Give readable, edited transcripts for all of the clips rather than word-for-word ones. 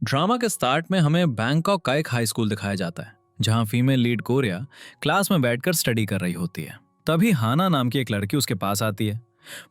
Drama के start में हमें बैंकॉक का एक हाई स्कूल दिखाया जाता है जहां फीमेल लीड गोरिया क्लास में बैठकर स्टडी कर रही होती है। तभी हाना नाम की एक लड़की उसके पास आती है।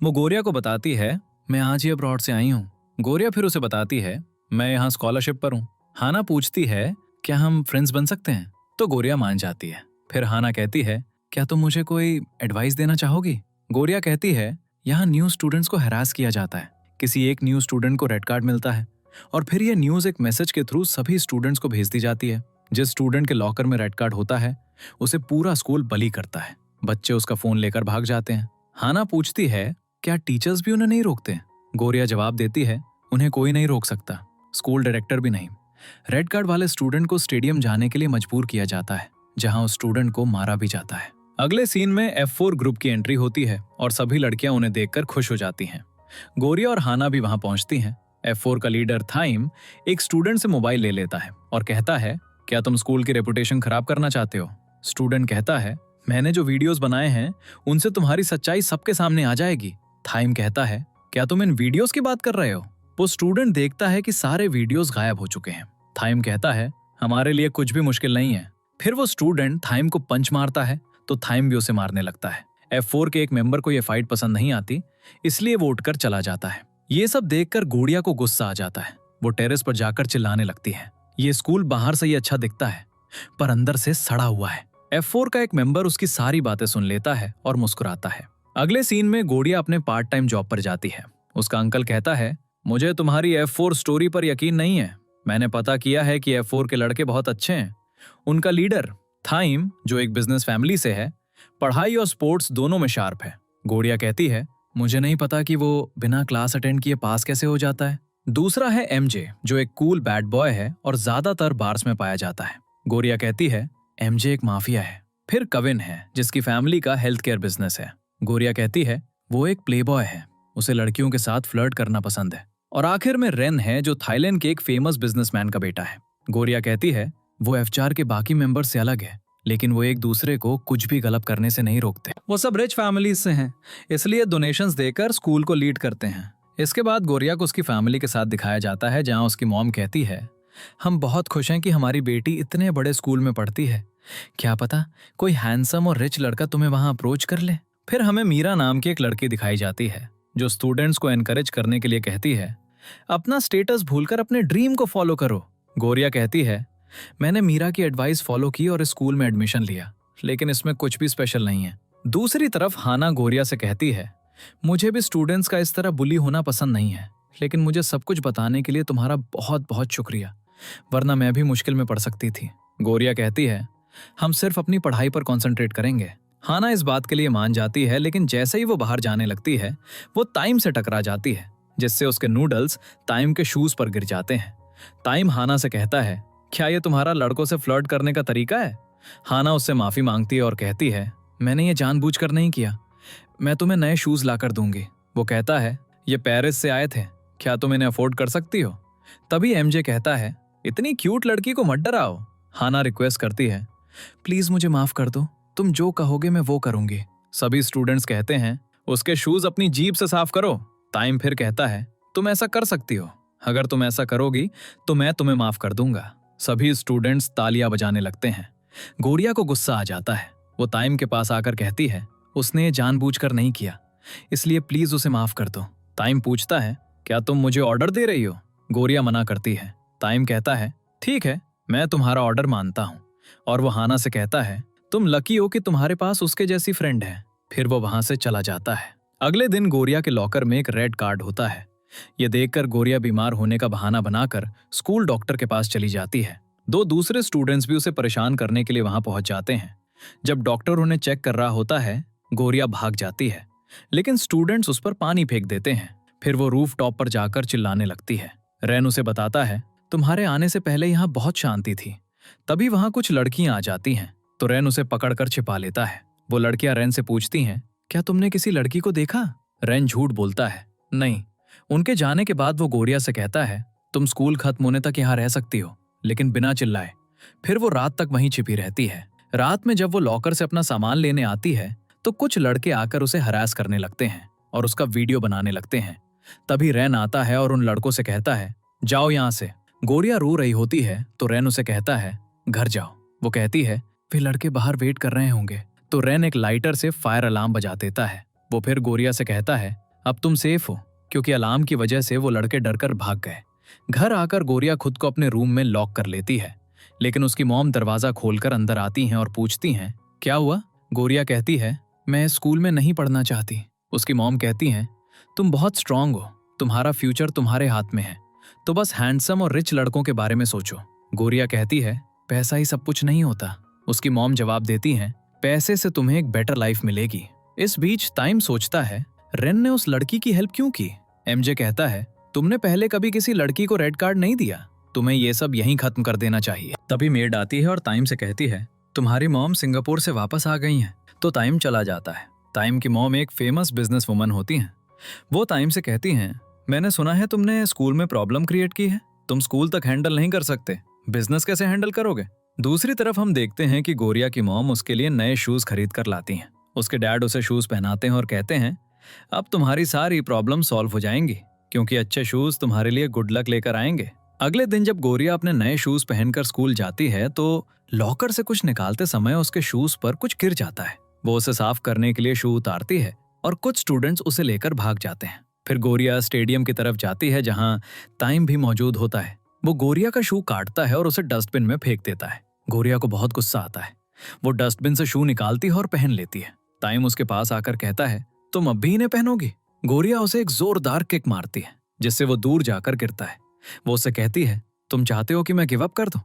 वो गोरिया को बताती है, मैं आज ही अब्रॉड से आई हूँ। गोरिया फिर उसे बताती है, मैं यहाँ स्कॉलरशिप पर हूँ। हाना पूछती है, क्या हम फ्रेंड्स बन सकते हैं? तो गोरिया मान जाती है। फिर हाना कहती है, क्या तुम मुझे कोई एडवाइस देना चाहोगी? गोरिया कहती है, यहाँ न्यू स्टूडेंट्स को हरास किया जाता है। किसी एक न्यू स्टूडेंट को रेड कार्ड मिलता है और फिर ये न्यूज एक मैसेज के थ्रू सभी स्टूडेंट्स को भेज दी जाती है। जिस स्टूडेंट के लॉकर में रेड कार्ड होता है उसे पूरा स्कूल बली करता है। बच्चे उसका फोन लेकर भाग जाते हैं। हाना पूछती है, क्या टीचर्स भी उन्हें नहीं रोकते? गोरिया जवाब देती है, उन्हें कोई नहीं रोक सकता, स्कूल डायरेक्टर भी नहीं। रेड कार्ड वाले स्टूडेंट को स्टेडियम जाने के लिए मजबूर किया जाता है जहां उस स्टूडेंट को मारा भी जाता है। अगले सीन में F4 ग्रुप की एंट्री होती है और सभी लड़कियां उन्हें देखकर खुश हो जाती हैं। गोरिया और हाना भी वहां पहुंचती हैं। F4 का लीडर थाइम एक स्टूडेंट से मोबाइल ले लेता है और कहता है, क्या तुम स्कूल की रेपुटेशन खराब करना चाहते हो? स्टूडेंट कहता है, मैंने जो वीडियोस बनाए हैं उनसे तुम्हारी सच्चाई सबके सामने आ जाएगी। थाइम कहता है, क्या तुम इन वीडियोस की बात कर रहे हो? वो स्टूडेंट देखता है कि सारे वीडियोस गायब हो चुके हैं। थाइम कहता है, हमारे लिए कुछ भी मुश्किल नहीं है। फिर वो स्टूडेंट थाइम को पंच मारता है तो थाइम भी उसे मारने लगता है। F4 के एक मेंबर को यह फाइट पसंद नहीं आती, इसलिए वो उठकर चला जाता है। ये सब देखकर गोरिया को गुस्सा आ जाता है। वो टेरेस पर जाकर चिल्लाने लगती है, ये स्कूल बाहर से ही अच्छा दिखता है पर अंदर से सड़ा हुआ है। F4 का एक मेंबर उसकी सारी बातें सुन लेता है और मुस्कुराता है। अगले सीन में गोरिया अपने पार्ट टाइम जॉब पर जाती है। उसका अंकल कहता है, मुझे तुम्हारी F4 स्टोरी पर यकीन नहीं है। मैंने पता किया है कि F4 के लड़के बहुत अच्छे हैं। उनका लीडर थाइम, जो एक बिजनेस फैमिली से है, पढ़ाई और स्पोर्ट्स दोनों में शार्प है। गोरिया कहती है, मुझे नहीं पता कि वो बिना क्लास अटेंड किए पास कैसे हो जाता है। दूसरा है MJ, जो एक कूल बैड बॉय है और ज्यादातर बार्स में पाया जाता है। गोरिया कहती है, MJ एक माफिया है। फिर कविन है, जिसकी फैमिली का हेल्थ केयर बिजनेस है। गोरिया कहती है, वो एक प्ले बॉय है, उसे लड़कियों के साथ फ्लर्ट करना पसंद है। और आखिर में रेन है, जो थाईलैंड के एक फेमस बिजनेसमैन का बेटा है। गोरिया कहती है, वो F4 के बाकी मेंबर से अलग है, लेकिन वो एक दूसरे को कुछ भी गलत करने से नहीं रोकते। वो सब रिच फैमिलीज से हैं, इसलिए डोनेशंस देकर स्कूल को लीड करते हैं। इसके बाद गोरिया को उसकी फैमिली के साथ दिखाया जाता है जहां उसकी मॉम कहती है, हम बहुत खुश हैं कि हमारी बेटी इतने बड़े स्कूल में पढ़ती है। क्या पता कोई हैंडसम और रिच लड़का तुम्हें वहां अप्रोच कर ले। फिर हमें मीरा नाम की एक लड़की दिखाई जाती है जो स्टूडेंट्स को एनकरेज करने के लिए कहती है, अपना स्टेटस भूलकर अपने ड्रीम को फॉलो करो। गोरिया कहती है, मैंने मीरा की एडवाइस फॉलो की और इस स्कूल में एडमिशन लिया, लेकिन इसमें कुछ भी स्पेशल नहीं है। दूसरी तरफ हाना गोरिया से कहती है, मुझे भी स्टूडेंट्स का इस तरह बुली होना पसंद नहीं है, लेकिन मुझे सब कुछ बताने के लिए तुम्हारा बहुत बहुत शुक्रिया, वरना मैं भी मुश्किल में पड़ सकती थी। गोरिया कहती है, हम सिर्फ अपनी पढ़ाई पर कॉन्सेंट्रेट करेंगे। हाना इस बात के लिए मान जाती है, लेकिन जैसे ही वो बाहर जाने लगती है वो ताइम से टकरा जाती है, जिससे उसके नूडल्स ताइम के शूज पर गिर जाते हैं। ताइम हाना से कहता है, क्या ये तुम्हारा लड़कों से फ्लर्ट करने का तरीका है? हाना उससे माफी मांगती है और कहती है, मैंने ये जानबूझकर नहीं किया, मैं तुम्हें नए शूज लाकर दूंगी। वो कहता है, ये पेरिस से आए थे, क्या तुम इन्हें अफोर्ड कर सकती हो? तभी MJ कहता है, इतनी क्यूट लड़की को मत डराओ। हाना रिक्वेस्ट करती है, प्लीज मुझे माफ कर दो, तुम जो कहोगे मैं वो करूंगी। सभी स्टूडेंट्स कहते हैं, उसके शूज अपनी जीभ से साफ करो। टाइम फिर कहता है, तुम ऐसा कर सकती हो, अगर तुम ऐसा करोगी तो मैं तुम्हें माफ कर दूंगा। सभी स्टूडेंट्स तालियां बजाने लगते हैं। गोरिया को गुस्सा आ जाता है। वो टाइम के पास आकर कहती है, उसने ये जानबूझकर नहीं किया, इसलिए प्लीज उसे माफ कर दो। टाइम पूछता है, क्या तुम मुझे ऑर्डर दे रही हो? गोरिया मना करती है। टाइम कहता है, ठीक है, मैं तुम्हारा ऑर्डर मानता हूँ। और वो हाना से कहता है, तुम लकी हो कि तुम्हारे पास उसके जैसी फ्रेंड है। फिर वो वहां से चला जाता है। अगले दिन गोरिया के लॉकर में एक रेड कार्ड होता है। ये देखकर गोरिया बीमार होने का बहाना बनाकर स्कूल डॉक्टर के पास चली जाती है। दो दूसरे स्टूडेंट्स भी उसे परेशान करने के लिए वहां पहुंच जाते हैं। जब डॉक्टर उन्हें चेक कर रहा होता है, गोरिया भाग जाती है, लेकिन स्टूडेंट्स उस पर पानी फेंक देते हैं। फिर वो रूफ टॉप पर जाकर चिल्लाने लगती है। रेन उसे बताता है, तुम्हारे आने से पहले यहाँ बहुत शांति थी। तभी वहां कुछ लड़कियां आ जाती हैं, तो रेन उसे पकड़कर छिपा लेता है। वो लड़कियां रेन से पूछती हैं, क्या तुमने किसी लड़की को देखा? रेन झूठ बोलता है, नहीं। उनके जाने के बाद वो गोरिया से कहता है, तुम स्कूल खत्म होने तक यहाँ रह सकती हो, लेकिन बिना चिल्लाए। फिर वो रात तक वहीं छिपी रहती है। रात में जब वो लॉकर से अपना सामान लेने आती है तो कुछ लड़के आकर उसे हरास करने लगते हैं और उसका वीडियो बनाने लगते हैं। तभी रेन आता है और उन लड़कों से कहता है, जाओ यहाँ से। गोरिया रो रही होती है तो रेन उसे कहता है घर जाओ। वो कहती है वे लड़के बाहर वेट कर रहे होंगे। तो रेन एक लाइटर से फायर अलार्म बजा देता है। वो फिर गोरिया से कहता है अब तुम सेफ हो, क्योंकि अलार्म की वजह से वो लड़के डरकर भाग गए। घर आकर गोरिया खुद को अपने रूम में लॉक कर लेती है, लेकिन उसकी मॉम दरवाजा खोलकर अंदर आती हैं और पूछती हैं क्या हुआ। गोरिया कहती है मैं स्कूल में नहीं पढ़ना चाहती। उसकी मॉम कहती हैं तुम बहुत स्ट्रांग हो, तुम्हारा फ्यूचर तुम्हारे हाथ में है, तो बस हैंडसम और रिच लड़कों के बारे में सोचो। गोरिया कहती है पैसा ही सब कुछ नहीं होता। उसकी मॉम जवाब देती हैं पैसे से तुम्हें एक बेटर लाइफ मिलेगी। इस बीच टाइम सोचता है रेन ने उस लड़की की हेल्प क्यों की। एमजे कहता है तुमने पहले कभी किसी लड़की को रेड कार्ड नहीं दिया, तुम्हें ये सब यहीं खत्म कर देना चाहिए। तभी मेड आती है और टाइम से कहती है तुम्हारी मॉम सिंगापुर से वापस आ गई हैं। तो टाइम चला जाता है। टाइम की मॉम एक फेमस बिजनेस वुमन होती हैं। वो टाइम से कहती हैं मैंने सुना है तुमने स्कूल में प्रॉब्लम क्रिएट की है, तुम स्कूल तक हैंडल नहीं कर सकते, बिजनेस कैसे हैंडल करोगे। दूसरी तरफ हम देखते हैं कि गोरिया की मॉम उसके लिए नए शूज खरीद कर लाती हैं। उसके डैड उसे शूज पहनाते हैं और कहते हैं अब तुम्हारी सारी प्रॉब्लम सॉल्व हो जाएंगी, क्योंकि अच्छे शूज तुम्हारे लिए गुड लक लेकर आएंगे। अगले दिन जब गोरिया अपने नए शूज पहनकर स्कूल जाती है तो लॉकर से कुछ निकालते समय उसके शूज पर कुछ गिर जाता है। वो उसे साफ करने के लिए शू उतारती है और कुछ स्टूडेंट्स उसे लेकर भाग जाते हैं। फिर गोरिया स्टेडियम की तरफ जाती है जहां टाइम भी मौजूद होता है। वो गोरिया का शू काटता है और उसे डस्टबिन में फेंक देता है। गोरिया को बहुत गुस्सा आता है। वो डस्टबिन से शू निकालती है और पहन लेती है। टाइम उसके पास आकर कहता है तुम अब भी इन्हें पहनोगी। गोरिया उसे एक जोरदार किक मारती है जिससे वो दूर जाकर गिरता है। वो उससे कहती है तुम चाहते हो कि मैं गिव अप कर दूं,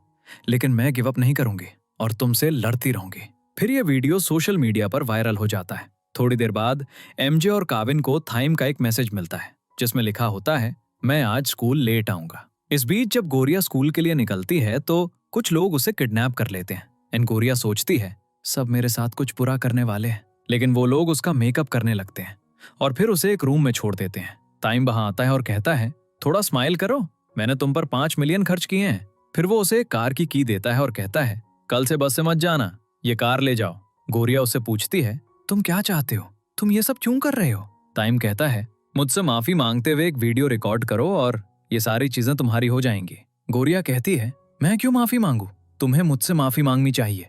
लेकिन मैं गिव अप नहीं करूंगी और तुमसे लड़ती रहूंगी। फिर ये वीडियो सोशल मीडिया पर वायरल हो जाता है। थोड़ी देर बाद एमजे और काविन को थाइम का एक मैसेज मिलता है जिसमें लिखा होता है मैं आज स्कूल लेट आऊंगा। इस बीच जब गोरिया स्कूल के लिए निकलती है तो कुछ लोग उसे किडनैप कर लेते हैं। एंड गोरिया सोचती है सब मेरे साथ कुछ बुरा करने वाले हैं, लेकिन वो लोग उसका मेकअप करने लगते हैं और फिर उसे एक रूम में छोड़ देते हैं। टाइम वहां आता है और कहता है थोड़ा स्माइल करो, मैंने तुम पर 5 मिलियन खर्च किए हैं। फिर वो उसे एक कार की देता है और कहता है कल से बस से मत जाना, ये कार ले जाओ। गोरिया उससे पूछती है तुम क्या चाहते हो, तुम ये सब क्यों कर रहे हो। टाइम कहता है मुझसे माफी मांगते हुए एक वीडियो रिकॉर्ड करो और ये सारी चीजें तुम्हारी हो जाएंगी। गोरिया कहती है मैं क्यों माफी मांगू, तुम्हें मुझसे माफी मांगनी चाहिए,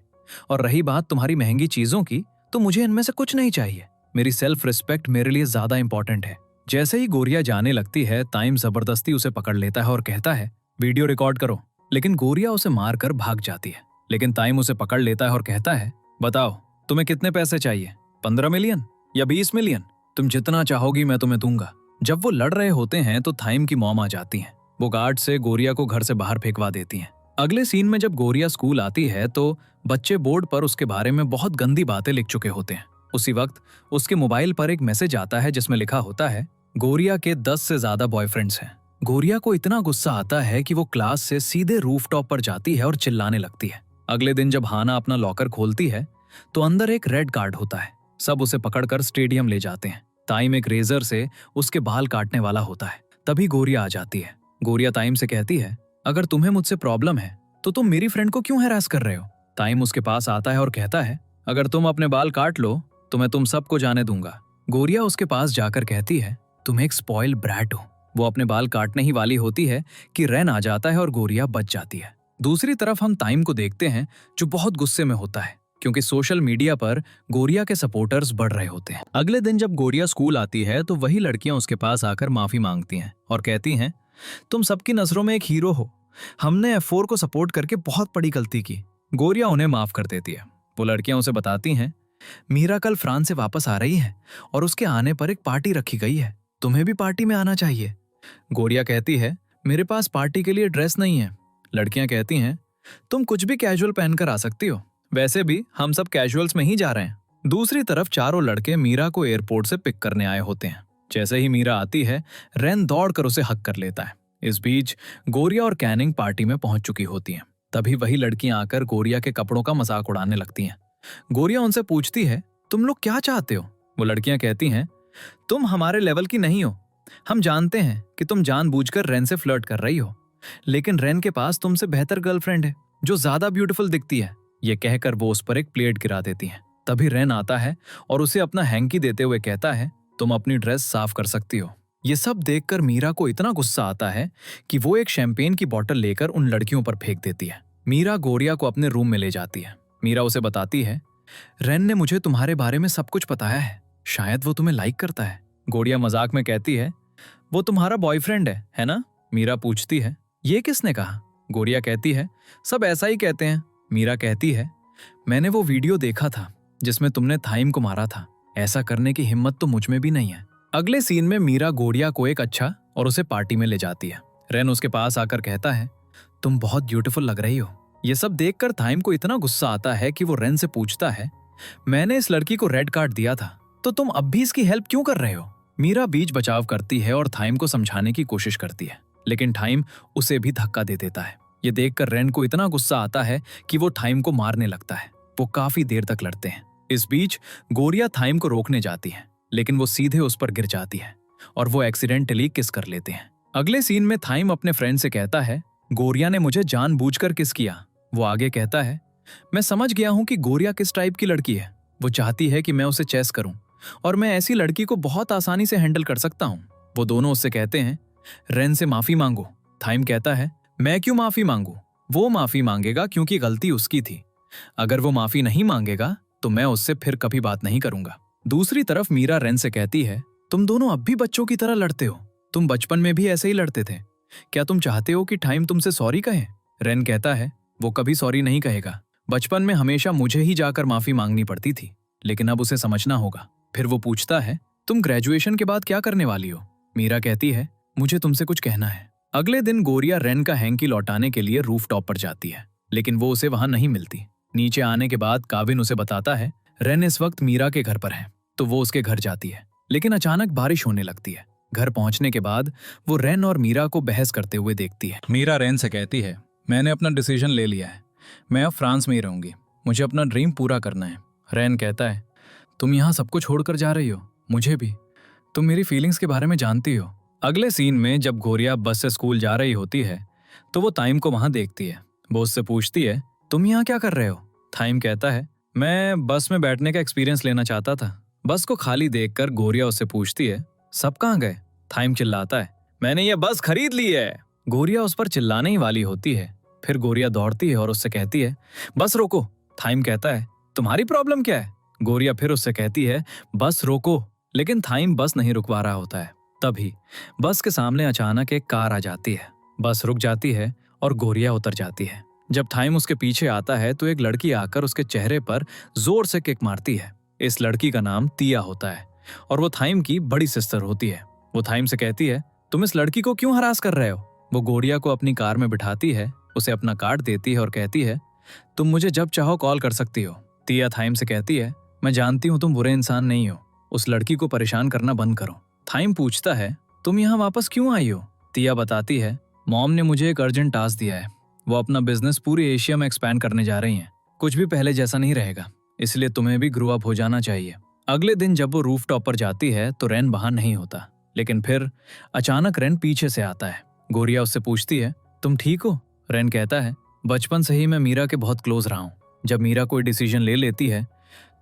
और रही बात तुम्हारी महंगी चीजों की तो मुझे इनमें से कुछ नहीं चाहिए। मेरी सेल्फ रिस्पेक्ट मेरे लिए ज्यादा इंपॉर्टेंट है। जैसे ही गोरिया जाने लगती है टाइम जबरदस्ती उसे पकड़ लेता है और कहता है वीडियो रिकॉर्ड करो, लेकिन गोरिया उसे मारकर भाग जाती है। लेकिन टाइम उसे पकड़ लेता है और कहता है बताओ तुम्हें कितने पैसे चाहिए, 15 मिलियन या 20 मिलियन, तुम जितना चाहोगी मैं तुम्हें दूंगा। जब वो लड़ रहे होते हैं तो टाइम की मॉम आ जाती है। वो गार्ड से गोरिया को घर से बाहर फेंकवा देती हैं। अगले सीन में जब गोरिया स्कूल आती है तो बच्चे बोर्ड पर उसके बारे में बहुत गंदी बातें लिख चुके होते हैं। उसी वक्त उसके मोबाइल पर एक मैसेज आता है जिसमें लिखा होता है गोरिया के 10 से ज्यादा बॉयफ्रेंड्स हैं। गोरिया को इतना गुस्सा आता है कि वो क्लास से सीधे रूफटॉप पर जाती है और चिल्लाने लगती है। अगले दिन जब हाना अपना लॉकर खोलती है तो अंदर एक रेड कार्ड होता है। सब उसे पकड़कर स्टेडियम ले जाते हैं। टाइम एक रेजर से उसके बाल काटने वाला होता है। तभी गोरिया आ जाती है। गोरिया टाइम से कहती है अगर तुम्हें मुझसे प्रॉब्लम है तो तुम मेरी फ्रेंड को क्यों हैरास कर रहे हो। टाइम उसके पास आता है और कहता है अगर तुम अपने बाल काट लो तो मैं तुम सबको जाने दूंगा। गोरिया उसके पास जाकर कहती है तुम एक स्पॉइल ब्रैट हो। वो अपने बाल काटने ही वाली होती है कि रेन आ जाता है और गोरिया बच जाती है। दूसरी तरफ हम टाइम को देखते हैं जो बहुत गुस्से में होता है क्योंकि सोशल मीडिया पर गोरिया के सपोर्टर्स बढ़ रहे होते हैं। अगले दिन जब गोरिया स्कूल आती है तो वही लड़कियां उसके पास आकर माफी मांगती हैं और कहती हैं तुम सबकी नजरों में एक हीरो हो, हमने F4 को सपोर्ट करके बहुत बड़ी गलती की। गोरिया उन्हें माफ कर देती है। वो लड़कियां उसे बताती हैं मीरा कल फ्रांस से वापस आ रही है और उसके आने पर एक पार्टी रखी गई है, तुम्हें भी पार्टी में आना चाहिए। गोरिया कहती है मेरे पास पार्टी के लिए ड्रेस नहीं है। लड़कियां कहती हैं तुम कुछ भी कैजुअल पहनकर आ सकती हो, वैसे भी हम सब कैजुअल्स में ही जा रहे हैं। दूसरी तरफ चारों लड़के मीरा को एयरपोर्ट से पिक करने आए होते हैं। जैसे ही मीरा आती है रेन दौड़कर उसे हक कर लेता है। इस बीच गोरिया और कैनिंग पार्टी में पहुंच चुकी होती हैं। तभी वही लड़कियां आकर गोरिया के कपड़ों का मजाक उड़ाने लगती हैं। गोरिया उनसे पूछती है तुम लोग क्या चाहते हो। वो लड़कियां कहती हैं तुम हमारे लेवल की नहीं हो, हम जानते हैं कि तुम जानबूझकर रेन से फ्लर्ट कर रही हो, लेकिन रेन के पास तुमसे बेहतर गर्लफ्रेंड है जो ज्यादा ब्यूटीफुल दिखती है। ये कहकर वो उस पर एक प्लेट गिरा देती हैं। तभी रेन आता है और उसे अपना हैंकी देते हुए कहता है तुम अपनी ड्रेस साफ कर सकती हो। ये सब देखकर मीरा को इतना गुस्सा आता है कि वो एक शैंपेन की बोतल लेकर उन लड़कियों पर फेंक देती है। मीरा गोरिया को अपने रूम में ले जाती है। मीरा उसे बताती है, रेन ने मुझे तुम्हारे बारे में सब कुछ बताया है, शायद वो तुम्हें लाइक करता है। गोरिया मजाक में कहती है, वो तुम्हारा बॉयफ्रेंड है ना? मीरा पूछती है, ये किसने कहा? गोरिया कहती है, सब ऐसा ही कहते हैं। मीरा कहती है, मैंने वो वीडियो देखा था जिसमें तुमने थाइम को मारा था, ऐसा करने की हिम्मत तो मुझ में भी नहीं है। अगले सीन में मीरा गोरिया को एक अच्छा और उसे पार्टी में ले जाती है। रेन उसके पास आकर कहता है, तुम बहुत ब्यूटीफुल लग रही हो। ये सब देखकर थाइम को इतना गुस्सा आता है कि वो रेन से पूछता है, मैंने इस लड़की को रेड कार्ड दिया था, तो तुम अब भी इसकी हेल्प क्यों कर रहे हो? मीरा बीच बचाव करती है और थाइम को समझाने की कोशिश करती है, लेकिन थाइम उसे भी धक्का दे देता है। ये देखकर रेन को इतना गुस्सा आता है कि वो थाइम को मारने लगता है। वो काफी देर तक लड़ते हैं। इस बीच गोरिया थाइम को रोकने जाती है, लेकिन वो सीधे उस पर गिर जाती है और वो एक्सीडेंटली किस कर लेते हैं। अगले सीन में थाइम अपने फ्रेंड से कहता है, गोरिया ने मुझे जानबूझकर किस किया। वो आगे कहता है, मैं समझ गया हूं कि गोरिया किस टाइप की लड़की है। वो चाहती है कि मैं उसे चेस करूं और मैं ऐसी लड़की को बहुत आसानी से हैंडल कर सकता हूं। वो दोनों उससे कहते हैं, रेन से माफी मांगो। थाइम कहता है, मैं क्यों माफी मांगू? वो माफी मांगेगा क्योंकि गलती उसकी थी। अगर वो माफी नहीं मांगेगा तो मैं उससे फिर कभी बात नहीं करूंगा। दूसरी तरफ मीरा रेन से कहती है, तुम दोनों अब भी बच्चों की तरह लड़ते हो। तुम बचपन में भी ऐसे ही लड़ते थे। क्या तुम चाहते हो कि थाइम तुमसे सॉरी कहे? रेन कहता है, वो कभी सॉरी नहीं कहेगा। बचपन में हमेशा मुझे ही जाकर माफी मांगनी पड़ती थी, लेकिन अब उसे समझना होगा। फिर वो पूछता है, तुम ग्रेजुएशन के बाद क्या करने वाली हो? मीरा कहती है, मुझे तुमसे कुछ कहना है। अगले दिन गोरिया रेन का हैंकी लौटाने के लिए रूफ टॉप पर जाती है, लेकिन वो उसे वहां नहीं मिलती। नीचे आने के बाद काविन उसे बताता है, रेन इस वक्त मीरा के घर पर है। तो वो उसके घर जाती है, लेकिन अचानक बारिश होने लगती है। घर पहुंचने के बाद वो रेन और मीरा को बहस करते हुए देखती है। मीरा रेन से कहती है, मैंने अपना डिसीजन ले लिया है, मैं अब फ्रांस में ही रहूंगी, मुझे अपना ड्रीम पूरा करना है। रेन कहता है, तुम यहाँ सबको छोड़कर जा रही हो? मुझे भी। तुम मेरी फीलिंग्स के बारे में जानती हो। अगले सीन में जब गोरिया बस से स्कूल जा रही होती है तो वो थाइम को वहां देखती है। वो उससे पूछती है, तुम यहाँ क्या कर रहे हो? थाइम कहता है, मैं बस में बैठने का एक्सपीरियंस लेना चाहता था। बस को खाली देखकर गोरिया उससे पूछती है, सब कहाँ गए? थाइम चिल्लाता है, मैंने ये बस खरीद ली है। गोरिया उस पर चिल्लाने ही वाली होती है। फिर गोरिया दौड़ती है और उससे कहती है, बस रोको। थाइम कहता है, तुम्हारी प्रॉब्लम क्या है? गोरिया फिर उससे कहती है, बस रोको। लेकिन थाइम बस नहीं रुकवा रहा होता है। तभी बस के सामने अचानक एक कार आ जाती है। बस रुक जाती है और गोरिया उतर जाती है। जब थाइम उसके पीछे आता है तो एक लड़की आकर उसके चेहरे पर जोर से किक मारती है। इस लड़की का नाम तिया होता है और वो थाइम की बड़ी सिस्टर होती है। वो थाइम से कहती है, तुम इस लड़की को क्यों हरास कर रहे हो? वो गोरिया को अपनी कार में बिठाती है, उसे अपना कार्ड देती है और कहती है, तुम मुझे जब चाहो कॉल कर सकती हो। तिया थाइम से कहती है, मैं जानती हूँ तुम बुरे इंसान नहीं हो, उस लड़की को परेशान करना बंद करो। थाइम पूछता है, तुम यहाँ वापस क्यों आई हो? तिया बताती है, मॉम ने मुझे एक अर्जेंट टास्क दिया है। वो अपना बिजनेस पूरी एशिया में एक्सपैंड करने जा रही हैं। कुछ भी पहले जैसा नहीं रहेगा, इसलिए तुम्हें भी ग्रो अप हो जाना चाहिए। अगले दिन जब वो रूफ टॉप पर जाती है तो रेन वहां नहीं होता, लेकिन फिर अचानक रेन पीछे से आता है। गोरिया उससे पूछती है, तुम ठीक हो? रेन कहता है, बचपन से ही मैं मीरा के बहुत क्लोज रहा हूँ। जब मीरा कोई डिसीजन ले लेती है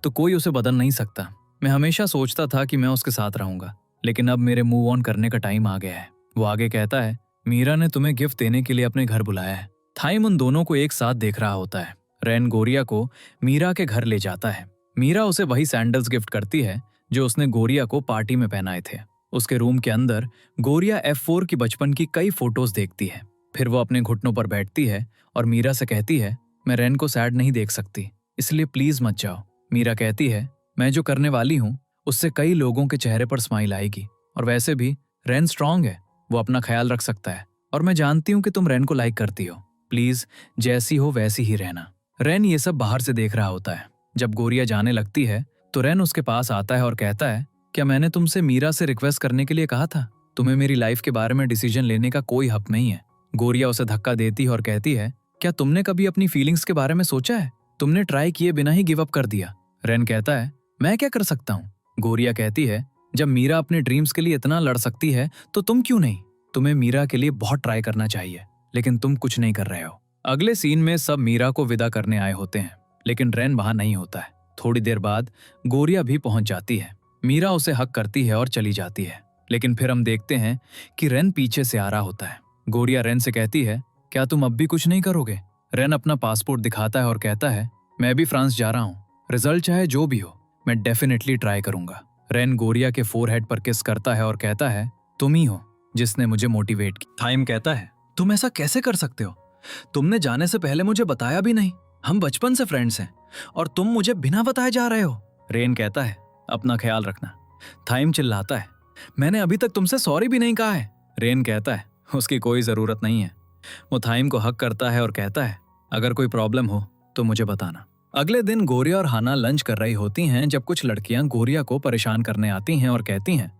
तो कोई उसे बदल नहीं सकता। मैं हमेशा सोचता था कि मैं उसके साथ रहूंगा, लेकिन अब मेरे मूव ऑन करने का टाइम आ गया है। वो आगे कहता है, मीरा ने तुम्हें गिफ्ट देने के लिए अपने घर बुलाया है। थाइम उन दोनों को एक साथ देख रहा होता है। रेन गोरिया को मीरा के घर ले जाता है। मीरा उसे वही सैंडल्स गिफ्ट करती है जो उसने गोरिया को पार्टी में पहनाए थे। उसके रूम के अंदर गोरिया F4 की बचपन की कई फोटोज देखती है। फिर वो अपने घुटनों पर बैठती है और मीरा से कहती है, मैं रेन को सैड नहीं देख सकती, इसलिए प्लीज मत जाओ। मीरा कहती है, मैं जो करने वाली हूँ उससे कई लोगों के चेहरे पर स्माइल आएगी, और वैसे भी रेन स्ट्रांग है, वो अपना ख्याल रख सकता है, और मैं जानती हूँ कि तुम रेन को लाइक करती हो। प्लीज जैसी हो वैसी ही रहना। रेन ये सब बाहर से देख रहा होता है। जब गोरिया जाने लगती है तो रेन उसके पास आता है और कहता है, क्या मैंने तुमसे मीरा से रिक्वेस्ट करने के लिए कहा था? तुम्हें मेरी लाइफ के बारे में डिसीजन लेने का कोई हक नहीं है। गोरिया उसे धक्का देती है और कहती है, क्या तुमने कभी अपनी फीलिंग्स के बारे में सोचा है? तुमने ट्राई किए बिना ही गिव अप कर दिया। रेन कहता है, मैं क्या कर सकता हूँ? गोरिया कहती है, जब मीरा अपने ड्रीम्स के लिए इतना लड़ सकती है तो तुम क्यों नहीं? तुम्हें मीरा के लिए बहुत ट्राई करना चाहिए, लेकिन तुम कुछ नहीं कर रहे हो। अगले सीन में सब मीरा को विदा करने आए होते हैं, लेकिन रेन वहां नहीं होता है। थोड़ी देर बाद गोरिया भी पहुंच जाती है। मीरा उसे हक करती है और चली जाती है, लेकिन फिर हम देखते हैं कि रेन पीछे से आ रहा होता है। गोरिया रेन से कहती है, क्या तुम अब भी कुछ नहीं करोगे? रेन अपना पासपोर्ट दिखाता है और कहता है, मैं भी फ्रांस जा रहा हूँ, रिजल्ट चाहे जो भी हो, मैं डेफिनेटली ट्राई करूंगा। रेन गोरिया के फोरहेड पर किस करता है और कहता है, तुम ही हो जिसने मुझे मोटिवेट किया। थाइम कहता है, तुम ऐसा कैसे कर सकते हो? तुमने जाने से पहले मुझे बताया भी नहीं। हम बचपन से फ्रेंड्स हैं और तुम मुझे बिना बताए जा रहे हो। रेन कहता है, अपना ख्याल रखना। थाइम चिल्लाता है, मैंने अभी तक तुमसे सॉरी भी नहीं कहा है। रेन कहता है, उसकी कोई जरूरत नहीं है। वो थाइम को हक करता है और कहता है, अगर कोई प्रॉब्लम हो तो मुझे बताना। अगले दिन गोरिया और हाना लंच कर रही होती हैं जब कुछ लड़कियां गोरिया को परेशान करने आती हैं और कहती हैं,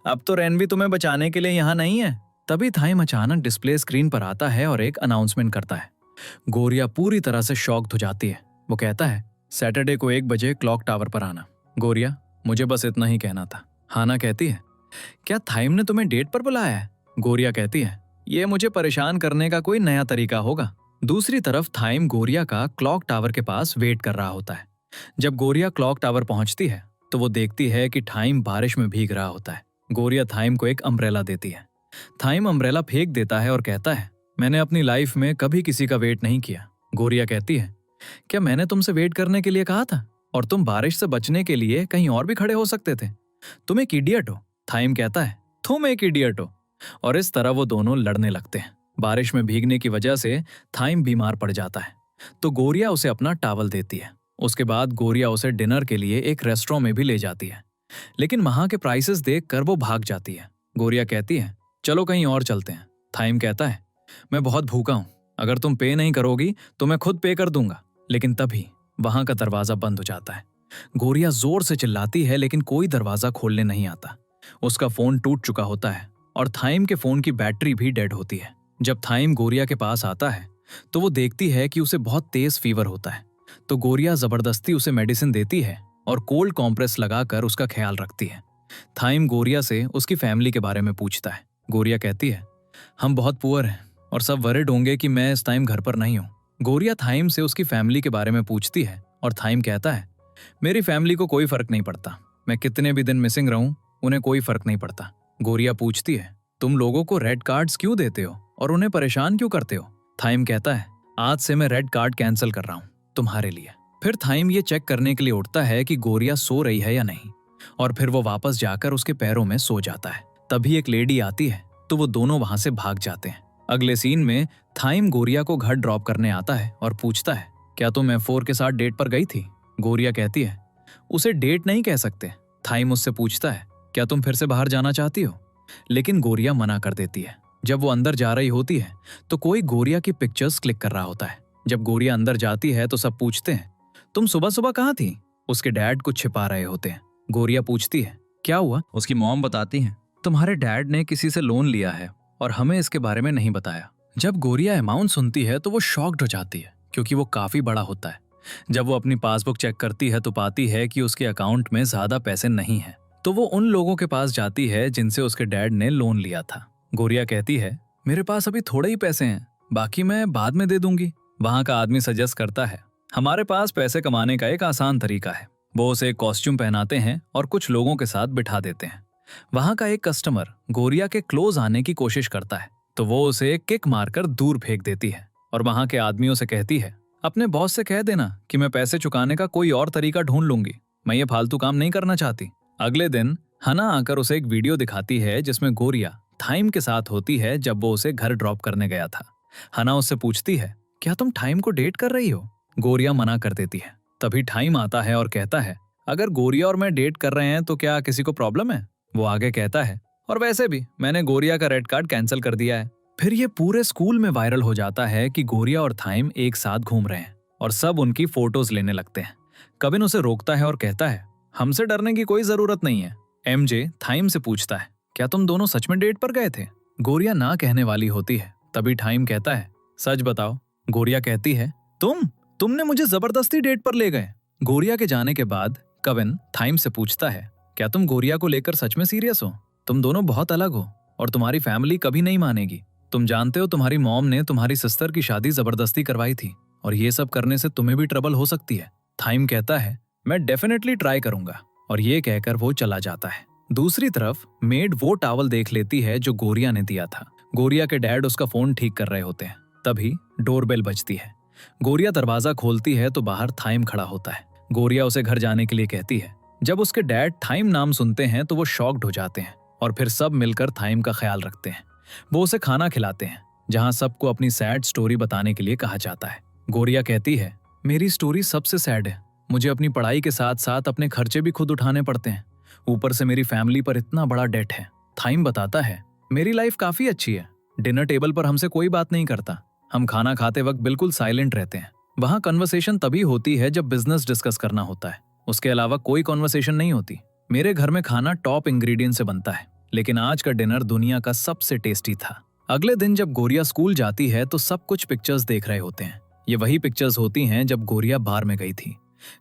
अब तो रेन भी तुम्हें बचाने के लिए यहाँ नहीं है। तभी थाइम अचानक डिस्प्ले स्क्रीन पर आता है और एक अनाउंसमेंट करता है। गोरिया पूरी तरह से शॉक्ड हो जाती है। वो कहता है, सैटरडे को 1 बजे क्लॉक टावर पर आना। गोरिया, मुझे बस इतना ही कहना था। हाना कहती है, क्या थाइम ने तुम्हें डेट पर बुलाया है? गोरिया कहती है, ये मुझे परेशान करने का कोई नया तरीका होगा। दूसरी तरफ थाइम गोरिया का क्लॉक टावर के पास वेट कर रहा होता है। जब गोरिया क्लॉक टावर पहुंचती है तो वो देखती है कि थाइम बारिश में भीग रहा होता है। गोरिया थाइम को एक अम्ब्रेला देती है। थाइम अम्ब्रेला फेंक देता है और कहता है, मैंने अपनी लाइफ में कभी किसी का वेट नहीं किया। गोरिया कहती है, क्या मैंने तुमसे वेट करने के लिए कहा था? और तुम बारिश से बचने के लिए कहीं और भी खड़े हो सकते थे। तुम एक इडियट हो। थाइम कहता है, तुम एक इडियट हो। और इस तरह वो दोनों लड़ने लगते हैं। बारिश में भीगने की वजह से थाइम बीमार पड़ जाता है तो गोरिया उसे अपना टॉवल देती है। उसके बाद गोरिया उसे डिनर के लिए एक रेस्टोरेंट में भी ले जाती है, लेकिन वहां के प्राइसेस देखकर वो भाग जाती है। गोरिया कहती है, चलो कहीं और चलते हैं। थाइम कहता है, मैं बहुत भूखा हूं, अगर तुम पे नहीं करोगी तो मैं खुद पे कर दूंगा। लेकिन तभी वहां का दरवाजा बंद हो जाता है। गोरिया जोर से चिल्लाती है लेकिन कोई दरवाजा खोलने नहीं आता। उसका फोन टूट चुका होता है और थाइम के फोन की बैटरी भी डेड होती है। जब थाइम गोरिया के पास आता है तो वो देखती है कि उसे बहुत तेज फीवर होता है, तो गोरिया जबरदस्ती उसे मेडिसिन देती है और कोल्ड कॉम्प्रेस लगाकर उसका ख्याल रखती है। थाइम गोरिया से उसकी फैमिली के बारे में पूछता है। गोरिया कहती है, हम बहुत पुअर हैं और सब वरिड होंगे कि मैं इस टाइम घर पर नहीं हूँ। गोरिया थाइम से उसकी फैमिली के बारे में पूछती है और थाइम कहता है, मेरी फैमिली को कोई फर्क नहीं पड़ता, मैं कितने भी दिन मिसिंग रहूं उन्हें कोई फर्क नहीं पड़ता। गोरिया पूछती है, तुम लोगों को रेड कार्ड्स क्यों देते हो और उन्हें परेशान क्यों करते हो? थाइम कहता है, आज से मैं रेड कार्ड कैंसिल कर रहा हूँ तुम्हारे लिए। फिर थाइम ये चेक करने के लिए उठता है कि गोरिया सो रही है या नहीं, और फिर वो वापस जाकर उसके पैरों में सो जाता है। तभी एक लेडी आती है तो वो दोनों वहां से भाग जाते हैं। अगले सीन में थाइम गोरिया को घर ड्रॉप करने आता है और पूछता है, क्या तुम F4 के साथ डेट पर गई थी? गोरिया कहती है, उसे डेट नहीं कह सकते। थाइम उससे पूछता है, क्या तुम फिर से बाहर जाना चाहती हो? लेकिन गोरिया मना कर देती है। जब वो अंदर जा रही होती है तो कोई गोरिया की पिक्चर्स क्लिक कर रहा होता है। जब गोरिया अंदर जाती है तो सब पूछते हैं, तुम सुबह सुबह कहाँ थी? उसके डैड कुछ छिपा रहे होते हैं। गोरिया पूछती है, क्या हुआ? उसकी मॉम बताती है, तुम्हारे डैड ने किसी से लोन लिया है और हमें इसके बारे में नहीं बताया। जब गोरिया अमाउंट सुनती है तो वो शॉक्ड हो जाती है क्योंकि वो काफी बड़ा होता है। जब वो अपनी पासबुक चेक करती है तो पाती है कि उसके अकाउंट में ज्यादा पैसे नहीं हैं। तो वो उन लोगों के पास जाती है जिनसे उसके डैड ने लोन लिया था। गोरिया कहती है, मेरे पास अभी थोड़े ही पैसे हैं, बाकी मैं बाद में दे दूंगी। वहां का आदमी सजेस्ट करता है, हमारे पास पैसे कमाने का एक आसान तरीका है। वो उसे एक कॉस्ट्यूम पहनाते हैं और कुछ लोगों के साथ बिठा देते हैं। वहां का एक कस्टमर गोरिया के क्लोज आने की कोशिश करता है तो वो उसे किक मारकर दूर फेंक देती है और वहां के आदमियों से कहती है, अपने बॉस से कह देना कि मैं पैसे चुकाने का कोई और तरीका ढूंढ लूंगी, मैं ये फालतू काम नहीं करना चाहती। अगले दिन हना आकर उसे एक वीडियो दिखाती है जिसमें गोरिया थाइम के साथ होती है जब वो उसे घर ड्रॉप करने गया था। हना उससे पूछती है, क्या तुम थाइम को डेट कर रही हो? गोरिया मना कर देती है। तभी थाइम आता है और कहता है, अगर गोरिया और मैं डेट कर रहे हैं तो क्या किसी को प्रॉब्लम है? वो आगे कहता है, और वैसे भी मैंने गोरिया का रेड कार्ड कैंसिल कर दिया है। फिर ये पूरे स्कूल में वायरल हो जाता है कि गोरिया और थाइम एक साथ घूम रहे हैं और सब उनकी फोटोज लेने लगते हैं। कविन उसे रोकता है और कहता है, हमसे डरने की कोई जरूरत नहीं है। एमजे थाइम से पूछता है, क्या तुम दोनों सच में डेट पर गए थे? गोरिया ना कहने वाली होती है। तभी थाइम कहता है, सच बताओ। गोरिया कहती है, तुमने मुझे जबरदस्ती डेट पर ले गए। गोरिया के जाने के बाद कविन थाइम से पूछता है, क्या तुम गोरिया को लेकर सच में सीरियस हो? तुम दोनों बहुत अलग हो और तुम्हारी फैमिली कभी नहीं मानेगी। तुम जानते हो तुम्हारी मॉम ने तुम्हारी सिस्टर की शादी जबरदस्ती करवाई थी और ये सब करने से तुम्हें भी ट्रबल हो सकती है। थाइम कहता है, मैं डेफिनेटली ट्राई करूंगा, और ये कहकर वो चला जाता है। दूसरी तरफ मेड वो टॉवल देख लेती है जो गोरिया ने दिया था। गोरिया के डैड उसका फोन ठीक कर रहे होते हैं। तभी डोरबेल बजती है। गोरिया दरवाजा खोलती है तो बाहर थाइम खड़ा होता है। गोरिया उसे घर जाने के लिए कहती है। जब उसके डैड थाइम नाम सुनते हैं तो वो शॉक्ड हो जाते हैं और फिर सब मिलकर थाइम का ख्याल रखते हैं। वो उसे खाना खिलाते हैं जहां सबको अपनी सैड स्टोरी बताने के लिए कहा जाता है। गोरिया कहती है, मेरी स्टोरी सबसे सैड है। मुझे अपनी पढ़ाई के साथ साथ अपने खर्चे भी खुद उठाने पड़ते हैं। ऊपर से मेरी फैमिली पर इतना बड़ा डेट है। थाइम बताता है, मेरी लाइफ काफी अच्छी है। डिनर टेबल पर हमसे कोई बात नहीं करता। हम खाना खाते वक्त बिल्कुल साइलेंट रहते हैं। वहाँ कन्वर्सेशन तभी होती है जब बिजनेस डिस्कस करना होता है। उसके अलावा कोई कॉन्वर्सेशन नहीं होती। मेरे घर में खाना टॉप इंग्रेडिएंट से बनता है, लेकिन आज का डिनर दुनिया का सबसे टेस्टी था। अगले दिन जब गोरिया स्कूल जाती है तो सब कुछ पिक्चर्स देख रहे होते हैं। ये वही पिक्चर्स होती हैं जब गोरिया बार में गई थी।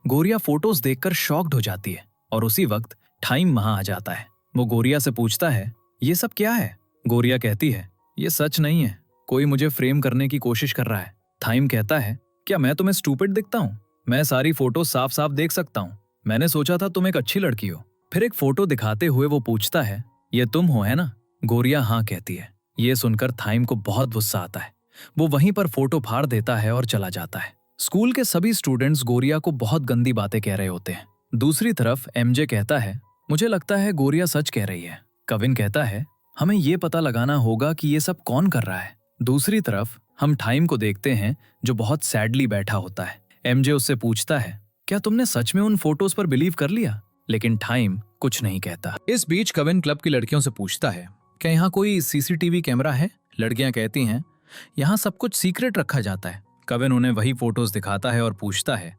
गोरिया फोटोज देखकर शॉक्ड हो जाती है और उसी वक्त थाइम वहां आ जाता है। वो गोरिया से पूछता है, ये सब क्या है? गोरिया कहती है, ये सच नहीं है, कोई मुझे फ्रेम करने की कोशिश कर रहा है। थाइम कहता है, क्या मैं तुम्हें स्टूपिड दिखता हूँ? मैं सारी फोटो साफ साफ देख सकता हूँ। मैंने सोचा था तुम एक अच्छी लड़की हो। फिर एक फोटो दिखाते हुए वो पूछता है, ये तुम हो है ना? गोरिया हाँ कहती है। ये सुनकर थाइम को बहुत गुस्सा आता है। वो वहीं पर फोटो फाड़ देता है और चला जाता है। स्कूल के सभी स्टूडेंट्स गोरिया को बहुत गंदी बातें कह रहे होते हैं। दूसरी तरफ एमजे कहता है, मुझे लगता है गोरिया सच कह रही है। कविन कहता है, हमें ये पता लगाना होगा कि ये सब कौन कर रहा है। दूसरी तरफ हम थाइम को देखते हैं जो बहुत सैडली बैठा होता है। एमजे उससे पूछता है, क्या तुमने सच में उन फोटोज पर बिलीव कर लिया? लेकिन थाइम कुछ नहीं कहता। इस बीच कविन क्लब की लड़कियों से पूछता है, क्या यहाँ कोई सीसीटीवी कैमरा है? लड़कियां कहती हैं, यहाँ सब कुछ सीक्रेट रखा जाता है। कविन उन्हें वही फोटोज दिखाता है और पूछता है,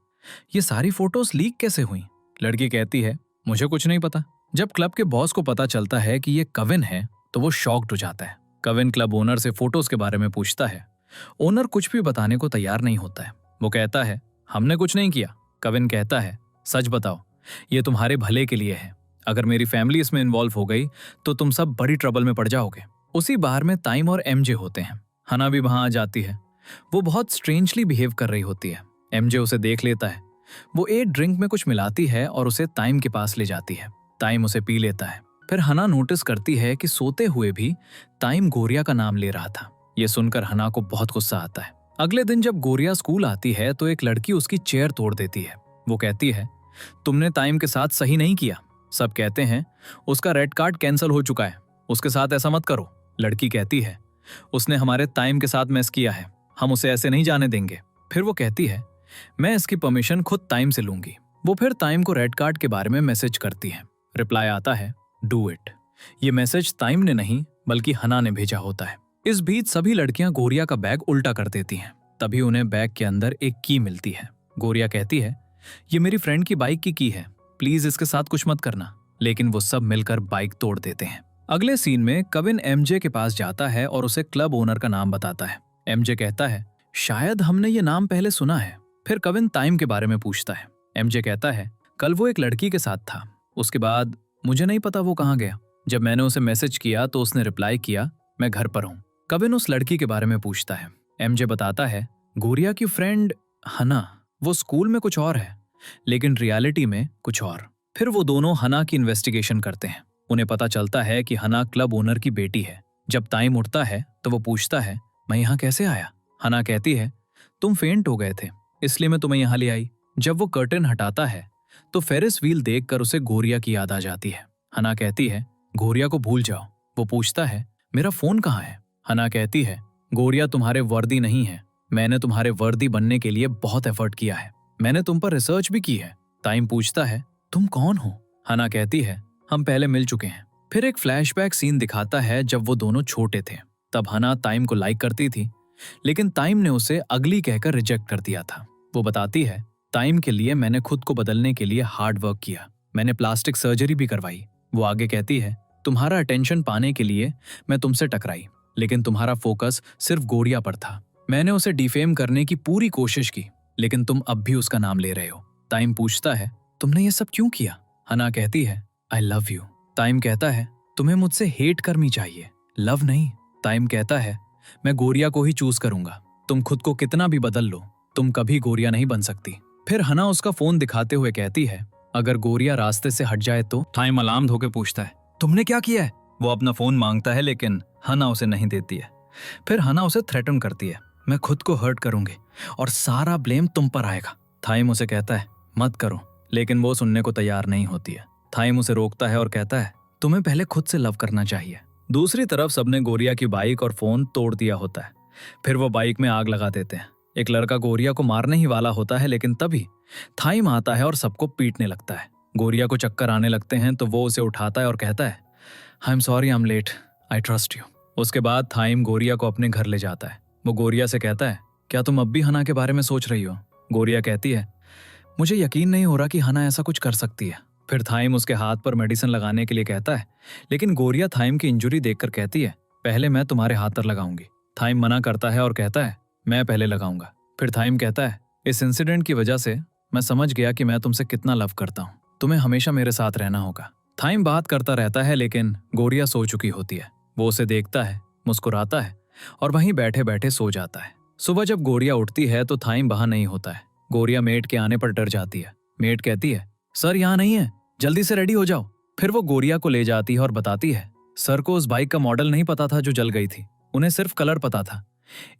ये सारी फोटोज लीक कैसे हुई? लड़की कहती है, मुझे कुछ नहीं पता। जब क्लब के बॉस को पता चलता है कि ये कविन है तो वो शॉक्ड हो जाता है। कविन क्लब ओनर से फोटोज के बारे में पूछता है। ओनर कुछ भी बताने को तैयार नहीं होता है। वो कहता है, हमने कुछ नहीं किया। कविन कहता है, सच बताओ, ये तुम्हारे भले के लिए है। अगर मेरी फैमिली इसमें इन्वॉल्व हो गई तो तुम सब बड़ी ट्रबल में पड़ जाओगे। उसी बार में ताइम और एमजे होते हैं। हना भी वहां आ जाती है। वो बहुत स्ट्रेंजली बिहेव कर रही होती है। एमजे उसे देख लेता है। वो एक ड्रिंक में कुछ मिलाती है और उसे ताइम के पास ले जाती है। ताइम उसे पी लेता है। फिर हना नोटिस करती है कि सोते हुए भी ताइम गोरिया का नाम ले रहा था। ये सुनकर हना को बहुत गुस्सा आता है। अगले दिन जब गोरिया स्कूल आती है तो एक लड़की उसकी चेयर तोड़ देती है। वो कहती है, तुमने ताइम के साथ सही नहीं किया। सब कहते हैं, उसका रेड कार्ड कैंसिल हो चुका है, उसके साथ ऐसा मत करो। लड़की कहती है, उसने हमारे ताइम के साथ मैस किया है, हम उसे ऐसे नहीं जाने देंगे। फिर वो कहती है, मैं इसकी परमिशन खुद ताइम से लूंगी। वो फिर ताइम को रेड कार्ड के बारे में मैसेज करती है। रिप्लाई आता है, डू इट। ये मैसेज ताइम ने नहीं बल्कि हना ने भेजा होता है। इस बीच सभी लड़कियां गोरिया का बैग उल्टा कर देती हैं। तभी उन्हें बैग के अंदर एक की मिलती है। गोरिया कहती है, ये मेरी फ्रेंड की बाइक की है, प्लीज इसके साथ कुछ मत करना। लेकिन वो सब मिलकर बाइक तोड़ देते हैं। अगले सीन में कविन एमजे के पास जाता है और उसे क्लब ओनर का नाम बताता है। एमजे कहता है, शायद हमने ये नाम पहले सुना है। फिर कविन ताइम के बारे में पूछता है। एमजे कहता है, कल वो एक लड़की के साथ था, उसके बाद मुझे नहीं पता वो कहाँ गया। जब मैंने उसे मैसेज किया तो उसने रिप्लाई किया, मैं घर पर हूँ। कविन उस लड़की के बारे में पूछता है। एमजे बताता है, गोरिया की फ्रेंड हना, वो स्कूल में कुछ और है लेकिन रियलिटी में कुछ और। फिर वो दोनों हना की इन्वेस्टिगेशन करते हैं। उन्हें पता चलता है कि हना क्लब ओनर की बेटी है। जब टाइम उठता है तो वो पूछता है, मैं यहाँ कैसे आया? हना कहती है, तुम फेंट हो गए थे इसलिए मैं तुम्हें यहाँ ले आई। जब वो कर्टन हटाता है तो फेरिस व्हील देखकर उसे गोरिया की याद आ जाती है। हना कहती है, गोरिया को भूल जाओ। वो पूछता है, मेरा फोन कहाँ है? हना कहती है, गोरिया तुम्हारे वर्दी नहीं है। मैंने तुम्हारे वर्दी बनने के लिए बहुत एफर्ट किया है। मैंने तुम पर रिसर्च भी की है। टाइम पूछता है, तुम कौन हो? हना कहती है, हम पहले मिल चुके हैं। फिर एक फ्लैशबैक सीन दिखाता है जब वो दोनों छोटे थे। तब हना टाइम को लाइक करती थी लेकिन टाइम ने उसे अगली कहकर रिजेक्ट कर दिया था। वो बताती है, टाइम के लिए मैंने खुद को बदलने के लिए हार्ड वर्क किया। मैंने प्लास्टिक सर्जरी भी करवाई। वो आगे कहती है, तुम्हारा अटेंशन पाने के लिए मैं तुमसे टकराई लेकिन तुम्हारा फोकस सिर्फ गोरिया पर था। मैंने उसे डिफेम करने की पूरी कोशिश की लेकिन तुम अब भी उसका नाम ले रहे हो। टाइम पूछता है, तुमने ये सब क्यों किया? हना कहती है, आई लव यू। टाइम कहता है, तुम्हें मुझसे हेट करनी चाहिए, लव नहीं। टाइम कहता है, मैं गोरिया को ही चूज करूंगा। तुम खुद को कितना भी बदल लो, तुम कभी गोरिया नहीं बन सकती। फिर हना उसका फोन दिखाते हुए कहती है, अगर गोरिया रास्ते से हट जाए तो? टाइम अलार्म होकर पूछता है, तुमने क्या किया है? वो अपना फोन मांगता है लेकिन हना उसे नहीं देती है। फिर हना उसे थ्रेटन करती है, मैं खुद को हर्ट करूंगी और सारा ब्लेम तुम पर आएगा। थाइम उसे कहता है मत करो, लेकिन वो सुनने को तैयार नहीं होती है। थाइम उसे रोकता है और कहता है तुम्हें पहले खुद से लव करना चाहिए। दूसरी तरफ सबने गोरिया की बाइक और फोन तोड़ दिया होता है। फिर वो बाइक में आग लगा देते हैं। एक लड़का गोरिया को मारने ही वाला होता है, लेकिन तभी थाइम आता है और सबको पीटने लगता है। गोरिया को चक्कर आने लगते हैं तो वो उसे उठाता है और कहता है I am sorry, I am late, I trust you. उसके बाद थाइम गोरिया को अपने घर ले जाता है। वो गोरिया से कहता है क्या तुम अब भी हना के बारे में सोच रही हो? गोरिया कहती है मुझे यकीन नहीं हो रहा कि हना ऐसा कुछ कर सकती है। फिर थाइम उसके हाथ पर मेडिसिन लगाने के लिए कहता है, लेकिन गोरिया थाइम की इंजरी देखकर कहती है पहले मैं तुम्हारे हाथ पर लगाऊंगी। थाइम मना करता है और कहता है मैं पहले लगाऊंगा। फिर थाइम कहता है इस इंसिडेंट की वजह से मैं समझ गया कि मैं तुमसे कितना लव करता हूँ, तुम्हें हमेशा मेरे साथ रहना होगा। थाइम बात करता रहता है लेकिन गोरिया सो चुकी होती है। वो उसे देखता है, मुस्कुराता है और वहीं बैठे बैठे सो जाता है। सुबह जब गोरिया उठती है तो थाइम वहां नहीं होता है। गोरिया मेट के आने पर डर जाती है। मेट कहती है सर यहाँ नहीं है, जल्दी से रेडी हो जाओ। फिर वो गोरिया को ले जाती है और बताती है सर को उस बाइक का मॉडल नहीं पता था जो जल गई थी, उन्हें सिर्फ कलर पता था,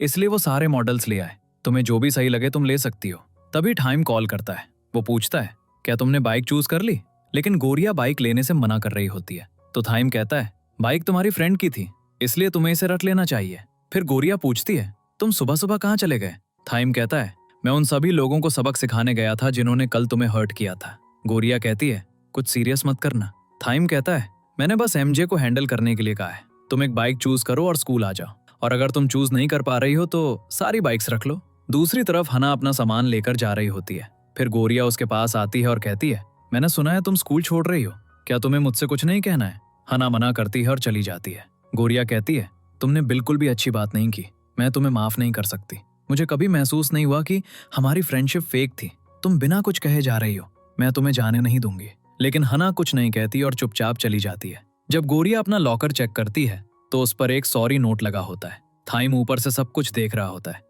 इसलिए वो सारे मॉडल्स ले आए। तुम्हें जो भी सही लगे तुम ले सकती हो। तभी थाइम कॉल करता है। वो पूछता है क्या तुमने बाइक चूज कर ली? लेकिन गोरिया बाइक लेने से मना कर रही होती है। तो थाइम कहता है बाइक तुम्हारी फ्रेंड की थी, इसलिए तुम्हें इसे रख लेना चाहिए। फिर गोरिया पूछती है तुम सुबह सुबह कहाँ चले गए? थाइम कहता है मैं उन सभी लोगों को सबक सिखाने गया था जिन्होंने कल तुम्हें हर्ट किया था। गोरिया कहती है कुछ सीरियस मत करना। थाइम कहता है मैंने बस एमजे को हैंडल करने के लिए कहा है, तुम एक बाइक चूज करो और स्कूल आ जाओ, और अगर तुम चूज नहीं कर पा रही हो तो सारी बाइक्स रख लो। दूसरी तरफ हना अपना सामान लेकर जा रही होती है। फिर गोरिया उसके पास आती है और कहती है मैंने सुना है तुम स्कूल छोड़ रही हो, क्या तुम्हें मुझसे कुछ नहीं कहना है? हना मना करती है और चली जाती है। गोरिया कहती है तुमने बिल्कुल भी अच्छी बात नहीं की, मैं तुम्हें माफ नहीं कर सकती। मुझे कभी महसूस नहीं हुआ कि हमारी फ्रेंडशिप फेक थी। तुम बिना कुछ कहे जा रही हो, मैं तुम्हें जाने नहीं दूंगी। लेकिन हना कुछ नहीं कहती और चुपचाप चली जाती है। जब गोरिया अपना लॉकर चेक करती है तो उस पर एक सॉरी नोट लगा होता है। थाइम ऊपर से सब कुछ देख रहा होता है।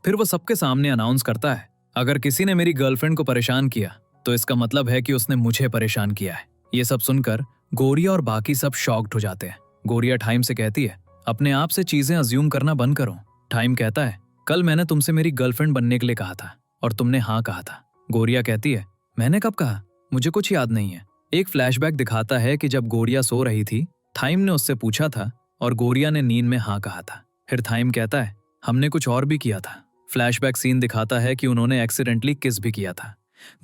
फिर वो सबके सामने अनाउंस करता है अगर किसी ने मेरी गर्लफ्रेंड को परेशान किया तो इसका मतलब है कि उसने मुझे परेशान किया है। ये सब सुनकर गोरिया और बाकी सब शॉक्ड हो जाते हैं। गोरिया थाइम से कहती है अपने आप से चीजें अज्यूम करना बंद करो। थाइम कहता है कल मैंने तुमसे मेरी गर्लफ्रेंड बनने के लिए कहा था और तुमने हाँ कहा था। गोरिया कहती है मैंने कब कहा? मुझे कुछ याद नहीं है। एक फ्लैशबैक दिखाता है कि जब गोरिया सो रही थी थाइम ने उससे पूछा था और गोरिया ने नींद में हाँ कहा था। फिर थाइम कहता है हमने कुछ और भी किया था। फ्लैशबैक सीन दिखाता है कि उन्होंने एक्सीडेंटली किस भी किया था।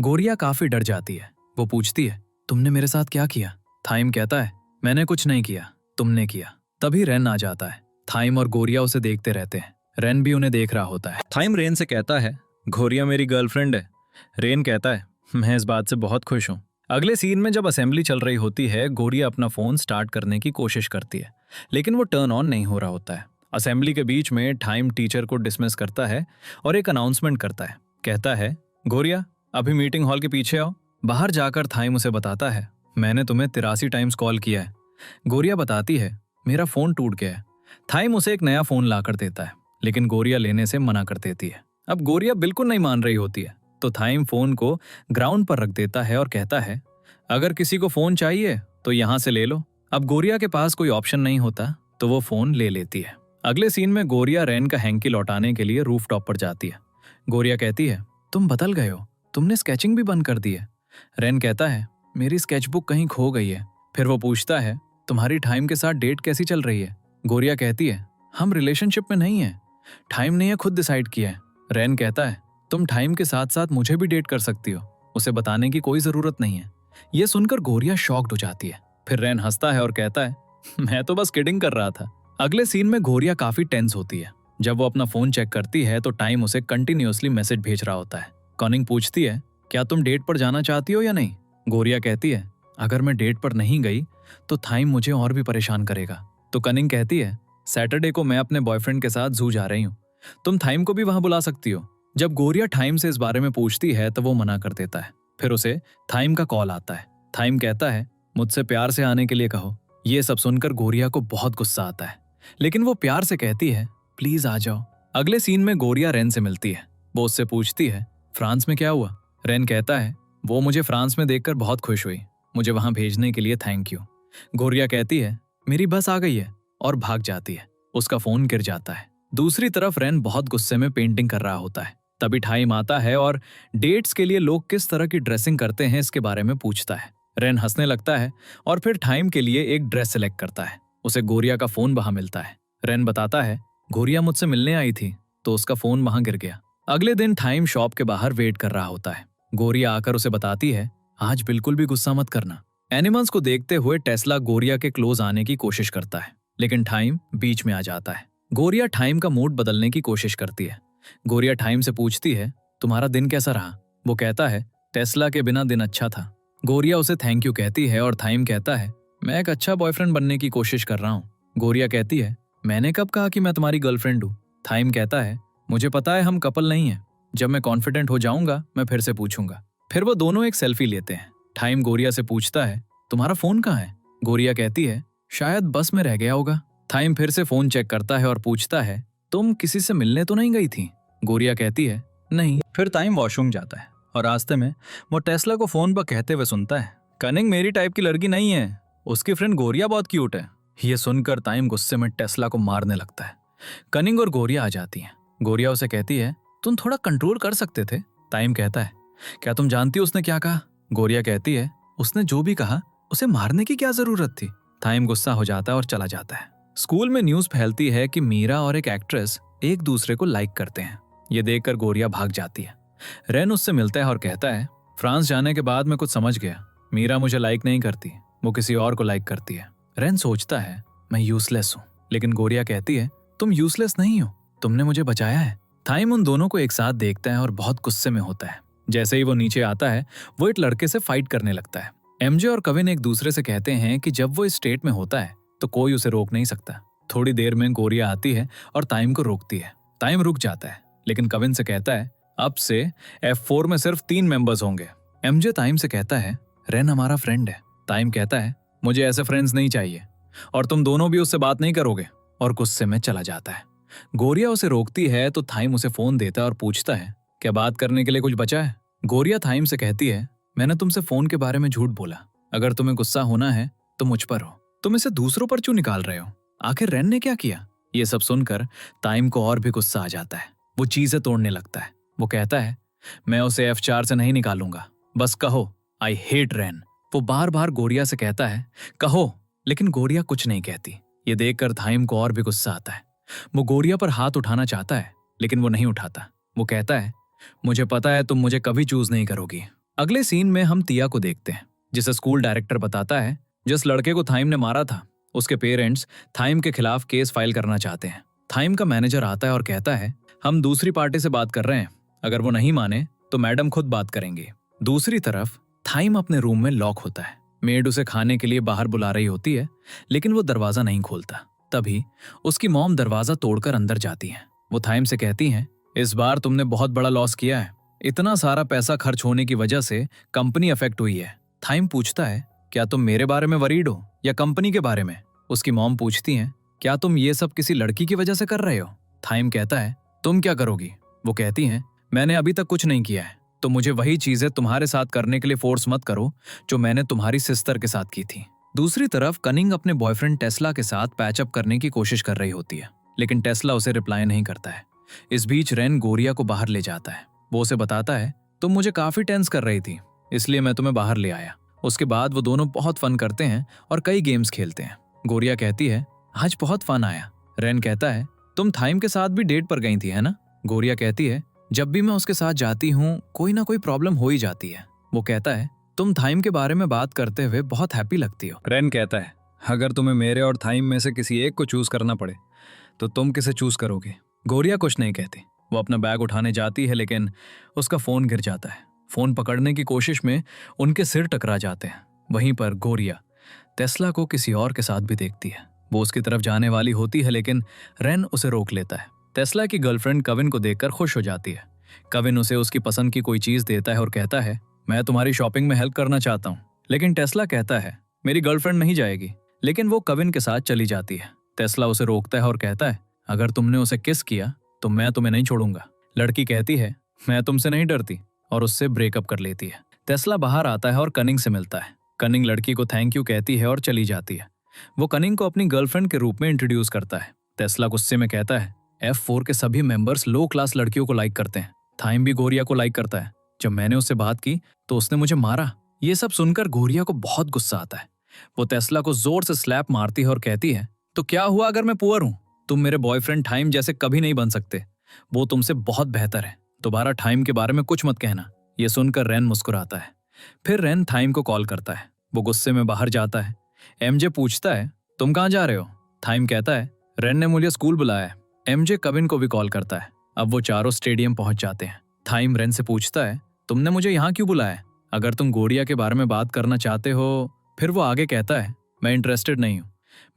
गोरिया काफी डर जाती है। वो पूछती है तुमने मेरे साथ क्या किया? थाइम कहता है मैंने कुछ नहीं किया, तुमने किया। तभी रेन आ जाता है। थाइम और गोरिया उसे देखते रहते हैं। रेन भी उन्हें देख रहा होता है। थाइम रेन से कहता है गोरिया मेरी गर्लफ्रेंड है। रेन कहता है मैं इस बात से बहुत खुश हूँ। अगले सीन में जब असेंबली चल रही होती है गोरिया अपना फोन स्टार्ट करने की कोशिश करती है, लेकिन वो टर्न ऑन नहीं हो रहा होता है। असेंबली के बीच में थाइम टीचर को डिसमिस करता है और एक अनाउंसमेंट करता है। कहता है गोरिया अभी मीटिंग हॉल के पीछे आओ। बाहर जाकर थाइम उसे बताता है मैंने तुम्हें 83 टाइम्स कॉल किया है। गोरिया बताती है मेरा फोन टूट गया है। थाइम उसे एक नया फोन लाकर देता है, लेकिन गोरिया लेने से मना कर देती है। अब गोरिया बिल्कुल नहीं मान रही होती है तो थाइम फोन को ग्राउंड पर रख देता है और कहता है अगर किसी को फोन चाहिए तो यहाँ से ले लो। अब गोरिया के पास कोई ऑप्शन नहीं होता तो वो फोन ले लेती है। अगले सीन में गोरिया रेन का हैंकी लौटाने के लिए रूफ टॉप पर जाती है। गोरिया कहती है तुम बदल गए हो, तुमने स्केचिंग भी बंद कर दी है। रेन कहता है मेरी स्केचबुक कहीं खो गई है। फिर वो पूछता है तुम्हारी थाइम के साथ डेट कैसी चल रही है? गोरिया कहती है हम रिलेशनशिप में नहीं है, थाइम ने यह खुद डिसाइड किया है। रेन कहता है तुम थाइम के साथ साथ मुझे भी डेट कर सकती हो, उसे बताने की कोई जरूरत नहीं है। यह सुनकर गोरिया शॉक्ड हो जाती है। फिर रेन हंसता है और कहता है मैं तो बस किडिंग कर रहा था। अगले सीन में गोरिया काफी टेंस होती है। जब वो अपना फोन चेक करती है तो टाइम उसे कंटिन्यूअसली मैसेज भेज रहा होता है। कॉनिंग पूछती है क्या तुम डेट पर जाना चाहती हो या नहीं? गोरिया कहती है अगर मैं डेट पर नहीं गई तो थाइम मुझे और भी परेशान करेगा। तो कनिंग कहती है सैटरडे को मैं अपने बॉयफ्रेंड के साथ जू जा रही हूँ, तुम थाइम को भी वहां बुला सकती हो। जब गोरिया थाइम से इस बारे में पूछती है तो वो मना कर देता है। फिर उसे थाइम का कॉल आता है। थाइम कहता है मुझसे प्यार से आने के लिए कहो। ये सब सुनकर गोरिया को बहुत गुस्सा आता है, लेकिन वो प्यार से कहती है प्लीज आ जाओ। अगले सीन में गोरिया रेन से मिलती है। वो उससे पूछती है फ्रांस में क्या हुआ? रेन कहता है वो मुझे फ्रांस में देखकर बहुत खुश हुई, मुझे वहां भेजने के लिए थैंक यू। गोरिया कहती है मेरी बस आ गई है और भाग जाती है। उसका फोन गिर जाता है। दूसरी तरफ रेन बहुत गुस्से में पेंटिंग कर रहा होता है। तभी टाइम आता है और डेट्स के लिए लोग किस तरह की ड्रेसिंग करते हैं इसके बारे में पूछता है। रेन हंसने लगता है और फिर टाइम के लिए एक ड्रेस सेलेक्ट करता है। उसे गोरिया का फोन वहां मिलता है। रेन बताता है गोरिया मुझसे मिलने आई थी तो उसका फोन वहां गिर गया। अगले दिन टाइम शॉप के बाहर वेट कर रहा होता है। गोरिया आकर उसे बताती है आज बिल्कुल भी गुस्सा मत करना। एनिमल्स को देखते हुए टेस्ला गोरिया के क्लोज आने की कोशिश करता है, लेकिन टाइम बीच में आ जाता है। गोरिया टाइम का मूड बदलने की कोशिश करती है। गोरिया टाइम से पूछती है तुम्हारा दिन कैसा रहा। वो कहता है टेस्ला के बिना दिन अच्छा था। गोरिया उसे थैंक यू कहती है और टाइम कहता है मैं एक अच्छा बॉयफ्रेंड बनने की कोशिश कर रहा हूँ। गोरिया कहती है मैंने कब कहा कि मैं तुम्हारी गर्लफ्रेंड हूँ। टाइम कहता है मुझे पता है हम कपल नहीं है। जब मैं कॉन्फिडेंट हो जाऊंगा मैं फिर से पूछूंगा। फिर वो दोनों एक सेल्फी लेते हैं। टाइम गोरिया से पूछता है तुम्हारा फोन कहाँ है। गोरिया कहती है शायद बस में रह गया होगा। टाइम फिर से फोन चेक करता है और पूछता है तुम किसी से मिलने तो नहीं गई थी। गोरिया कहती है नहीं। फिर टाइम वॉशरूम जाता है और रास्ते में वो टेस्ला को फोन पर कहते हुए सुनता है कनिंग मेरी टाइप की लड़की नहीं है, उसकी फ्रेंड गोरिया बहुत क्यूट है। ये सुनकर टाइम गुस्से में टेस्ला को मारने लगता है। कनिंग और गोरिया आ जाती हैं। गोरिया उसे कहती है तुम थोड़ा कंट्रोल कर सकते थे। टाइम कहता है क्या तुम जानती हो उसने क्या कहा। गोरिया कहती है उसने जो भी कहा उसे मारने की क्या जरूरत थी। टाइम गुस्सा हो जाता है और चला जाता है। स्कूल में न्यूज फैलती है कि मीरा और एक एक्ट्रेस एक दूसरे को लाइक करते हैं। ये देखकर गोरिया भाग जाती है। रेन उससे मिलता है और कहता है फ्रांस जाने के बाद मैं कुछ समझ गया, मीरा मुझे लाइक नहीं करती, वो किसी और को लाइक करती है। रेन सोचता है मैं यूजलेस हूँ, लेकिन गोरिया कहती है तुम यूजलेस नहीं हो, तुमने मुझे बचाया है। टाइम उन दोनों को एक साथ देखता है और बहुत गुस्से में होता है। जैसे ही वो नीचे आता है वो एक लड़के से फाइट करने लगता है। एमजे और कविन एक दूसरे से कहते हैं कि जब वो इस स्टेट में होता है तो कोई उसे रोक नहीं सकता। थोड़ी देर में गोरिया आती है और टाइम को रोकती है। टाइम रुक जाता है, लेकिन कविन से कहता है अब से F4 में सिर्फ 3 मेंबर्स होंगे। एमजे टाइम से कहता है रेन हमारा फ्रेंड है। टाइम कहता है मुझे ऐसे फ्रेंड्स नहीं चाहिए और तुम दोनों भी उससे बात नहीं करोगे, और गुस्से में चला जाता है। गोरिया उसे रोकती है तो टाइम उसे फोन देता है और पूछता है क्या बात करने के लिए कुछ बचा है। गोरिया टाइम से कहती है मैंने तुमसे फोन के बारे में झूठ बोला, अगर तुम्हें गुस्सा होना है तो मुझ पर हो, तुम इसे दूसरों पर क्यों निकाल रहे हो, आखिर रेन ने क्या किया। ये सब सुनकर टाइम को और भी गुस्सा आ जाता है। वो चीजें तोड़ने लगता है। वो कहता है मैं उसे F4 से नहीं निकालूंगा, बस कहो आई हेट रेन। वो बार बार गोरिया से कहता है कहो, लेकिन गोरिया कुछ नहीं कहती। ये देखकर टाइम को और भी गुस्सा आता है। वो गोरिया पर हाथ उठाना चाहता है, लेकिन वो नहीं उठाता। वो कहता है मुझे पता है तुम मुझे कभी चूज नहीं करोगी। अगले सीन में हम तिया को देखते हैं, जिसे स्कूल डायरेक्टर बताता है जिस लड़के को थाइम ने मारा था उसके पेरेंट्स थाइम के खिलाफ केस फाइल करना चाहते हैं। थाइम का मैनेजर आता है और कहता है हम दूसरी पार्टी से बात कर रहे हैं, अगर वो नहीं माने तो मैडम खुद बात करेंगे। दूसरी तरफ थाइम अपने रूम में लॉक होता है। मेड उसे खाने के लिए बाहर बुला रही होती है, लेकिन वो दरवाजा नहीं खोलता। तभी उसकी मॉम दरवाजा तोड़कर अंदर जाती है। वो थाइम से कहती हैं इस बार तुमने बहुत बड़ा लॉस किया है, इतना सारा पैसा खर्च होने की वजह से कंपनी अफेक्ट हुई है। थाइम पूछता है क्या तुम मेरे बारे में वरीड हो या कंपनी के बारे में। उसकी मॉम पूछती हैं क्या तुम ये सब किसी लड़की की वजह से कर रहे हो। थाइम कहता है तुम क्या करोगी। वो कहती हैं मैंने अभी तक कुछ नहीं किया है, तो मुझे वही चीजें तुम्हारे साथ करने के लिए फोर्स मत करो जो मैंने तुम्हारी सिस्टर के साथ की थी। दूसरी तरफ कनिंग अपने बॉयफ्रेंड टेस्ला के साथ पैचअप करने की कोशिश कर रही होती है, लेकिन टेस्ला उसे रिप्लाई नहीं करता है। इस बीच रेन गोरिया को बाहर ले जाता है। वो उसे बताता है तुम मुझे काफी टेंस कर रही थी, इसलिए मैं तुम्हें बाहर ले आया। उसके बाद वो दोनों बहुत फन करते हैं और कई गेम्स खेलते हैं। गोरिया कहती है आज बहुत फन आया। रेन कहता है तुम थाइम के साथ भी डेट पर गई थी है ना। गोरिया कहती है जब भी मैं उसके साथ जाती हूँ कोई ना कोई प्रॉब्लम हो ही जाती है। वो कहता है तुम थाइम के बारे में बात करते हुए बहुत हैप्पी लगती हो। रेन कहता है अगर तुम्हें मेरे और थाइम में से किसी एक को चूज करना पड़े तो तुम किसे चूज करोगे। गोरिया कुछ नहीं कहती। वो अपना बैग उठाने जाती है, लेकिन उसका फोन गिर जाता है। फोन पकड़ने की कोशिश में उनके सिर टकरा जाते हैं। वहीं पर गोरिया टेस्ला को किसी और के साथ भी देखती है। वो उसकी तरफ जाने वाली होती है, लेकिन रेन उसे रोक लेता है। टेस्ला की गर्लफ्रेंड कविन को देखकर खुश हो जाती है। कविन उसे उसकी पसंद की कोई चीज देता है और कहता है मैं तुम्हारी शॉपिंग में हेल्प करना चाहता हूँ, लेकिन टेस्ला कहता है मेरी गर्लफ्रेंड नहीं जाएगी, लेकिन वो कविन के साथ चली जाती है। टेस्ला उसे रोकता है और कहता है अगर तुमने उसे किस किया तो मैं तुम्हें नहीं छोड़ूंगा। लड़की कहती है मैं तुमसे नहीं डरती और उससे ब्रेकअप कर लेती है। टेस्ला बाहर आता है और कनिंग से मिलता है। कनिंग लड़की को थैंक यू कहती है और चली जाती है। वो कनिंग को अपनी गर्लफ्रेंड के रूप में इंट्रोड्यूस करता है। टेस्ला गुस्से में कहता है, F4 के सभी मेंबर्स लो क्लास लड़कियों को लाइक करते हैं। थाइम भी गोरिया को लाइक करता है। जब मैंने उससे बात की तो उसने मुझे मारा। ये सब सुनकर गोरिया को बहुत गुस्सा आता है। वो टेस्ला को जोर से स्लैप मारती है और कहती है, तो क्या हुआ अगर मैं पुअर हूं? तुम मेरे बॉयफ्रेंड टाइम जैसे कभी नहीं बन सकते। वो तुमसे बहुत बेहतर है। दोबारा टाइम के बारे में कुछ मत कहना। ये सुनकर रेन मुस्कुराता है। फिर रेन टाइम को कॉल करता है। वो गुस्से में बाहर जाता है। एमजे पूछता है, तुम कहाँ जा रहे हो? टाइम कहता है, रेन ने मुझे स्कूल बुलाया है। एमजे कविन को भी कॉल करता है। अब वो चारों स्टेडियम पहुंच जाते हैं। टाइम रेन से पूछता है, तुमने मुझे यहाँ क्यों बुलाया? अगर तुम गोरिया के बारे में बात करना चाहते हो। फिर वो आगे कहता है, मैं इंटरेस्टेड नहीं हूँ।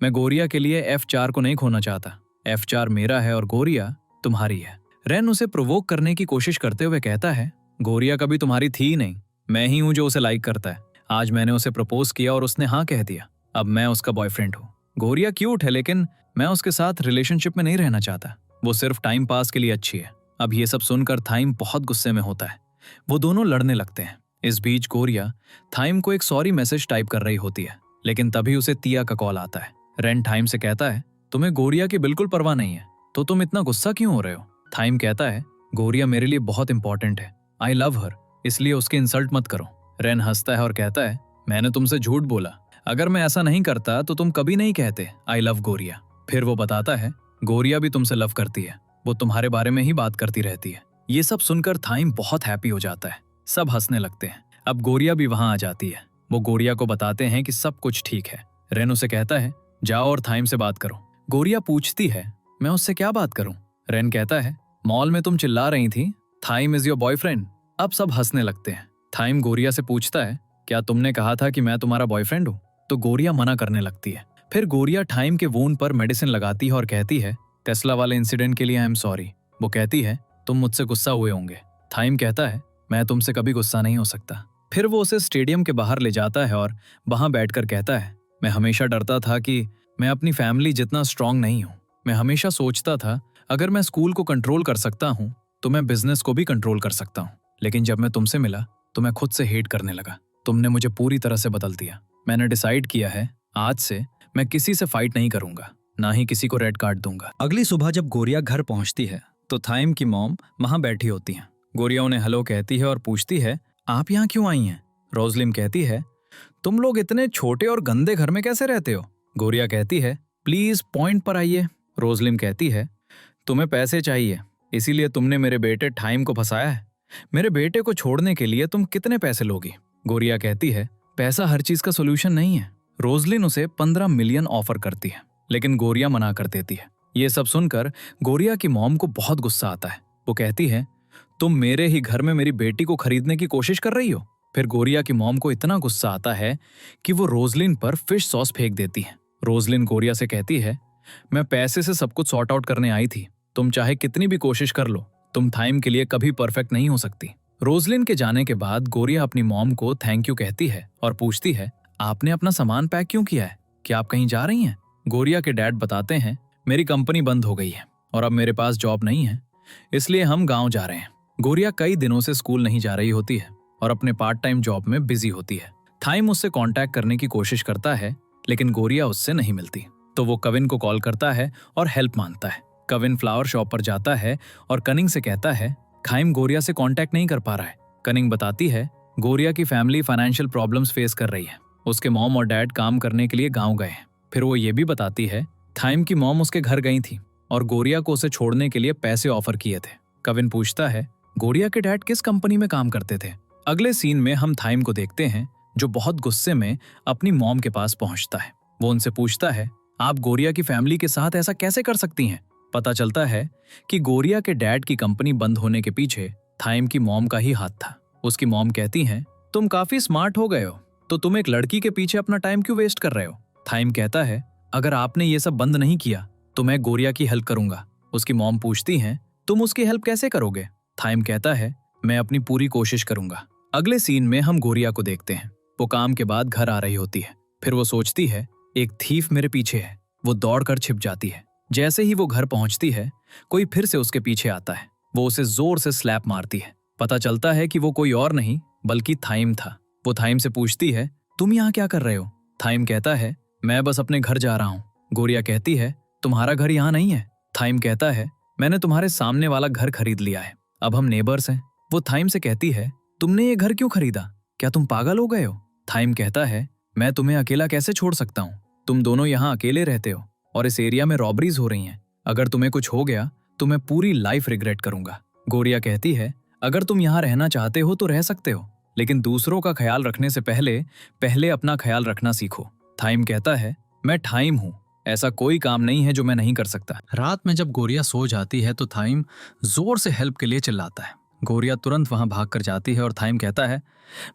मैं गोरिया के लिए F4 को नहीं खोना चाहता। F4 मेरा है और गोरिया तुम्हारी है। रेन उसे प्रोवोक करने की कोशिश करते हुए कहता है, गोरिया कभी तुम्हारी थी ही नहीं। मैं ही हूं जो उसे लाइक करता है। आज मैंने उसे प्रपोज किया और उसने हाँ कह दिया। अब मैं उसका बॉयफ्रेंड हूँ। गोरिया क्यूट है लेकिन मैं उसके साथ रिलेशनशिप में नहीं रहना चाहता। वो सिर्फ टाइम पास के लिए अच्छी है। अब ये सब सुनकर थाइम बहुत गुस्से में होता है। वो दोनों लड़ने लगते हैं। इस बीच गोरिया थाइम को एक सॉरी मैसेज टाइप कर रही होती है, लेकिन तभी उसे तिया का कॉल आता है। रेन थाइम से कहता है, तुम्हें गोरिया की बिल्कुल परवाह नहीं है, तो तुम इतना गुस्सा क्यों हो रहे हो? थाइम कहता है, गोरिया मेरे लिए बहुत इंपॉर्टेंट है। आई लव हर, इसलिए उसकी इंसल्ट मत करो। रेन हंसता है और कहता है, मैंने तुमसे झूठ बोला। अगर मैं ऐसा नहीं करता तो तुम कभी नहीं कहते आई लव गोरिया। फिर वो बताता है, गोरिया भी तुमसे लव करती है। वो तुम्हारे बारे में ही बात करती रहती है। ये सब सुनकर थाइम बहुत हैप्पी हो जाता है। सब हंसने लगते हैं। अब गोरिया भी वहां आ जाती है। वो गोरिया को बताते हैं कि सब कुछ ठीक है। रेन उसे कहता है, जाओ और थाइम से बात करो। गोरिया पूछती है, मैं उससे क्या बात करूं? रेन कहता है, मॉल में तुम चिल्ला रही थी, थाइम इज योर बॉयफ्रेंड। अब सब हंसने लगते हैं। थाइम गोरिया से पूछता है, क्या तुमने कहा था कि मैं तुम्हारा बॉयफ्रेंड हूं? तो गोरिया मना करने लगती है। फिर गोरिया टाइम के वूंड पर मेडिसिन लगाती है और कहती है, टेस्ला वाले इंसिडेंट के लिए आई एम सॉरी। वो कहती है, तुम मुझसे गुस्सा हुए होंगे। टाइम कहता है, मैं तुमसे कभी गुस्सा नहीं हो सकता। फिर वो उसे स्टेडियम के बाहर ले जाता है और वहां बैठकर कहता है, मैं हमेशा डरता था कि मैं अपनी फैमिली जितना स्ट्रांग नहीं हूं। मैं हमेशा सोचता था अगर मैं स्कूल को कंट्रोल कर सकता हूं तो मैं बिजनेस को भी कंट्रोल कर सकता हूं। लेकिन जब मैं तुमसे मिला तो मैं खुद से हेट करने लगा। तुमने मुझे पूरी तरह से बदल दिया। मैंने डिसाइड किया है, आज से मैं किसी से फाइट नहीं करूंगा, ना ही किसी को रेड कार्ड दूंगा। अगली सुबह जब गोरिया घर पहुंचती है तो थाइम की मॉम वहां बैठी होती हैं। गोरिया उन्हें हेलो कहती है और पूछती है, आप यहाँ क्यों आई हैं? रोजलिम कहती है, तुम लोग इतने छोटे और गंदे घर में कैसे रहते हो? गोरिया कहती है, प्लीज पॉइंट पर आइए। रोजलिम कहती है, तुम्हें पैसे चाहिए, इसीलिए तुमने मेरे बेटे टाइम को फंसाया है। मेरे बेटे को छोड़ने के लिए तुम कितने पैसे लोगी? गोरिया कहती है, पैसा हर चीज का सोल्यूशन नहीं है। रोजलिन उसे 15 मिलियन ऑफर करती है, लेकिन गोरिया मना कर देती है। ये सब सुनकर गोरिया की मॉम को बहुत गुस्सा आता है। वो कहती है, तुम मेरे ही घर में मेरी बेटी को खरीदने की कोशिश कर रही हो। फिर गोरिया की मॉम को इतना गुस्सा आता है कि वो रोजलिन पर फिश सॉस फेंक देती है। रोजलिन गोरिया से कहती है, मैं पैसे से सब कुछ सॉर्ट आउट करने आई थी। तुम चाहे कितनी भी कोशिश कर लो, तुम थाइम के लिए कभी परफेक्ट नहीं हो सकती। रोजलिन के जाने के बाद गोरिया अपनी मॉम को थैंक यू कहती है और पूछती है, आपने अपना सामान पैक क्यों किया है? क्या आप कहीं जा रही हैं? गोरिया के डैड बताते हैं, मेरी कंपनी बंद हो गई है और अब मेरे पास जॉब नहीं है, इसलिए हम गाँव जा रहे हैं। गोरिया कई दिनों से स्कूल नहीं जा रही होती है और अपने पार्ट टाइम जॉब में बिजी होती है। थाइम उससे कांटेक्ट करने की कोशिश करता है, लेकिन गोरिया उससे नहीं मिलती। तो वो कविन को कॉल करता है और हेल्प मांगता है। कविन फ्लावर शॉप पर जाता है और कनिंग से कहता है, थाइम गोरिया से कांटेक्ट नहीं कर पा रहा है। कनिंग बताती है, गोरिया की फैमिली फाइनेंशियल प्रॉब्लम्स फेस कर रही है। उसके मॉम और डैड काम करने के लिए गाँव गए हैं। फिर वो ये भी बताती है, थाइम की मॉम उसके घर गई थी और गोरिया को उसे छोड़ने के लिए पैसे ऑफर किए थे। कविन पूछता है, गोरिया के डैड किस कंपनी में काम करते थे? अगले सीन में हम थाइम को देखते हैं, जो बहुत गुस्से में अपनी मॉम के पास पहुंचता है। वो उनसे पूछता है, आप गोरिया की फैमिली के साथ ऐसा कैसे कर सकती हैं? पता चलता है कि गोरिया के डैड की कंपनी बंद होने के पीछे थाइम की मॉम का ही हाथ था। उसकी मॉम कहती हैं, तुम काफी स्मार्ट हो गए हो, तो तुम एक लड़की के पीछे अपना टाइम क्यों वेस्ट कर रहे हो? थाइम कहता है, अगर आपने ये सब बंद नहीं किया तो मैं गोरिया की हेल्प करूंगा। उसकी मॉम पूछती हैं, तुम उसकी हेल्प कैसे करोगे? थाइम कहता है, मैं अपनी पूरी कोशिश करूंगा। अगले सीन में हम गोरिया को देखते हैं। वो काम के बाद घर आ रही होती है। फिर वो सोचती है, एक थीफ मेरे पीछे है। वो दौड़कर छिप जाती है। जैसे ही वो घर पहुंचती है, कोई फिर से उसके पीछे आता है। वो उसे जोर से स्लैप मारती है। पता चलता है कि वो कोई और नहीं बल्कि थाइम था। वो थाइम से पूछती है, तुम यहाँ क्या कर रहे हो? थाइम कहता है, मैं बस अपने घर जा रहा हूँ। गोरिया कहती है, तुम्हारा घर यहाँ नहीं है। थाइम कहता है, मैंने तुम्हारे सामने वाला घर खरीद लिया है, अब हम नेबर्स हैं। वो थाइम से कहती है, तुमने ये घर क्यों खरीदा? क्या तुम पागल हो गए हो? थाइम कहता है, मैं तुम्हें अकेला कैसे छोड़ सकता हूँ? तुम दोनों यहाँ अकेले रहते हो और इस एरिया में रॉबरीज हो रही हैं। अगर तुम्हें कुछ हो गया तो मैं पूरी लाइफ रिग्रेट करूंगा। गोरिया कहती है, अगर तुम यहाँ रहना चाहते हो तो रह सकते हो, लेकिन दूसरों का ख्याल रखने से पहले पहले अपना ख्याल रखना सीखो। थाइम कहता है, मैं थाइम हूँ, ऐसा कोई काम नहीं है जो मैं नहीं कर सकता। रात में जब गोरिया सो जाती है तो थाइम जोर से हेल्प के लिए चिल्लाता है। गोरिया तुरंत वहां भाग कर जाती है और थाइम कहता है,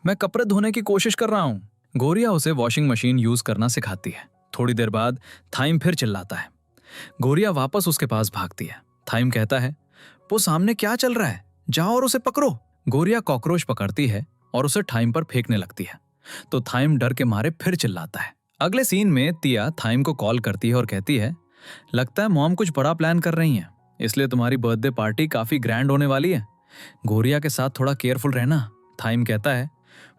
मैं कपड़े धोने की कोशिश कर रहा हूँ। गोरिया उसे वॉशिंग मशीन यूज करना सिखाती है। थोड़ी देर बाद थाइम फिर चिल्लाता है। गोरिया वापस उसके पास भागती है। थाइम कहता है, वो सामने क्या चल रहा है, जाओ और उसे पकड़ो। गोरिया कॉकरोच पकड़ती है और उसे थाइम पर फेंकने लगती है, तो थाइम डर के मारे फिर चिल्लाता है। अगले सीन में तिया थाइम को कॉल करती है और कहती है, लगता है मॉम कुछ बड़ा प्लान कर रही हैं, इसलिए तुम्हारी बर्थडे पार्टी काफी ग्रैंड होने वाली है। गोरिया के साथ थोड़ा केयरफुल रहना। थाइम कहता है,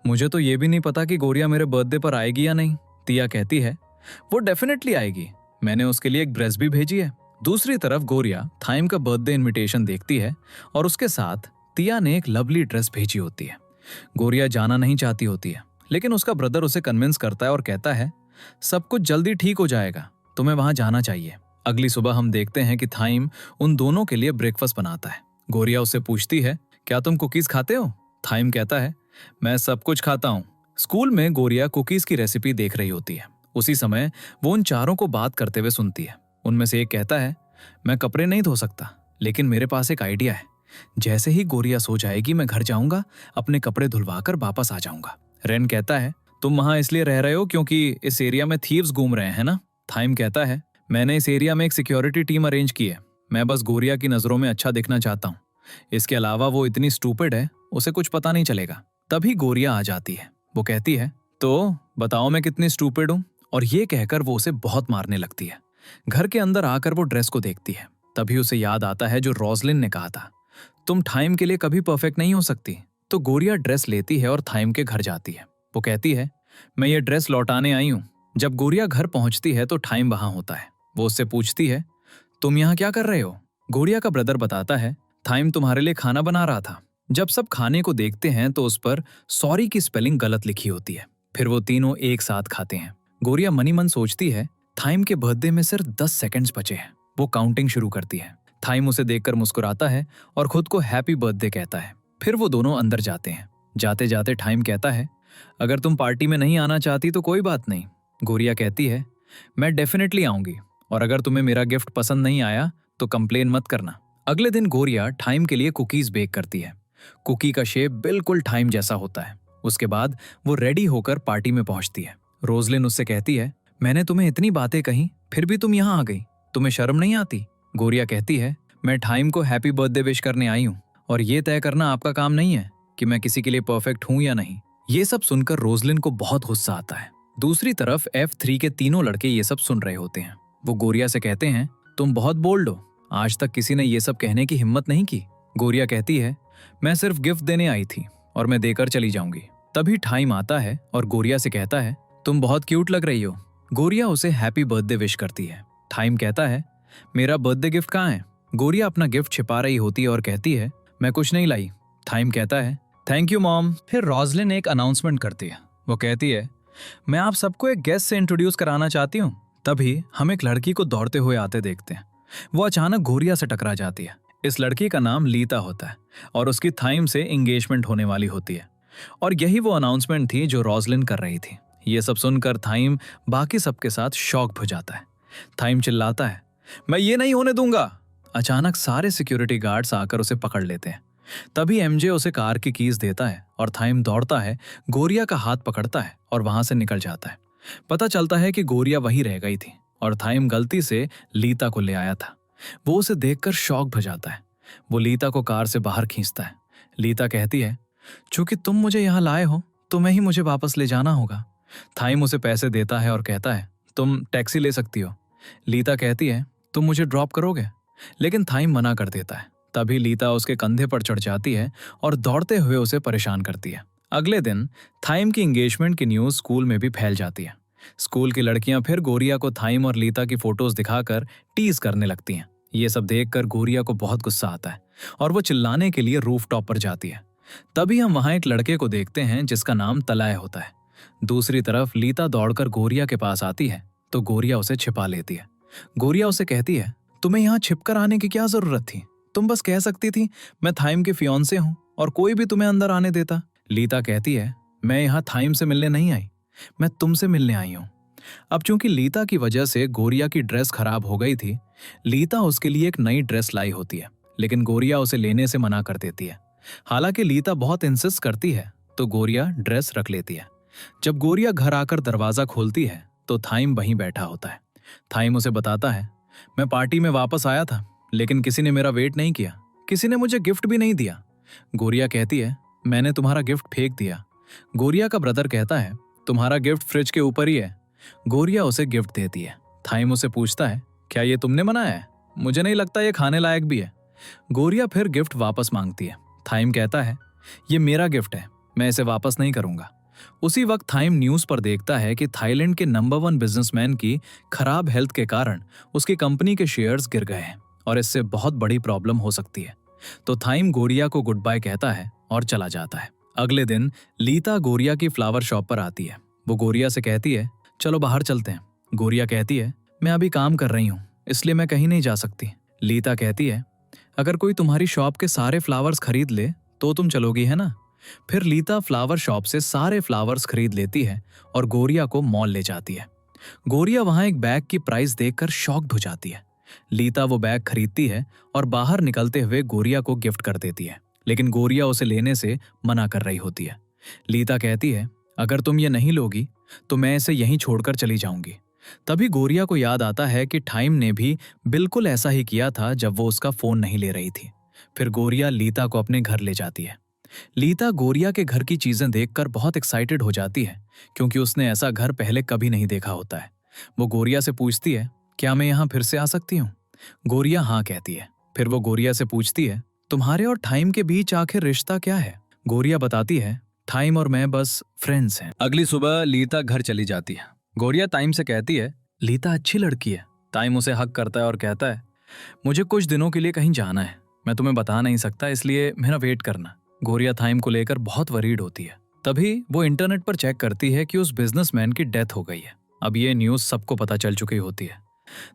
मुझे तो ये भी नहीं पता कि गोरिया मेरे बर्थडे पर आएगी या नहीं। तिया कहती है, वो डेफिनेटली आएगी, मैंने उसके लिए एक ड्रेस भी भेजी है। दूसरी तरफ गोरिया थाइम का बर्थडे इनविटेशन देखती है और उसके साथ तिया ने एक लवली ड्रेस भेजी होती है। गोरिया जाना नहीं चाहती होती है, लेकिन उसका ब्रदर उसे कन्विंस करता है और कहता है, सब कुछ जल्दी ठीक हो जाएगा, तुम्हें वहां जाना चाहिए। अगली सुबह हम देखते हैं कि थाइम उन दोनों के लिए ब्रेकफास्ट बनाता है। गोरिया उससे पूछती है, क्या तुम कुकीज खाते हो? थाइम कहता है, मैं सब कुछ खाता हूँ। स्कूल में गोरिया कुकीज की रेसिपी देख रही होती है। उसी समय वो उन चारों को बात करते हुए सुनती है। उनमें से एक कहता है, मैं कपड़े नहीं धो सकता, लेकिन मेरे पास एक आइडिया है। जैसे ही गोरिया सो जाएगी मैं घर जाऊंगा, अपने कपड़े धुलवाकर वापस आ जाऊंगा। रेन कहता है, तुम वहां इसलिए रह रहे हो क्योंकि इस एरिया में थीव्स घूम रहे हैं ना? थाइम कहता है, मैंने इस एरिया में एक सिक्योरिटी टीम अरेंज की है, मैं बस गोरिया की नजरों में अच्छा दिखना चाहता हूँ। इसके अलावा वो इतनी स्टूपिड है, उसे कुछ पता नहीं चलेगा। तभी गोरिया आ जाती है। वो कहती है, तो बताओ मैं कितनी स्टूपिड हूँ? और ये कहकर वो उसे बहुत मारने लगती है। घर के अंदर आकर वो ड्रेस को देखती है। तभी उसे याद आता है जो रोजलिन ने कहा था, तुम थाइम के लिए कभी परफेक्ट नहीं हो सकती। तो गोरिया ड्रेस लेती है और थाइम के घर जाती है। वो कहती है, मैं ये ड्रेस लौटाने आई हूँ। जब गोरिया घर पहुंचती है तो थाइम वहां होता है। वो उससे पूछती है, तुम यहाँ क्या कर रहे हो? गोरिया का ब्रदर बताता है, थाइम तुम्हारे लिए खाना बना रहा था। जब सब खाने को देखते हैं तो उस पर सॉरी की स्पेलिंग गलत लिखी होती है। फिर वो तीनों एक साथ खाते हैं। गोरिया मनी मन सोचती है, थाइम के बर्थडे में सिर्फ 10 सेकंड्स बचे हैं। वो काउंटिंग शुरू करती है। थाइम उसे देखकर मुस्कुराता है और खुद को हैप्पी बर्थडे कहता है। फिर वो दोनों अंदर जाते हैं। जाते जाते थाइम कहता है, अगर तुम पार्टी में नहीं आना चाहती तो कोई बात नहीं। गोरिया कहती है, मैं डेफिनेटली आऊंगी, और अगर तुम्हें मेरा गिफ्ट पसंद नहीं आया तो कंप्लेन मत करना। अगले दिन गोरिया थाइम के लिए कुकीज बेक करती है। कुकी का शेप बिल्कुल थाइम जैसा होता है। उसके बाद वो रेडी होकर पार्टी में पहुंचती है। रोजलिन उससे कहती है, मैंने तुम्हें इतनी बातें कही, फिर भी तुम यहाँ आ गई, तुम्हें शर्म नहीं आती? गोरिया कहती है, मैं थाइम को हैप्पी बर्थडे विश करने आई हूँ, और ये तय करना आपका काम नहीं है कि मैं किसी के लिए परफेक्ट हूँ या नहीं। ये सब सुनकर रोजलिन को बहुत गुस्सा आता है। दूसरी तरफ F3 के तीनों लड़के ये सब सुन रहे होते हैं। वो गोरिया से कहते हैं, तुम बहुत बोल्ड हो, आज तक किसी ने ये सब कहने की हिम्मत नहीं की। गोरिया कहती है, मैं सिर्फ गिफ्ट देने आई थी और मैं देकर चली जाऊंगी। तभी थाइम आता है और गोरिया से कहता है, तुम बहुत क्यूट लग रही हो। गोरिया उसे हैप्पी बर्थडे विश करती है। थाइम कहता है, मेरा बर्थडे गिफ्ट कहाँ है? गोरिया अपना गिफ्ट छिपा रही होती है और कहती है, मैं कुछ नहीं लाई। थाइम कहता है, थैंक यू मॉम। फिर रोजलिन एक अनाउंसमेंट करती है। वो कहती है, मैं आप सबको एक गेस्ट से इंट्रोड्यूस कराना चाहती हूँ। तभी हम एक लड़की को दौड़ते हुए आते देखते हैं। वो अचानक गोरिया से टकरा जाती है। इस लड़की का नाम लीता होता है और उसकी थाइम से एंगेजमेंट होने वाली होती है, और यही वो अनाउंसमेंट थी जो रोजलिन कर रही थी। ये सब सुनकर थाइम बाकी सबके साथ शॉक हो जाता है। थाइम चिल्लाता है, मैं ये नहीं होने दूंगा। अचानक सारे सिक्योरिटी गार्ड्स आकर उसे पकड़ लेते हैं। तभी एमजे उसे कार की कीज देता है और थाइम दौड़ता है, गोरिया का हाथ पकड़ता है और वहां से निकल जाता है। पता चलता है कि गोरिया वहीं रह गई थी और थाइम गलती से लीता को ले आया था। वो उसे देखकर शॉक हो जाता है। वो लीता को कार से बाहर खींचता है। लीता कहती है, चूंकि तुम मुझे यहाँ लाए हो, तुम्हें ही मुझे वापस ले जाना होगा। थाइम उसे पैसे देता है और कहता है, तुम टैक्सी ले सकती हो। लीता कहती है, तुम मुझे ड्रॉप करोगे? लेकिन थाइम मना कर देता है। तभी लीता उसके कंधे पर चढ़ जाती है और दौड़ते हुए उसे परेशान करती है। अगले दिन थाइम की एंगेजमेंट की न्यूज़ स्कूल में भी फैल जाती है। स्कूल की लड़कियां फिर गोरिया को थाइम और लीता की फोटोज दिखाकर टीज करने लगती हैं। ये सब देखकर गोरिया को बहुत गुस्सा आता है और वो चिल्लाने के लिए रूफटॉप पर जाती है। तभी हम वहां एक लड़के को देखते हैं जिसका नाम तलय होता है। दूसरी तरफ लीता दौड़कर गोरिया के पास आती है तो गोरिया उसे छिपा लेती है। गोरिया उसे कहती है, तुम्हें यहाँ छिपकर आने की क्या जरूरत थी? तुम बस कह सकती थी मैं थाइम के फियांसे हूँ और कोई भी तुम्हें अंदर आने देता। लीता कहती है, मैं यहाँ थाइम से मिलने नहीं आई, मैं तुमसे मिलने आई हूँ। अब चूंकि लीता की वजह से गोरिया की ड्रेस खराब हो गई थी, लीता उसके लिए एक नई ड्रेस लाई होती है, लेकिन गोरिया उसे लेने से मना कर देती है। हालांकि लीता बहुत इंसिस्ट करती है तो गोरिया ड्रेस रख लेती है। जब गोरिया घर आकर दरवाजा खोलती है तो थाइम वहीं बैठा होता है। थाइम उसे बताता है, मैं पार्टी में वापस आया था लेकिन किसी ने मेरा वेट नहीं किया, किसी ने मुझे गिफ्ट भी नहीं दिया। गोरिया कहती है, मैंने तुम्हारा गिफ्ट फेंक दिया। गोरिया का ब्रदर कहता है, तुम्हारा गिफ्ट फ्रिज के ऊपर ही है। गोरिया उसे गिफ्ट देती है। थाइम उसे पूछता है, क्या ये तुमने बनाया है? मुझे नहीं लगता ये खाने लायक भी है। गोरिया फिर गिफ्ट वापस मांगती है। थाइम कहता है, ये मेरा गिफ्ट है, मैं इसे वापस नहीं करूंगा। उसी वक्त थाइम न्यूज पर देखता है कि थाईलैंड के नंबर 1 बिजनेसमैन की खराब हेल्थ के कारण उसकी कंपनी के शेयर्स गिर गए हैं और इससे बहुत बड़ी प्रॉब्लम हो सकती है। तो थाइम गोरिया को गुड बाय कहता है और चला जाता है। अगले दिन लीता गोरिया की फ्लावर शॉप पर आती है। वो गोरिया से कहती है, चलो बाहर चलते हैं। गोरिया कहती है, मैं अभी काम कर रही हूँ इसलिए मैं कहीं नहीं जा सकती। लीता कहती है, अगर कोई तुम्हारी शॉप के सारे फ्लावर्स खरीद ले तो तुम चलोगी, है ना? फिर लीता फ्लावर शॉप से सारे फ्लावर्स खरीद लेती है और गोरिया को मॉल ले जाती है। गोरिया वहां एक बैग की प्राइस देखकर शॉक्ड हो जाती है। लीता वो बैग खरीदती है और बाहर निकलते हुए गोरिया को गिफ्ट कर देती है, लेकिन गोरिया उसे लेने से मना कर रही होती है। लीता कहती है, अगर तुम ये नहीं लोगी तो मैं इसे यहीं छोड़कर चली जाऊंगी। तभी गोरिया को याद आता है कि थाइम ने भी बिल्कुल ऐसा ही किया था जब वो उसका फोन नहीं ले रही थी। फिर गोरिया लीता को अपने घर ले जाती है। लीता गोरिया के घर की चीजें देखकर बहुत एक्साइटेड हो जाती है क्योंकि उसने ऐसा घर पहले कभी नहीं देखा होता है। वो गोरिया से पूछती है, क्या मैं यहाँ फिर से आ सकती हूँ? गोरिया हाँ कहती है। फिर वो गोरिया से पूछती है, तुम्हारे और थाइम के बीच आखिर रिश्ता क्या है? गोरिया बताती है, थाइम और मैं बस फ्रेंड्स हैं। अगली सुबह लीता घर चली जाती है। गोरिया टाइम से कहती है, लीता अच्छी लड़की है। टाइम उसे हक करता है और कहता है, मुझे कुछ दिनों के लिए कहीं जाना है, मैं तुम्हें बता नहीं सकता, इसलिए मेरा वेट करना। गोरिया थाइम को लेकर बहुत वरीड होती है। तभी वो इंटरनेट पर चेक करती है कि उस बिजनेसमैन की डेथ हो गई है। अब ये न्यूज सबको पता चल चुकी होती है।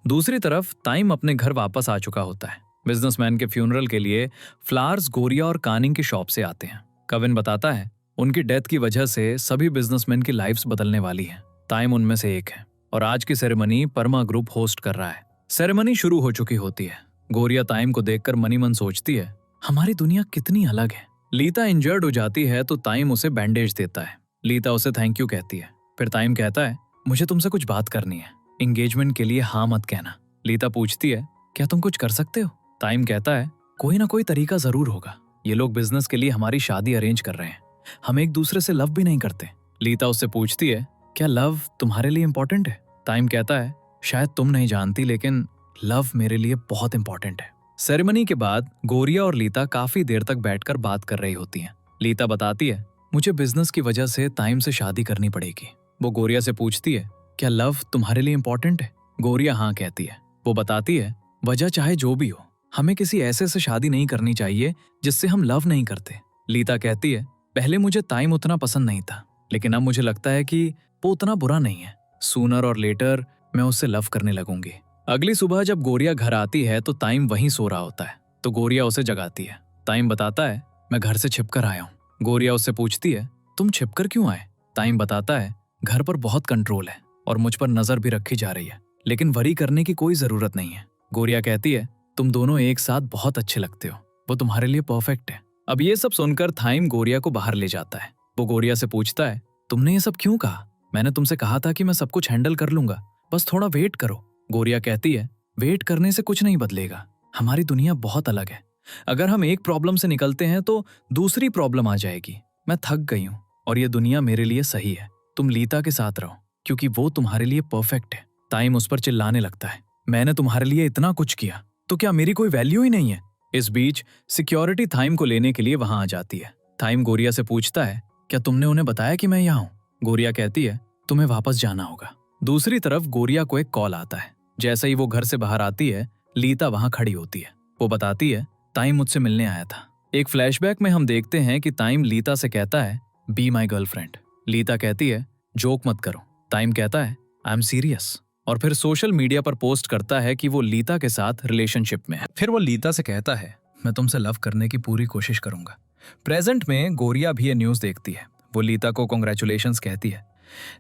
दूसरी तरफ टाइम अपने घर वापस आ चुका होता है। बिजनेसमैन के फ्यूनरल के लिए फ्लावर्स गोरिया और कानिंग की शॉप से आते हैं। कविन बताता है, उनकी डेथ की वजह से सभी बिजनेसमैन की लाइफ्स बदलने वाली हैं। टाइम उनमें से एक है और आज की सेरेमनी परमा ग्रुप होस्ट कर रहा है। सेरेमनी शुरू हो चुकी होती है। गोरिया टाइम को देखकर मनी मन सोचती है, हमारी दुनिया कितनी अलग है। लीता इंजर्ड हो जाती है तो टाइम उसे बैंडेज देता है। लीता उसे थैंक यू कहती है। फिर टाइम कहता है, मुझे तुमसे कुछ बात करनी है, एंगेजमेंट के लिए हाँ मत कहना। लीता पूछती है, क्या तुम कुछ कर सकते हो? टाइम कहता है, कोई ना कोई तरीका जरूर होगा। ये लोग बिजनेस के लिए हमारी शादी अरेंज कर रहे हैं, हम एक दूसरे से लव भी नहीं करते। लीता उससे पूछती है, क्या लव तुम्हारे लिए इंपॉर्टेंट है? टाइम कहता है, शायद तुम नहीं जानती लेकिन लव मेरे लिए बहुत इंपॉर्टेंट है। सेरेमनी के बाद गोरिया और लीता काफी देर तक बैठकर बात कर रही होती हैं। लीता बताती है, मुझे बिजनेस की वजह से टाइम से शादी करनी पड़ेगी। वो गोरिया से पूछती है, क्या लव तुम्हारे लिए इंपॉर्टेंट है? गोरिया हाँ कहती है। वो बताती है, वजह चाहे जो भी हो, हमें किसी ऐसे से शादी नहीं करनी चाहिए जिससे हम लव नहीं करते। लीता कहती है, पहले मुझे टाइम उतना पसंद नहीं था लेकिन अब मुझे लगता है कि वो उतना बुरा नहीं है। सूनर और लेटर मैं उससे लव करने लगूंगी। अगली सुबह जब गोरिया घर आती है तो टाइम वहीं सो रहा होता है तो गोरिया उसे जगाती है। टाइम बताता है, मैं घर से छिपकर आया हूँ। गोरिया उससे पूछती है, तुम छिपकर क्यों आए? टाइम बताता है, घर पर बहुत कंट्रोल है और मुझ पर नजर भी रखी जा रही है, लेकिन वरी करने की कोई जरूरत नहीं है। गोरिया कहती है, तुम दोनों एक साथ बहुत अच्छे लगते हो, वो तुम्हारे लिए परफेक्ट है। अब ये सब सुनकर थाइम गोरिया को बाहर ले जाता है। वो गोरिया से पूछता है, तुमने ये सब क्यों कहा? मैंने तुमसे कहा था कि मैं सब कुछ हैंडल कर लूंगा, बस थोड़ा वेट करो। गोरिया कहती है, वेट करने से कुछ नहीं बदलेगा, हमारी दुनिया बहुत अलग है। अगर हम एक प्रॉब्लम से निकलते हैं तो दूसरी प्रॉब्लम आ जाएगी। मैं थक गई हूँ और ये दुनिया मेरे लिए सही है। तुम लीता के साथ रहो क्योंकि वो तुम्हारे लिए परफेक्ट है। टाइम उस पर चिल्लाने लगता है, मैंने तुम्हारे लिए इतना कुछ किया तो क्या मेरी कोई वैल्यू ही नहीं है? इस बीच सिक्योरिटी टाइम को लेने के लिए वहां आ जाती है। टाइम गोरिया से पूछता है, क्या तुमने उन्हें बताया कि मैं यहाँ हूँ? गोरिया कहती है, तुम्हें वापस जाना होगा। दूसरी तरफ गोरिया को एक कॉल आता है। जैसे ही वो घर से बाहर आती है, लीता वहां खड़ी होती है। वो बताती है, ताइम मुझसे मिलने आया था। एक फ्लैशबैक में हम देखते हैं कि ताइम लीता से कहता है, बी माई गर्लफ्रेंड। लीता कहती है, जोक मत करो। ताइम कहता है, आई एम सीरियस। और फिर सोशल मीडिया पर पोस्ट करता है कि वो लीता के साथ रिलेशनशिप में है। फिर वो लीता से कहता है, मैं तुमसे लव करने की पूरी कोशिश करूंगा। प्रेजेंट में गोरिया भी ये न्यूज देखती है। वो लीता को कॉन्ग्रेचुलेशंस कहती है।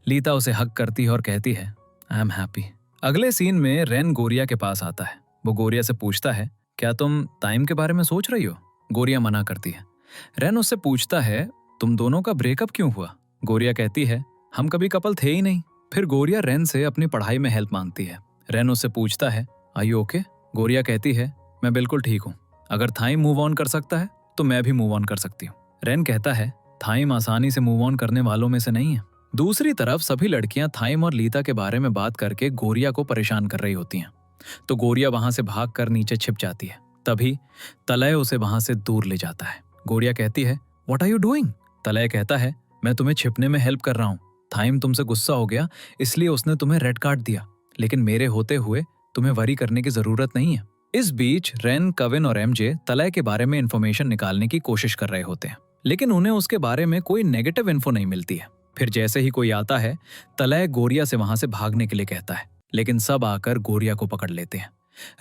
लीता उसे हक करती है और कहती है, आई एम हैप्पी। अगले सीन में रेन गोरिया के पास आता है। वो गोरिया से पूछता है, क्या तुम टाइम के बारे में सोच रही हो? गोरिया मना करती है। रेन उससे पूछता है, तुम दोनों का ब्रेकअप क्यों हुआ? गोरिया कहती है, हम कभी कपल थे ही नहीं। फिर गोरिया रेन से अपनी पढ़ाई में हेल्प मांगती है। रेन उससे पूछता है, आर यू ओके? गोरिया कहती है, मैं बिल्कुल ठीक हूँ। अगर थाइम मूव ऑन कर सकता है तो मैं भी मूव ऑन कर सकती हूँ। रेन कहता है, थाइम आसानी से मूव ऑन करने वालों में से नहीं है। दूसरी तरफ सभी लड़कियां थाइम और लीता के बारे में बात करके गोरिया को परेशान कर रही होती हैं। तो गोरिया वहां से भागकर नीचे छिप जाती है। तभी तलय उसे वहां से दूर ले जाता है। गोरिया कहती है, व्हाट आर यू डूइंग? तलय कहता है, मैं तुम्हें छिपने में हेल्प कर रहा हूँ। थाइम तुमसे गुस्सा हो गया, इसलिए उसने तुम्हें रेड कार्ड दिया, लेकिन मेरे होते हुए तुम्हें वरी करने की जरूरत नहीं है। इस बीच रेन, कविन और एमजे तलय के बारे में इंफॉर्मेशन निकालने की कोशिश कर रहे होते हैं, लेकिन उन्हें उसके बारे में कोई नेगेटिव इन्फो नहीं मिलती है। फिर जैसे ही कोई आता है, तलय गोरिया से वहां से भागने के लिए कहता है, लेकिन सब आकर गोरिया को पकड़ लेते हैं।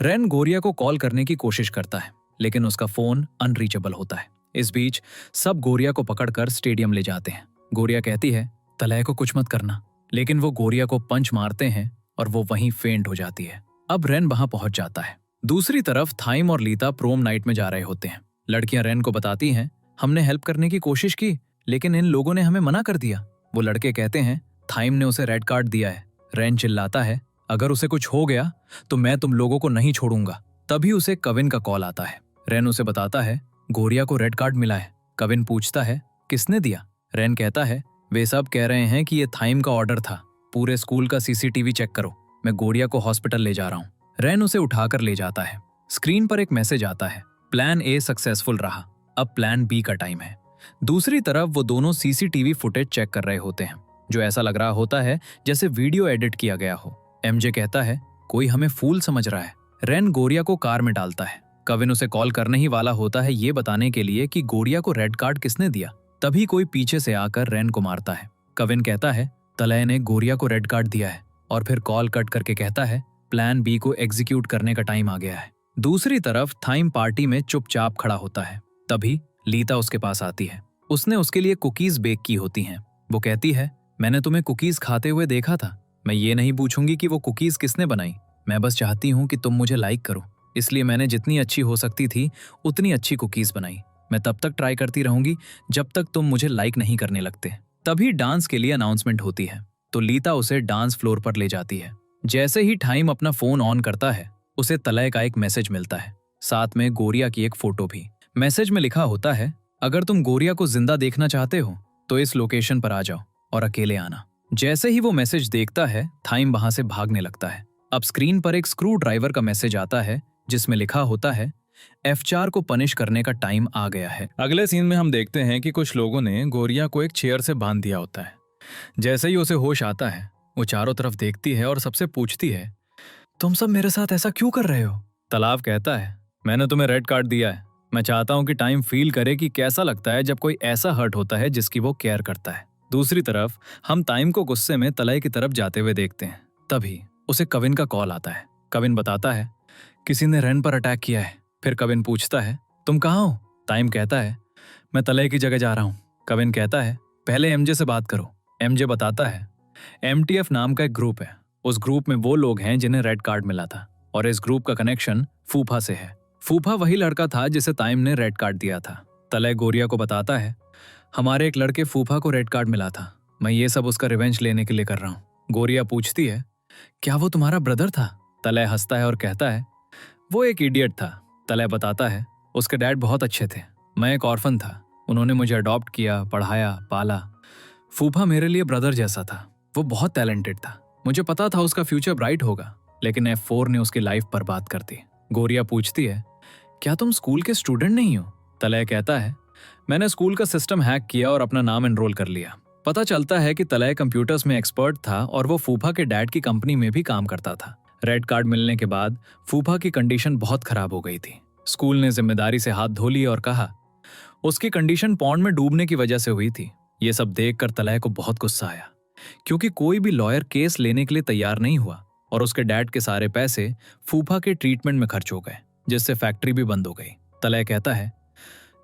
रेन गोरिया को कॉल करने की कोशिश करता है, लेकिन उसका फोन अनरीचेबल होता है। इस बीच सब गोरिया को पकड़कर स्टेडियम ले जाते हैं। गोरिया कहती है, तलय को कुछ मत करना, लेकिन वो गोरिया को पंच मारते हैं और वो वहीं फेंट हो जाती है। अब रेन वहां पहुंच जाता है। दूसरी तरफ थाइम और लीता प्रोम नाइट में जा रहे होते हैं। लड़कियां रेन को बताती हैं, हमने हेल्प करने की कोशिश की, लेकिन इन लोगों ने हमें मना कर दिया। वो लड़के कहते हैं, थाइम ने उसे रेड कार्ड दिया है। रेन चिल्लाता है, अगर उसे कुछ हो गया तो मैं तुम लोगों को नहीं छोड़ूंगा। तभी उसे कविन का कॉल आता है। रेन उसे बताता है, गोरिया को रेड कार्ड मिला है। कविन पूछता है, किसने दिया? रेन कहता है, वे सब कह रहे हैं कि ये थाइम का ऑर्डर था। पूरे स्कूल का सीसीटीवी चेक करो, मैं गोरिया को हॉस्पिटल ले जा रहा हूँ। रेन उसे उठाकर ले जाता है। स्क्रीन पर एक मैसेज आता है, प्लान ए सक्सेसफुल रहा, अब प्लान बी का टाइम है। दूसरी तरफ वो दोनों सीसीटीवी फुटेज चेक कर रहे होते हैं, जो ऐसा लग रहा होता है जैसे वीडियो एडिट किया गया हो। एमजे कहता है, कोई हमें फूल समझ रहा है। रेन गोरिया को कार में डालता है। कविन उसे कॉल करने ही वाला होता है ये बताने के लिए कि गोरिया को रेड कार्ड किसने दिया। तभी कोई पीछे से आकर रेन को मारता है। कविन कहता है, तलय ने गोरिया को रेड कार्ड दिया है, और फिर कॉल कट करके कहता है, प्लान बी को एग्जीक्यूट करने का टाइम आ गया है। दूसरी तरफ थाइम पार्टी में चुपचाप खड़ा होता है। तभी लीता उसके पास आती है। उसने उसके लिए कुकीज बेक की होती हैं। वो कहती है, मैंने तुम्हें कुकीज खाते हुए देखा था। मैं ये नहीं पूछूंगी कि वो कुकीज किसने बनाई, मैं बस चाहती हूँ कि तुम मुझे लाइक करो, इसलिए मैंने जितनी अच्छी हो सकती थी उतनी अच्छी कुकीज बनाई। मैं तब तक ट्राई करती रहूंगी जब तक तुम मुझे लाइक नहीं करने लगते। तभी डांस के लिए अनाउंसमेंट होती है, तो लीता उसे डांस फ्लोर पर ले जाती है। जैसे ही टाइम अपना फोन ऑन करता है, उसे तलय का एक मैसेज मिलता है, साथ में गोरिया की एक फोटो भी। मैसेज में लिखा होता है, अगर तुम गोरिया को जिंदा देखना चाहते हो तो इस लोकेशन पर आ जाओ और अकेले आना। जैसे ही वो मैसेज देखता है, थाइम वहां से भागने लगता है। अब स्क्रीन पर एक स्क्रू ड्राइवर का मैसेज आता है, जिसमें लिखा होता है, F4 को पनिश करने का टाइम आ गया है। अगले सीन में हम देखते हैं कि कुछ लोगों ने गोरिया को एक चेयर से बांध दिया होता है। जैसे ही उसे होश आता है, वो चारों तरफ देखती है और सबसे पूछती है, तुम सब मेरे साथ ऐसा क्यों कर रहे हो? तालाब कहता है, मैंने तुम्हें रेड कार्ड दिया है। मैं चाहता हूं कि टाइम फील करे कि कैसा लगता है जब कोई ऐसा हर्ट होता है जिसकी वो केयर करता है। दूसरी तरफ हम टाइम को गुस्से में तलय की तरफ जाते हुए देखते हैं। तभी उसे कविन का कॉल आता है। कविन बताता है, किसी ने रेन पर अटैक किया है। फिर कविन पूछता है, तुम कहाँ हो? टाइम कहता है, मैं तलय की जगह जा रहा हूँ। कविन कहता है, पहले एमजे से बात करो। एमजे बताता है, MTF नाम का एक ग्रुप है। उस ग्रुप में वो लोग हैं जिन्हें रेड कार्ड मिला था, और इस ग्रुप का कनेक्शन फूफा से है। फूफा वही लड़का था जिसे टाइम ने रेड कार्ड दिया था। तलय गोरिया को बताता है, हमारे एक लड़के फूफा को रेड कार्ड मिला था, मैं ये सब उसका रिवेंज लेने के लिए कर रहा हूँ। गोरिया पूछती है, क्या वो तुम्हारा ब्रदर था? तलय हंसता है और कहता है, वो एक इडियट था। तलय बताता है, उसके डैड बहुत अच्छे थे, मैं एक ऑर्फन था, उन्होंने मुझे अडॉप्ट किया, पढ़ाया, पाला। फूफा मेरे लिए ब्रदर जैसा था। वो बहुत टैलेंटेड था, मुझे पता था उसका फ्यूचर ब्राइट होगा, लेकिन F4 ने उसकी लाइफ बर्बाद कर दी। गोरिया पूछती है, क्या तुम स्कूल के स्टूडेंट नहीं हो? तलय कहता है, मैंने स्कूल का सिस्टम हैक किया और अपना नाम एनरोल कर लिया। पता चलता है कि तलय कंप्यूटर्स में एक्सपर्ट था और वो फूफा के डैड की कंपनी में भी काम करता था। रेड कार्ड मिलने के बाद फूफा की कंडीशन बहुत खराब हो गई थी। स्कूल ने जिम्मेदारी से हाथ धो लिए और कहा उसकी कंडीशन पौंड में डूबने की वजह से हुई थी। ये सब देखकर तलय को बहुत गुस्सा आया, क्योंकि कोई भी लॉयर केस लेने के लिए तैयार नहीं हुआ और उसके डैड के सारे पैसे फूफा के ट्रीटमेंट में खर्च हो गए, जिससे फैक्ट्री भी बंद हो गई। तलय कहता है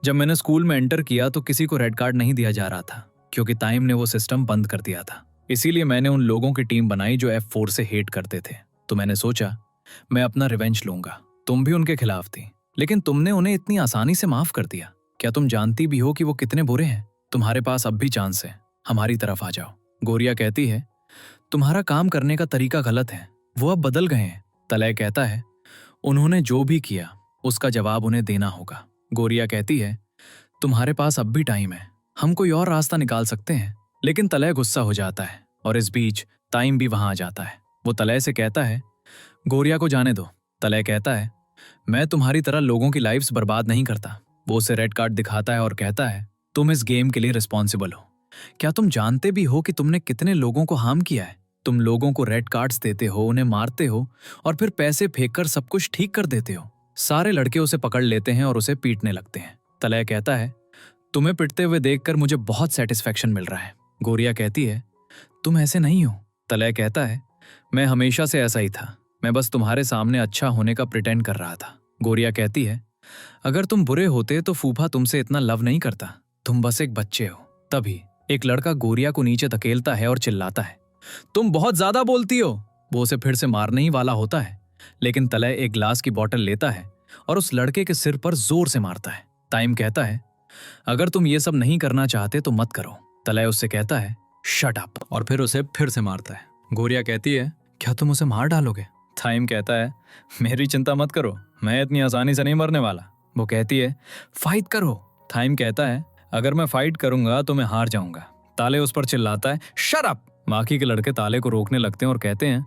जब मैंने स्कूल में एंटर किया तो किसी को रेड कार्ड नहीं दिया जा रहा था, क्योंकि ताइम ने वो सिस्टम बंद कर दिया था। इसीलिए मैंने उन लोगों की टीम बनाई जो F4 से हेट करते थे। तो मैंने सोचा मैं अपना रिवेंज लूंगा। तुम भी उनके खिलाफ थी, लेकिन तुमने उन्हें इतनी आसानी से माफ कर दिया। क्या तुम जानती भी हो कि वो कितने बुरे हैं? तुम्हारे पास अब भी चांस है, हमारी तरफ आ जाओ। गोरिया कहती है तुम्हारा काम करने का तरीका गलत है, वो अब बदल गए हैं। तलय कहता है उन्होंने जो भी किया उसका जवाब उन्हें देना होगा। गोरिया कहती है तुम्हारे पास अब भी टाइम है, हम कोई और रास्ता निकाल सकते हैं। लेकिन तलय गुस्सा हो जाता है और इस बीच टाइम भी वहां आ जाता है। वो तलय से कहता है गोरिया को जाने दो। तलय कहता है मैं तुम्हारी तरह लोगों की लाइफ्स बर्बाद नहीं करता। वो उसे रेड कार्ड दिखाता है और कहता है तुम इस गेम के लिए रिस्पॉन्सिबल हो। क्या तुम जानते भी हो कि तुमने कितने लोगों को हार्म किया है? तुम लोगों को रेड कार्ड्स देते हो, उन्हें मारते हो और फिर पैसे फेंककर सब कुछ ठीक कर देते हो। सारे लड़के उसे पकड़ लेते हैं और उसे पीटने लगते हैं। तलय कहता है तुम्हें पिटते हुए देखकर मुझे बहुत सेटिस्फेक्शन मिल रहा है। गोरिया कहती है तुम ऐसे नहीं हो। तलय कहता है मैं हमेशा से ऐसा ही था, मैं बस तुम्हारे सामने अच्छा होने का प्रिटेंड कर रहा था। गोरिया कहती है अगर तुम बुरे होते तो फूफा तुमसे इतना लव नहीं करता, तुम बस एक बच्चे हो। तभी एक लड़का गोरिया को नीचे धकेलता है और चिल्लाता है तुम बहुत ज्यादा बोलती हो। वो उसे फिर से मारने ही वाला होता है, लेकिन तलय एक ग्लास की बोतल लेता है और उस लड़के के सिर पर जोर से मारता है। टाइम कहता है अगर तुम ये सब नहीं करना चाहते तो मत करो। तलय उससे कहता है शट अप और फिर उसे फिर से मारता है। गोरिया कहती है क्या तुम उसे मार डालोगे? टाइम कहता है मेरी चिंता मत करो, मैं इतनी आसानी से नहीं मरने वाला। वो कहती है फाइट करो। टाइम कहता है अगर मैं फाइट करूंगा तो मैं हार जाऊंगा। ताले उस पर चिल्लाता है शट अप। बाकी के लड़के ताले को रोकने लगते हैं और कहते हैं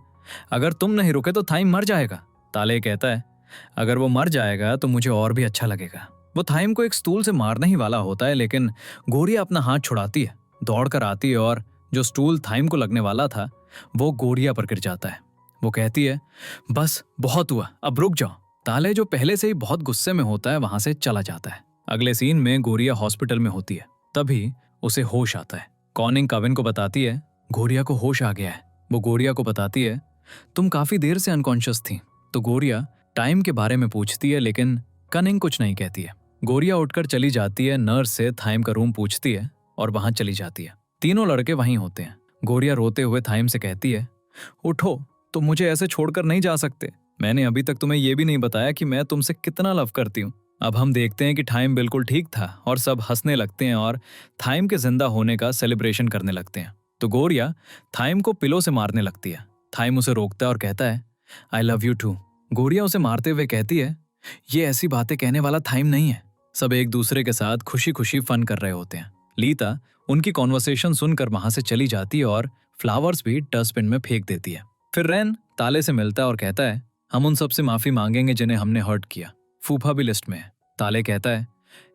अगर तुम नहीं रुके तो थाइम मर जाएगा। ताले कहता है अगर वो मर जाएगा तो मुझे और भी अच्छा लगेगा। वो थाइम को एक स्टूल से मारने ही वाला होता है, लेकिन गोरिया अपना हाथ छुड़ाती है, दौड़कर आती है और जो स्टूल थाइम को लगने वाला था वो गोरिया पर गिर जाता है। वो कहती है बस बहुत हुआ, अब रुक जाओ। ताले जो पहले से ही बहुत गुस्से में होता है वहां से चला जाता है। अगले सीन में गोरिया हॉस्पिटल में होती है। तभी उसे होश आता है। कॉनिंग कविन को बताती है गोरिया को होश आ गया है। वो गोरिया को बताती है तुम काफी देर से अनकॉन्शियस थी। तो गोरिया टाइम के बारे में पूछती है, लेकिन कनिंग कुछ नहीं कहती है। गोरिया उठकर चली जाती है, नर्स से थाइम का रूम पूछती है और वहां चली जाती है। तीनों लड़के वहीं होते हैं। गोरिया रोते हुए थाइम से कहती है उठो, तुम मुझे ऐसे छोड़कर नहीं जा सकते। मैंने अभी तक तुम्हें यह भी नहीं बताया कि मैं तुमसे कितना लव करती हूँ। अब हम देखते हैं कि थाइम बिल्कुल ठीक था और सब हंसने लगते हैं और थाइम के जिंदा होने का सेलिब्रेशन करने लगते हैं। तो गोरिया थाइम को पिलो से मारने लगती है। थाइम उसे रोकता है और कहता है आई लव यू टू। गोरिया उसे मारते हुए कहती है ये ऐसी बातें कहने वाला थाइम नहीं है। सब एक दूसरे के साथ खुशी खुशी फन कर रहे होते हैं। लीता उनकी कॉन्वर्सेशन सुनकर वहां से चली जाती है और फ्लावर्स भी डस्टबिन में फेंक देती है। फिर रैन ताले से मिलता है और कहता है हम उन सब से माफी मांगेंगे जिन्हें हमने हर्ट किया। फूफा भी लिस्ट में है। ताले कहता है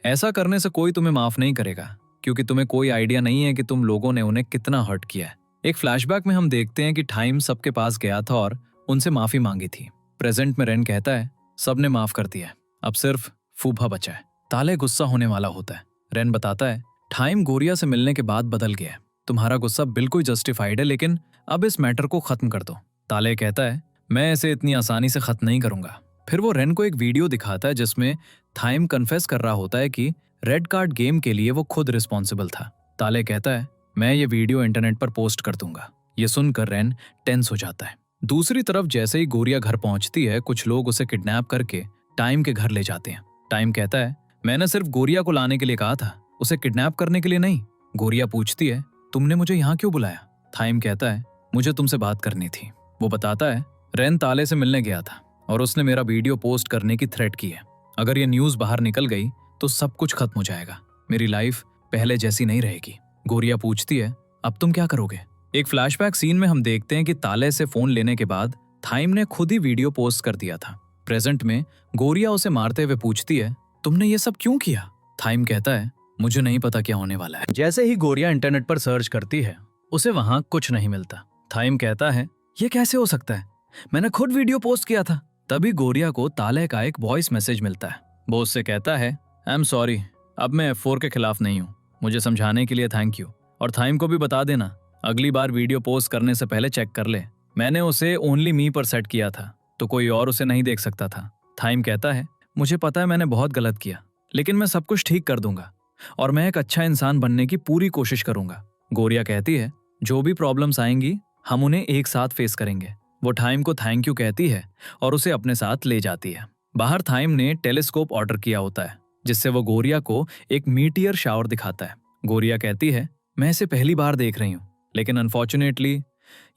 ऐसा करने से कोई तुम्हें माफ नहीं करेगा, क्योंकि तुम्हें कोई आइडिया नहीं है कि तुम लोगों ने उन्हें कितना हर्ट किया है। एक फ्लैशबैक में हम देखते हैं कि टाइम सबके पास गया था और उनसे माफी मांगी थी। प्रेजेंट में रैन कहता है सबने माफ कर दिया, अब सिर्फ फूफा बचा है। ताले गुस्सा होने वाला होता है। रैन बताता है टाइम गोरिया से मिलने के बाद बदल गया है। तुम्हारा गुस्सा बिल्कुल जस्टिफाइड है, लेकिन अब इस मैटर को खत्म कर दो। ताले कहता है मैं इसे इतनी आसानी से खत्म नहीं करूंगा। फिर वो रैन को एक वीडियो दिखाता है जिसमें थाइम कन्फेस कर रहा होता है कि रेड कार्ड गेम के लिए वो खुद रिस्पॉन्सिबल था। ताले कहता है मैं ये वीडियो इंटरनेट पर पोस्ट कर दूंगा। ये सुनकर रैन टेंस हो जाता है। दूसरी तरफ जैसे ही गोरिया घर पहुंचती है, कुछ लोग उसे किडनैप करके टाइम के घर ले जाते हैं। टाइम कहता है मैंने सिर्फ गोरिया को लाने के लिए कहा था, उसे किडनैप करने के लिए नहीं। गोरिया पूछती है तुमने मुझे यहाँ क्यों बुलाया? टाइम कहता है मुझे तुमसे बात करनी थी। वो बताता है रैन ताले से मिलने गया था और उसने मेरा वीडियो पोस्ट करने की थ्रेट की है। अगर ये न्यूज़ बाहर निकल गई तो सब कुछ खत्म हो जाएगा, मेरी लाइफ पहले जैसी नहीं रहेगी। गोरिया पूछती है अब तुम क्या करोगे? एक फ्लैशबैक सीन में हम देखते हैं कि ताले से फोन लेने के बाद थाइम ने खुद ही वीडियो पोस्ट कर दिया था। प्रेजेंट में गोरिया उसे मारते हुए पूछती है तुमने ये सब क्यों किया? थाइम कहता है मुझे नहीं पता क्या होने वाला है। जैसे ही गोरिया इंटरनेट पर सर्च करती है उसे वहां कुछ नहीं मिलता। थाइम कहता है ये कैसे हो सकता है, मैंने खुद वीडियो पोस्ट किया था। तभी गोरिया को ताले का एक वॉइस मैसेज मिलता है। वो उससे कहता है आई एम सॉरी, अब मैं F4 के खिलाफ नहीं हूँ, मुझे समझाने के लिए थैंक यू। और थाइम को भी बता देना अगली बार वीडियो पोस्ट करने से पहले चेक कर ले, मैंने उसे ओनली मी पर सेट किया था तो कोई और उसे नहीं देख सकता था। थाइम कहता है मुझे पता है मैंने बहुत गलत किया, लेकिन मैं सब कुछ ठीक कर दूंगा और मैं एक अच्छा इंसान बनने की पूरी कोशिश करूंगा। गोरिया कहती है जो भी प्रॉब्लम्स आएंगी हम उन्हें एक साथ फेस करेंगे। वो थाइम को थैंक यू कहती है और उसे अपने साथ ले जाती है। बाहर थाइम ने टेलीस्कोप ऑर्डर किया होता है जिससे वो गोरिया को एक मीटियर शावर दिखाता है। गोरिया कहती है मैं इसे पहली बार देख रही हूँ, लेकिन अनफॉर्चुनेटली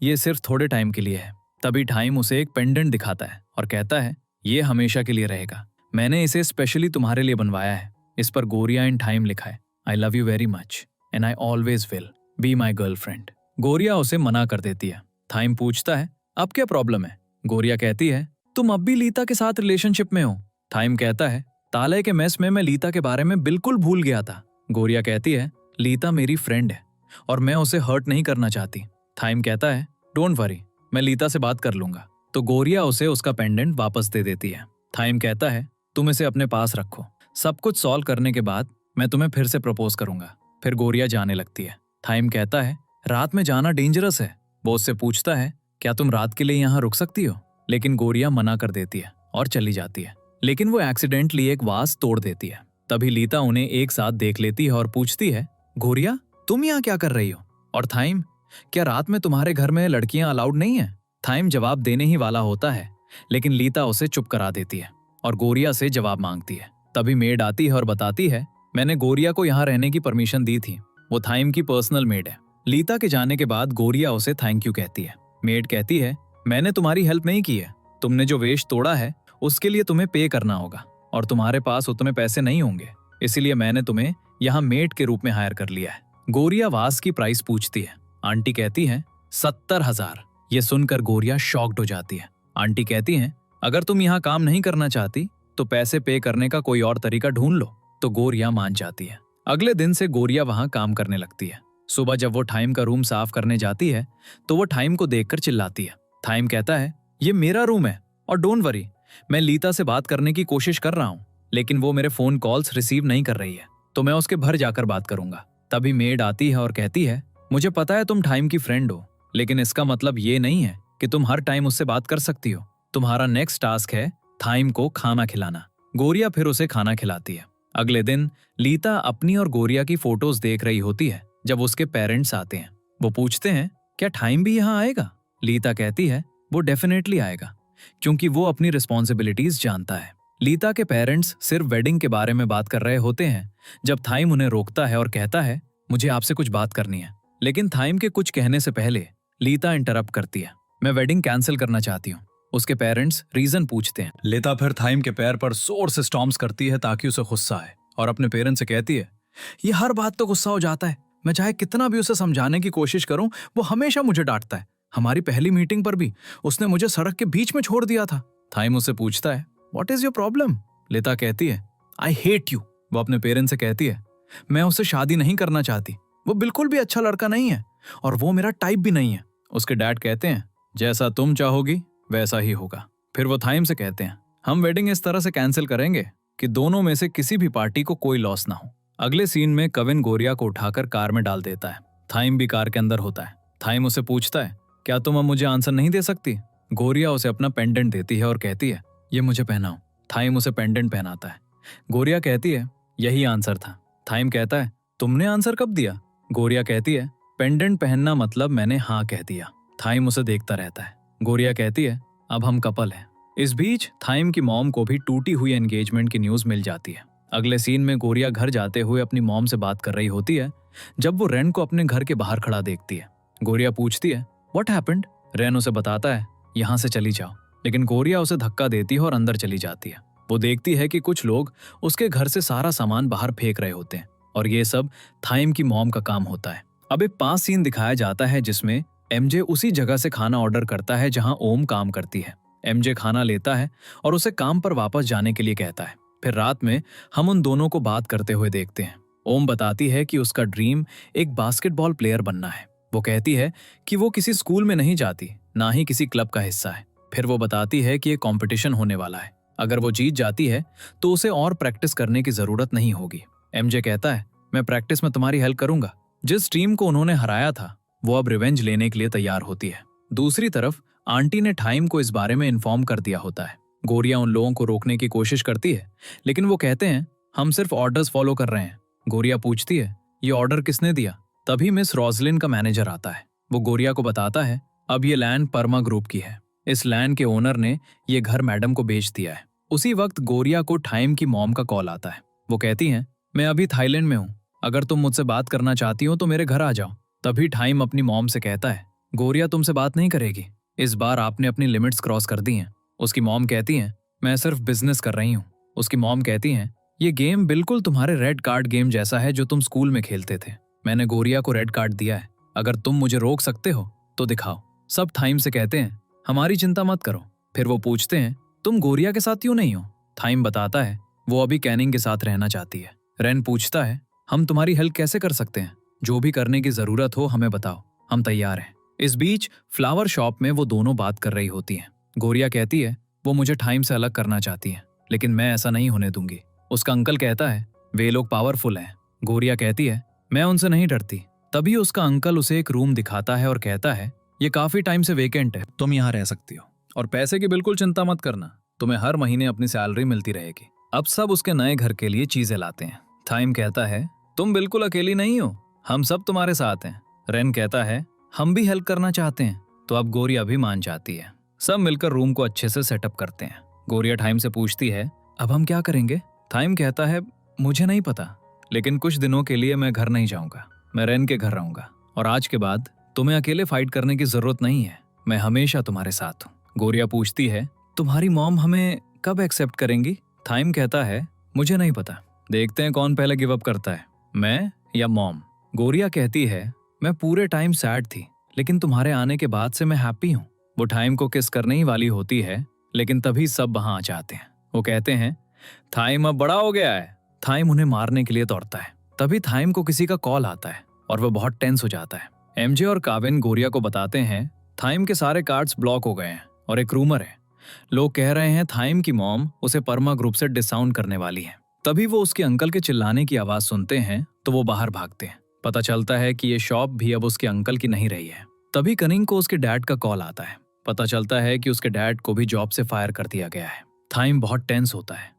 ये सिर्फ थोड़े टाइम के लिए है। तभी थाइम उसे एक पेंडेंट दिखाता है और कहता है ये हमेशा के लिए रहेगा, मैंने इसे स्पेशली तुम्हारे लिए बनवाया है। इस पर गोरिया इन टाइम लिखा है I love you very much and I always will be my girlfriend. गोरिया उसे मना कर देती है। थाइम पूछता है अब क्या प्रॉब्लम है। गोरिया कहती है तुम अब भी लीता के साथ रिलेशनशिप में हो। थाइम कहता है ताले के मेस में मैं लीता के बारे में बिल्कुल भूल गया था। गोरिया कहती है लीता मेरी फ्रेंड है और मैं उसे हर्ट नहीं करना चाहती। थाइम कहता है डोंट वरी, मैं लीता से बात कर लूंगा। तो गोरिया उसे उसका पेंडेंट वापस दे देती है। थाइम कहता है तुम इसे अपने पास रखो, सब कुछ सॉल्व करने के बाद मैं तुम्हें फिर से प्रपोज करूंगा। फिर गोरिया जाने लगती है। थाइम कहता है रात में जाना डेंजरस है। वो उससे पूछता है क्या तुम रात के लिए यहाँ रुक सकती हो, लेकिन गोरिया मना कर देती है और चली जाती है। लेकिन वो एक्सीडेंटली एक वास तोड़ देती है। तभी लीता उन्हें एक साथ देख लेती है और पूछती है गोरिया तुम यहाँ क्या कर रही हो, और थाइम क्या रात में तुम्हारे घर में लड़कियां अलाउड नहीं है। थाइम जवाब देने ही वाला होता है, लेकिन लीता उसे चुप करा देती है और गोरिया से जवाब मांगती है। तभी मेड आती है और बताती है मैंने गोरिया को यहाँ रहने की परमिशन दी थी, वो थाइम की पर्सनल मेड है। लीता के जाने के बाद गोरिया उसे थैंक यू कहती है। मेड कहती है मैंने तुम्हारी हेल्प नहीं की है, तुमने जो वेश तोड़ा है उसके लिए तुम्हें पे करना होगा और तुम्हारे पास उतने पैसे नहीं होंगे, इसीलिए मैंने तुम्हें यहाँ मेड के रूप में हायर कर लिया है। गोरिया वास की प्राइस पूछती है। आंटी कहती है 70,000। ये सुनकर गोरिया शॉक्ड हो जाती है। आंटी कहती हैं अगर तुम यहाँ काम नहीं करना चाहती तो पैसे पे करने का कोई और तरीका ढूंढ लो। तो गोरिया मान जाती है। अगले दिन से गोरिया वहां काम करने लगती है। सुबह जब वो थाइम का रूम साफ करने जाती है तो वो थाइम को देखकर चिल्लाती है। थाइम कहता है ये मेरा रूम है और डोंट वरी, मैं लीता से बात करने की कोशिश कर रहा हूँ, लेकिन वो मेरे फोन कॉल्स रिसीव नहीं कर रही है, तो मैं उसके घर जाकर बात करूंगा। तभी मेड आती है और कहती है मुझे पता है तुम थाइम की फ्रेंड हो, लेकिन इसका मतलब ये नहीं है कि तुम हर टाइम उससे बात कर सकती हो। तुम्हारा नेक्स्ट टास्क है थाइम को खाना खिलाना। गोरिया फिर उसे खाना खिलाती है। अगले दिन लीता अपनी और गोरिया की फोटोज देख रही होती है जब उसके पेरेंट्स आते हैं। वो पूछते हैं क्या टाइम भी यहाँ आएगा। लीता कहती है वो डेफिनेटली आएगा क्योंकि वो अपनी रिस्पॉन्सिबिलिटीज जानता है। लीता के पेरेंट्स सिर्फ वेडिंग के बारे में बात कर रहे होते हैं जब थाइम उन्हें रोकता है और कहता है मुझे आपसे कुछ बात करनी है। लेकिन थाइम के कुछ कहने से पहले लीता इंटरप्ट करती है। मैं वेडिंग कैंसिल करना चाहती हूँ। उसके पेरेंट्स रीजन पूछते हैं। लीता फिर थाइम के पैर पर जोर से स्टॉम्प्स करती है ताकि उसे गुस्सा आए और अपने पेरेंट्स से कहती है ये हर बात तो गुस्सा हो जाता है, मैं चाहे कितना भी उसे समझाने की कोशिश करूं वो हमेशा मुझे डांटता है। हमारी पहली मीटिंग पर भी उसने मुझे सड़क के बीच में छोड़ दिया था। थाइम उससे पूछता है व्हाट इज योर प्रॉब्लम। लीता कहती है आई हेट यू। वो अपने पेरेंट्स से कहती है मैं उससे शादी नहीं करना चाहती, वो बिल्कुल भी अच्छा लड़का नहीं है और वो मेरा टाइप भी नहीं है। उसके डैड कहते हैं जैसा तुम चाहोगी वैसा ही होगा। फिर वो थाइम से कहते हैं हम वेडिंग इस तरह से कैंसिल करेंगे कि दोनों में से किसी भी पार्टी को कोई लॉस ना हो। अगले सीन में कविन गोरिया को उठाकर कार में डाल देता है। थाइम भी कार के अंदर होता है। थाइम उसे पूछता है क्या तुम अब मुझे आंसर नहीं दे सकती। गोरिया उसे अपना पेंडेंट देती है और कहती है ये मुझे पहनाओ। थाइम उसे पेंडेंट पहनाता है। गोरिया कहती है यही आंसर था। थाइम कहता है तुमने आंसर कब दिया। गोरिया कहती है पेंडेंट पहनना मतलब मैंने हाँ कह दिया। थाइम उसे देखता रहता है। गोरिया कहती है अब हम कपल हैं। इस बीच थाइम की मॉम को भी टूटी हुई एंगेजमेंट की न्यूज मिल जाती है। अगले सीन में गोरिया घर जाते हुए अपनी मॉम से बात कर रही होती है जब वो रेन को अपने घर के बाहर खड़ा देखती है। गोरिया पूछती है व्हाट हैपेंड। रेन उसे बताता है यहाँ से चली जाओ, लेकिन गोरिया उसे धक्का देती है और अंदर चली जाती है। वो देखती है कि कुछ लोग उसके घर से सारा सामान बाहर फेंक रहे होते हैं और ये सब थाइम की मॉम का काम होता है। अब एक 5 सीन दिखाया जाता है जिसमें एमजे उसी जगह से खाना ऑर्डर करता है जहां ओम काम करती है। एमजे खाना लेता है और उसे काम पर वापस जाने के लिए कहता है। फिर रात में हम उन दोनों को बात करते हुए देखते हैं। ओम बताती है कि उसका ड्रीम एक बास्केटबॉल प्लेयर बनना है। वो कहती है कि वो किसी स्कूल में नहीं जाती, ना ही किसी क्लब का हिस्सा है। फिर वो बताती है कि एक कंपटीशन होने वाला है। अगर वो जीत जाती है तो उसे और प्रैक्टिस करने की जरूरत नहीं होगी। एमजे कहता है, मैं प्रैक्टिस में तुम्हारी हेल्प करूंगा। जिस टीम को उन्होंने हराया था वो अब रिवेंज लेने के लिए तैयार होती है। दूसरी तरफ आंटी ने टाइम को इस बारे में इन्फॉर्म कर दिया होता है। गोरिया उन लोगों को रोकने की कोशिश करती है, लेकिन वो कहते हैं हम सिर्फ ऑर्डर्स फॉलो कर रहे हैं। गोरिया पूछती है, ये ऑर्डर किसने दिया? तभी मिस रोजलिन का मैनेजर आता है। वो गोरिया को बताता है, अब ये लैंड परमा ग्रुप की है। इस लैंड के ओनर ने ये घर मैडम को बेच दिया है। उसी वक्त गोरिया को टाइम की मॉम का कॉल आता है। वो कहती हैं, मैं अभी थाईलैंड में हूँ, अगर तुम मुझसे बात करना चाहती हो तो मेरे घर आ जाओ। तभी टाइम अपनी मॉम से कहता है, गोरिया तुमसे बात नहीं करेगी, इस बार आपने अपनी लिमिट्स क्रॉस कर दी हैं। उसकी मॉम कहती हैं, मैं सिर्फ बिजनेस कर रही हूँ। उसकी मॉम कहती हैं, ये गेम बिल्कुल तुम्हारे रेड कार्ड गेम जैसा है जो तुम स्कूल में खेलते थे। मैंने गोरिया को रेड कार्ड दिया है, अगर तुम मुझे रोक सकते हो तो दिखाओ। सब थाइम से कहते हैं, हमारी चिंता मत करो। फिर वो पूछते हैं, तुम गोरिया के साथ क्यों नहीं हो? थाइम बताता है, वो अभी कैनिंग के साथ रहना चाहती है। रेन पूछता है, हम तुम्हारी हेल्प कैसे कर सकते हैं? जो भी करने की जरूरत हो हमें बताओ, हम तैयार हैं। इस बीच फ्लावर शॉप में वो दोनों बात कर रही होती हैं। गोरिया कहती है, वो मुझे टाइम से अलग करना चाहती है, लेकिन मैं ऐसा नहीं होने दूंगी। उसका अंकल कहता है, वे लोग पावरफुल हैं। गोरिया कहती है, मैं उनसे नहीं डरती। तभी उसका अंकल उसे एक रूम दिखाता है और कहता है, ये काफी टाइम से वेकेंट है, तुम यहाँ रह सकती हो और पैसे की बिल्कुल चिंता मत करना, तुम्हें हर महीने अपनी सैलरी मिलती रहेगी। अब सब उसके नए घर के लिए चीजें लाते हैं। थाइम कहता है, तुम बिल्कुल अकेली नहीं हो, हम सब तुम्हारे साथ हैं। रेन कहता है, हम भी हेल्प करना चाहते हैं। तो अब गोरिया भी मान जाती है। सब मिलकर रूम को अच्छे से सेटअप करते हैं। गोरिया टाइम से पूछती है, अब हम क्या करेंगे? थाइम कहता है, मुझे नहीं पता, लेकिन कुछ दिनों के लिए मैं घर नहीं जाऊंगा, मैं रेन के घर रहूंगा और आज के बाद तुम्हें अकेले फाइट करने की जरूरत नहीं है, मैं हमेशा तुम्हारे साथ हूँ। गोरिया पूछती है, तुम्हारी मॉम हमें कब एक्सेप्ट करेंगी? थाइम कहता है, मुझे नहीं पता, देखते हैं कौन पहले गिव अप करता है, मैं या मॉम। गोरिया कहती है, मैं पूरे टाइम सैड थी, लेकिन तुम्हारे आने के बाद से मैं हैप्पी हूँ। वो टाइम को किस करने ही वाली होती है, लेकिन तभी सब वहां आ जाते हैं। वो कहते हैं, थाइम अब बड़ा हो गया है। थाइम उन्हें मारने के लिए दौड़ता है। तभी थाइम को किसी का कॉल आता है और वो बहुत टेंस हो जाता है। एमजे और काविन गोरिया को बताते हैं, थाइम के सारे कार्ड्स ब्लॉक हो गए हैं और एक रूमर है, लोग कह रहे हैं थाइम की मॉम उसे परमा ग्रुप से डिसाउंड करने वाली है। तभी वो उसके अंकल के चिल्लाने की आवाज सुनते हैं तो वो बाहर भागते हैं। पता चलता है कि ये शॉप भी अब उसके अंकल की नहीं रही है। तभी कनिंग को उसके डैड का कॉल आता है। पता चलता है कि उसके डैड को भी जॉब से फायर कर दिया गया है। थाइम बहुत टेंस होता है।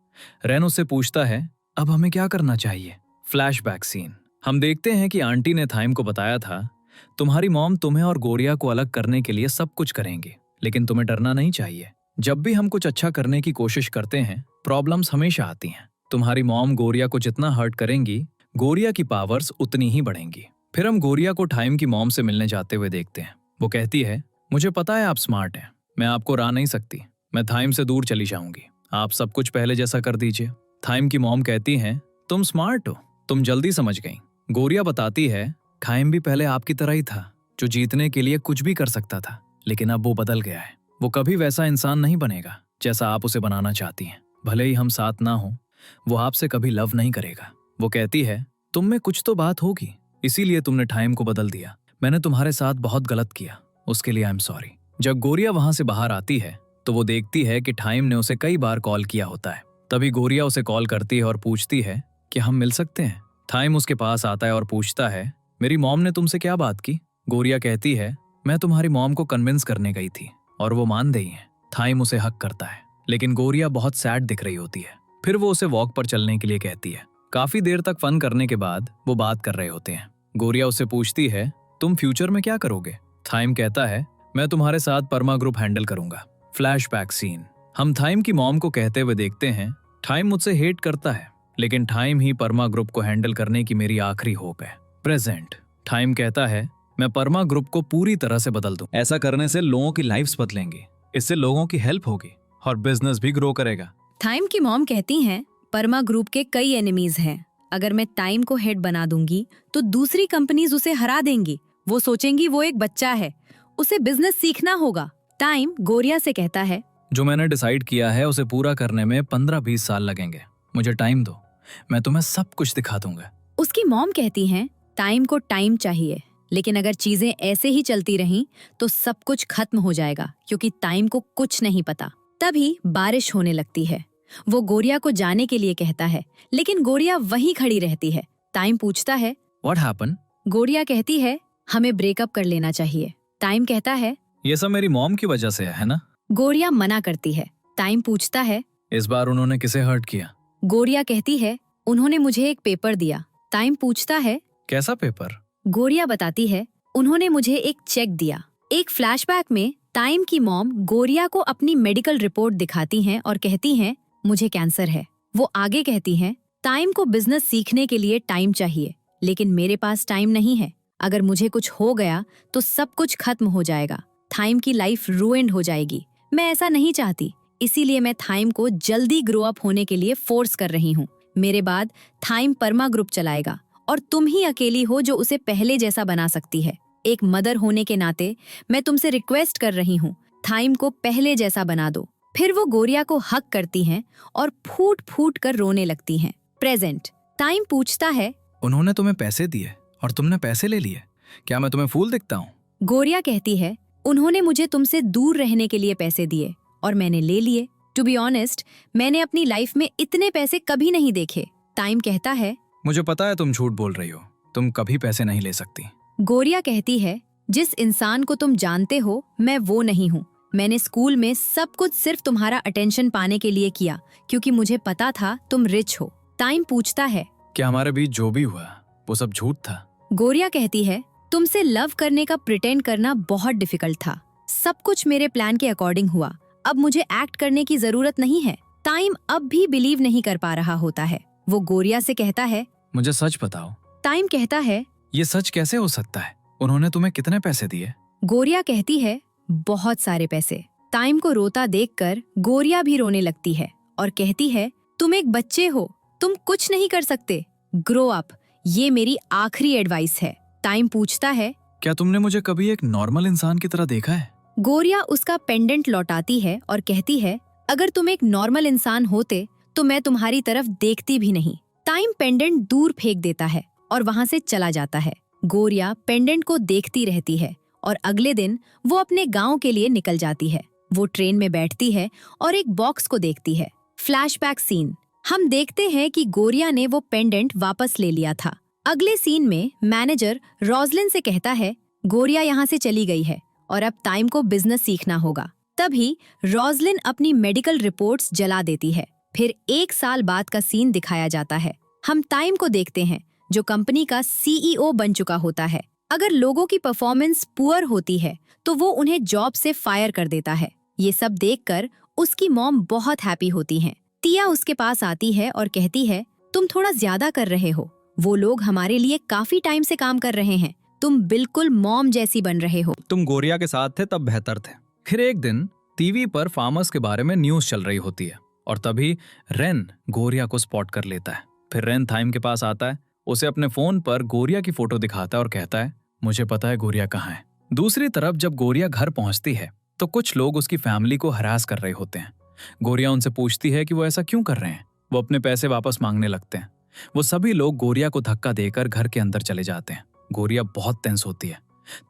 रेन उससे पूछता है, अब हमें क्या करना चाहिए? Flashback scene. हम देखते हैं कि आंटी ने थाइम को बताया था, तुम्हारी मॉम तुम्हें और गोरिया को अलग करने के लिए सब कुछ करेंगे, लेकिन तुम्हें डरना नहीं चाहिए। जब भी हम कुछ अच्छा करने की कोशिश करते हैं, प्रॉब्लम्स हमेशा आती हैं। तुम्हारी मॉम गोरिया को जितना हर्ट करेंगी, गोरिया की पावर्स उतनी ही बढ़ेंगी। फिर हम गोरिया को टाइम की मॉम से मिलने जाते हुए देखते हैं। वो कहती है, मुझे पता है आप स्मार्ट हैं, मैं आपको हरा नहीं सकती, मैं थाइम से दूर चली जाऊंगी, आप सब कुछ पहले जैसा कर दीजिए। थाइम की मॉम कहती हैं, तुम स्मार्ट हो, तुम जल्दी समझ गई। गोरिया बताती है, थाइम भी पहले आपकी तरह ही था, जो जीतने के लिए कुछ भी कर सकता था, लेकिन अब वो बदल गया है। वो कभी वैसा इंसान नहीं बनेगा जैसा आप उसे बनाना चाहती हैं। भले ही हम साथ ना हो, वो आपसे कभी लव नहीं करेगा। वो कहती है, तुम में कुछ तो बात होगी, इसीलिए तुमने टाइम को बदल दिया। मैंने तुम्हारे साथ बहुत गलत किया, उसके लिए आई एम सॉरी। जब गोरिया वहां से बाहर आती है तो वो देखती है कि टाइम ने उसे कई बार कॉल किया होता है। तभी गोरिया उसे कॉल करती है और पूछती है कि हम मिल सकते हैं। टाइम उसके पास आता है और पूछता है, मेरी मॉम ने तुमसे क्या बात की? गोरिया कहती है, मैं तुम्हारी मॉम को कन्विंस करने गई थी और वो मान गई है। थाइम उसे हक करता है, लेकिन गोरिया बहुत सैड दिख रही होती है। फिर वो उसे वॉक पर चलने के लिए कहती है। काफी देर तक फन करने के बाद वो बात कर रहे होते हैं। गोरिया उससे पूछती है, तुम फ्यूचर में क्या करोगे? थाइम कहता है, मैं तुम्हारे साथ परमा ग्रुप हैंडल करूंगा। Flashback scene. हम थाइम की मॉम को कहते हुए देखते हैं, थाइम मुझसे हेट करता है, लेकिन थाइम ही परमा ग्रुप को हैंडल करने की मेरी आखिरी होप है। प्रेजेंट। थाइम कहता है, मैं परमा ग्रुप को पूरी तरह से बदल दूं। ऐसा करने से लोगों की लाइफ्स बदलेंगी, इससे लोगों की हेल्प होगी और बिजनेस भी ग्रो करेगा। थाइम की मॉम कहती हैं, परमा ग्रुप के कई एनिमीज हैं, अगर मैं टाइम को हेड बना दूंगी तो दूसरी कंपनीज उसे हरा देंगी। वो सोचेंगी वो एक बच्चा है, उसे बिजनेस सीखना होगा। टाइम गोरिया से कहता है, जो मैंने डिसाइड किया है उसे पूरा करने में 15-20 साल लगेंगे, मुझे टाइम दो, मैं तुम्हें सब कुछ दिखा दूंगा। उसकी मॉम कहती हैं टाइम को टाइम चाहिए, लेकिन अगर चीजें ऐसे ही चलती रहीं तो सब कुछ खत्म हो जाएगा क्योंकि टाइम को कुछ नहीं पता। तभी बारिश होने लगती है। वो गोरिया को जाने के लिए कहता है, लेकिन गोरिया वहीं खड़ी रहती है। टाइम पूछता है, व्हाट हैपन? गोरिया कहती है, हमें ब्रेकअप कर लेना चाहिए। टाइम कहता है, ये सब मेरी मॉम की वजह से है ना? गोरिया मना करती है। टाइम पूछता है, इस बार उन्होंने किसे हर्ट किया? गोरिया कहती है, उन्होंने मुझे एक पेपर दिया। टाइम पूछता है, कैसा पेपर? गोरिया बताती है, उन्होंने मुझे एक चेक दिया। एक फ्लैशबैक में टाइम की मॉम गोरिया को अपनी मेडिकल रिपोर्ट दिखाती हैं और कहती हैं, मुझे कैंसर है। वो आगे कहती हैं, टाइम को बिजनेस सीखने के लिए टाइम चाहिए, लेकिन मेरे पास टाइम नहीं है। अगर मुझे कुछ हो गया तो सब कुछ खत्म हो जाएगा। टाइम की लाइफ रूइंड हो जाएगी। मैं ऐसा नहीं चाहती, इसीलिए मैं टाइम को जल्दी ग्रो अप होने के लिए फोर्स कर रही हूँ। मेरे बाद टाइम परमा ग्रुप चलाएगा और तुम ही अकेली हो जो उसे पहले जैसा बना सकती है। एक मदर होने के नाते मैं तुमसे रिक्वेस्ट कर रही हूँ, टाइम को पहले जैसा बना दो। फिर वो गोरिया को हक करती हैं और फूट फूट कर रोने लगती हैं। प्रेजेंट। टाइम पूछता है, उन्होंने तुम्हें पैसे दिए और तुमने पैसे ले लिए। क्या मैं तुम्हें फूल दिखता हूँ? गोरिया कहती है, उन्होंने मुझे तुमसे दूर रहने के लिए पैसे दिए और मैंने ले लिए। टू बी ऑनेस्ट, मैंने अपनी लाइफ में इतने पैसे कभी नहीं देखे। टाइम कहता है, मुझे पता है तुम झूठ बोल रही हो, तुम कभी पैसे नहीं ले सकती। गोरिया कहती है, जिस इंसान को तुम जानते हो मैं वो नहीं हूँ। मैंने स्कूल में सब कुछ सिर्फ तुम्हारा अटेंशन पाने के लिए किया क्योंकि मुझे पता था तुम रिच हो। टाइम पूछता है, क्या हमारे बीच जो भी हुआ वो सब झूठ था? गोरिया कहती है, तुमसे लव करने का प्रिटेंड करना बहुत डिफिकल्ट था। सब कुछ मेरे प्लान के अकॉर्डिंग हुआ। अब मुझे एक्ट करने की जरूरत नहीं है। टाइम अब भी बिलीव नहीं कर पा रहा होता है। वो गोरिया से कहता है, मुझे सच बताओ, टाइम कहता है, ये सच कैसे हो सकता है? उन्होंने तुम्हें कितने पैसे दिए? गोरिया कहती है, बहुत सारे पैसे। टाइम को रोता देखकर गोरिया भी रोने लगती है और कहती है, तुम एक बच्चे हो, तुम कुछ नहीं कर सकते। ग्रो अप, ये मेरी आखिरी एडवाइस है। टाइम पूछता है, क्या तुमने मुझे कभी एक नॉर्मल इंसान की तरह देखा है? गोरिया उसका पेंडेंट लौटाती है और कहती है, अगर तुम एक नॉर्मल इंसान होते तो मैं तुम्हारी तरफ देखती भी नहीं। टाइम पेंडेंट दूर फेंक देता है और वहाँ से चला जाता है। गोरिया पेंडेंट को देखती रहती है और अगले दिन वो अपने गांव के लिए निकल जाती है। वो ट्रेन में बैठती है और एक बॉक्स को देखती है। Flashback scene. हम देखते हैं कि गोरिया ने वो पेंडेंट वापस ले लिया था। अगले सीन में मैनेजर रोजलिन से कहता है, गोरिया यहाँ से चली गई है और अब टाइम को बिजनेस सीखना होगा। तभी रोजलिन अपनी मेडिकल रिपोर्ट्स जला देती है। फिर 1 साल बाद का सीन दिखाया जाता है। हम टाइम को देखते हैं जो कंपनी का सीईओ बन चुका होता है। अगर लोगों की परफॉर्मेंस पुअर होती है तो वो उन्हें जॉब से फायर कर देता है। ये सब देखकर उसकी मॉम बहुत हैप्पी होती हैं। टिया उसके पास आती है और कहती है, तुम थोड़ा ज्यादा कर रहे हो। वो लोग हमारे लिए काफी टाइम से काम कर रहे हैं। तुम बिल्कुल मॉम जैसी बन रहे हो। तुम गोरिया के साथ थे तब बेहतर थे। फिर एक दिन टीवी पर फार्मर्स के बारे में न्यूज चल रही होती है और तभी रेन गोरिया को स्पॉट कर लेता है। फिर रेन टाइम के पास आता है, उसे अपने फोन पर गोरिया की फोटो दिखाता है और कहता है, मुझे पता है गोरिया कहाँ है। दूसरी तरफ जब गोरिया घर पहुंचती है तो कुछ लोग उसकी फैमिली को हरास कर रहे होते हैं। गोरिया उनसे पूछती है कि वो ऐसा क्यों कर रहे हैं। वो अपने पैसे वापस मांगने लगते हैं। वो सभी लोग गोरिया को धक्का देकर घर के अंदर चले जाते हैं। गोरिया बहुत टेंस होती है।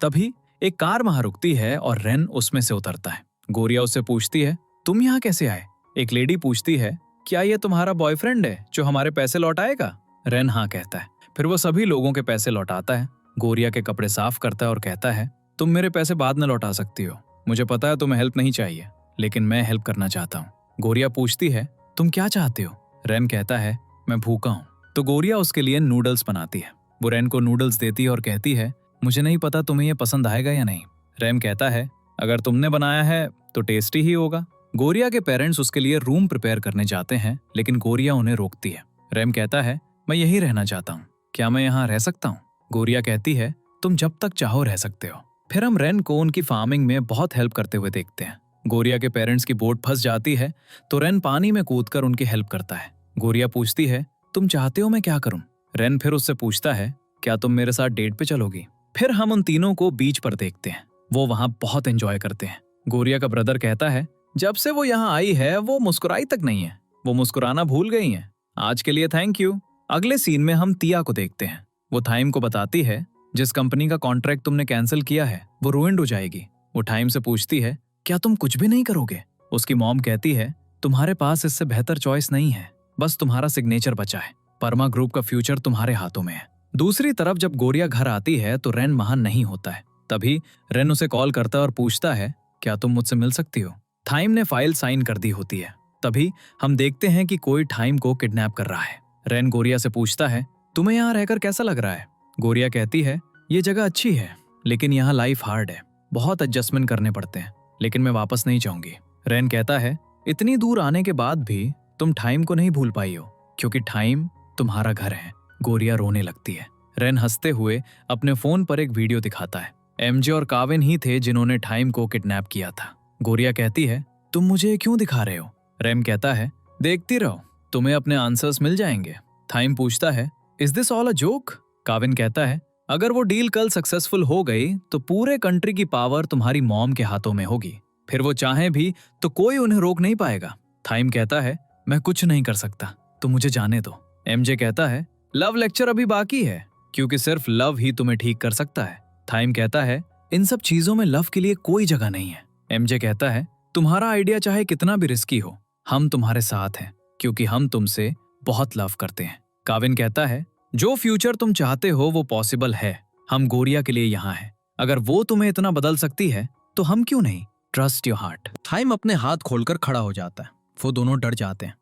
तभी एक कार वहां रुकती है और रेन उसमें से उतरता है। गोरिया उससे पूछती है, तुम यहाँ कैसे आए? एक लेडी पूछती है, क्या ये तुम्हारा बॉयफ्रेंड है जो हमारे पैसे लौटाएगा? रेन हाँ कहता है। फिर वो सभी लोगों के पैसे लौटाता है, गोरिया के कपड़े साफ करता है और कहता है, तुम मेरे पैसे बाद में लौटा सकती हो। मुझे पता है तुम्हें हेल्प नहीं चाहिए, लेकिन मैं हेल्प करना चाहता हूँ। गोरिया पूछती है, तुम क्या चाहते हो? रेन कहता है, मैं भूखा हूँ। तो गोरिया उसके लिए नूडल्स बनाती है। वो रेन को नूडल्स देती है और कहती है, मुझे नहीं पता तुम्हें ये पसंद आएगा या नहीं। रेन कहता है, अगर तुमने बनाया है तो टेस्टी ही होगा। गोरिया के पेरेंट्स उसके लिए रूम प्रिपेयर करने जाते हैं, लेकिन गोरिया उन्हें रोकती है। रेम कहता है, मैं यही रहना चाहता हूँ, क्या मैं यहाँ रह सकता हूँ? गोरिया कहती है, तुम जब तक चाहो रह सकते हो। फिर हम रेन को उनकी फार्मिंग में बहुत हेल्प करते हुए देखते हैं। गोरिया के पेरेंट्स की बोट फंस जाती है तो रेन पानी में कूदकर उनकी हेल्प करता है। गोरिया पूछती है, तुम चाहते हो मैं क्या करूं? रेन फिर उससे पूछता है, क्या तुम मेरे साथ डेट पे चलोगी? फिर हम उन तीनों को बीच पर देखते हैं। वो वहां बहुत एंजॉय करते हैं। गोरिया का ब्रदर कहता है, जब से वो यहाँ आई है वो मुस्कुराई तक नहीं है, वो मुस्कुराना भूल गई है। आज के लिए थैंक यू। अगले सीन में हम तिया को देखते हैं। वो थाइम को बताती है जिस कंपनी का कॉन्ट्रैक्ट तुमने कैंसिल किया है वो रुइंड हो जाएगी। वो थाइम से पूछती है क्या तुम कुछ भी नहीं करोगे? उसकी मॉम कहती है तुम्हारे पास इससे बेहतर चॉइस नहीं है, बस तुम्हारा सिग्नेचर बचा है। परमा ग्रुप का फ्यूचर तुम्हारे हाथों में है। दूसरी तरफ जब गोरिया घर आती है तो रेन वहां नहीं होता है। तभी रेन उसे कॉल करता है और पूछता है क्या तुम मुझसे मिल सकती हो? थाइम ने फाइल साइन कर दी होती है। तभी हम देखते हैं कि कोई थाइम को किडनैप कर रहा है। रेन गोरिया से पूछता है तुम्हें यहाँ रहकर कैसा लग रहा है? गोरिया कहती है ये जगह अच्छी है लेकिन यहाँ लाइफ हार्ड है, बहुत एडजस्टमेंट करने पड़ते हैं, लेकिन मैं वापस नहीं जाऊंगी। रेन कहता है इतनी दूर आने के बाद भी तुम थाइम को नहीं भूल पाई हो क्योंकि थाइम तुम्हारा घर है। गोरिया रोने लगती है। रेन हंसते हुए अपने फोन पर एक वीडियो दिखाता है। एमजे और काविन ही थे जिन्होंने थाइम को किडनैप किया था। गोरिया कहती है तुम मुझे क्यों दिखा रहे हो? रेन कहता है देखती रहो, तुम्हें अपने आंसर्स मिल जाएंगे। थाइम पूछता है is this all a joke? काविन कहता है अगर वो डील कल सक्सेसफुल हो गई तो पूरे कंट्री की पावर तुम्हारी मॉम के हाथों में होगी, फिर वो चाहे भी तो कोई उन्हें रोक नहीं पाएगा। थाइम कहता है मैं कुछ नहीं कर सकता, तो मुझे जाने दो। एमजे कहता है लव लेक्चर अभी बाकी है क्योंकि सिर्फ लव ही तुम्हें ठीक कर सकता है। थाइम कहता है इन सब चीजों में लव के लिए कोई जगह नहीं है। एमजे कहता है तुम्हारा आइडिया चाहे कितना भी रिस्की हो, हम तुम्हारे साथ हैं क्योंकि हम तुमसे बहुत लव करते हैं। काविन कहता है जो फ्यूचर तुम चाहते हो वो पॉसिबल है, हम गोरिया के लिए यहाँ हैं। अगर वो तुम्हें इतना बदल सकती है तो हम क्यों नहीं? Trust your heart. थाइम अपने हाथ खोलकर खड़ा हो जाता है। वो दोनों डर जाते हैं,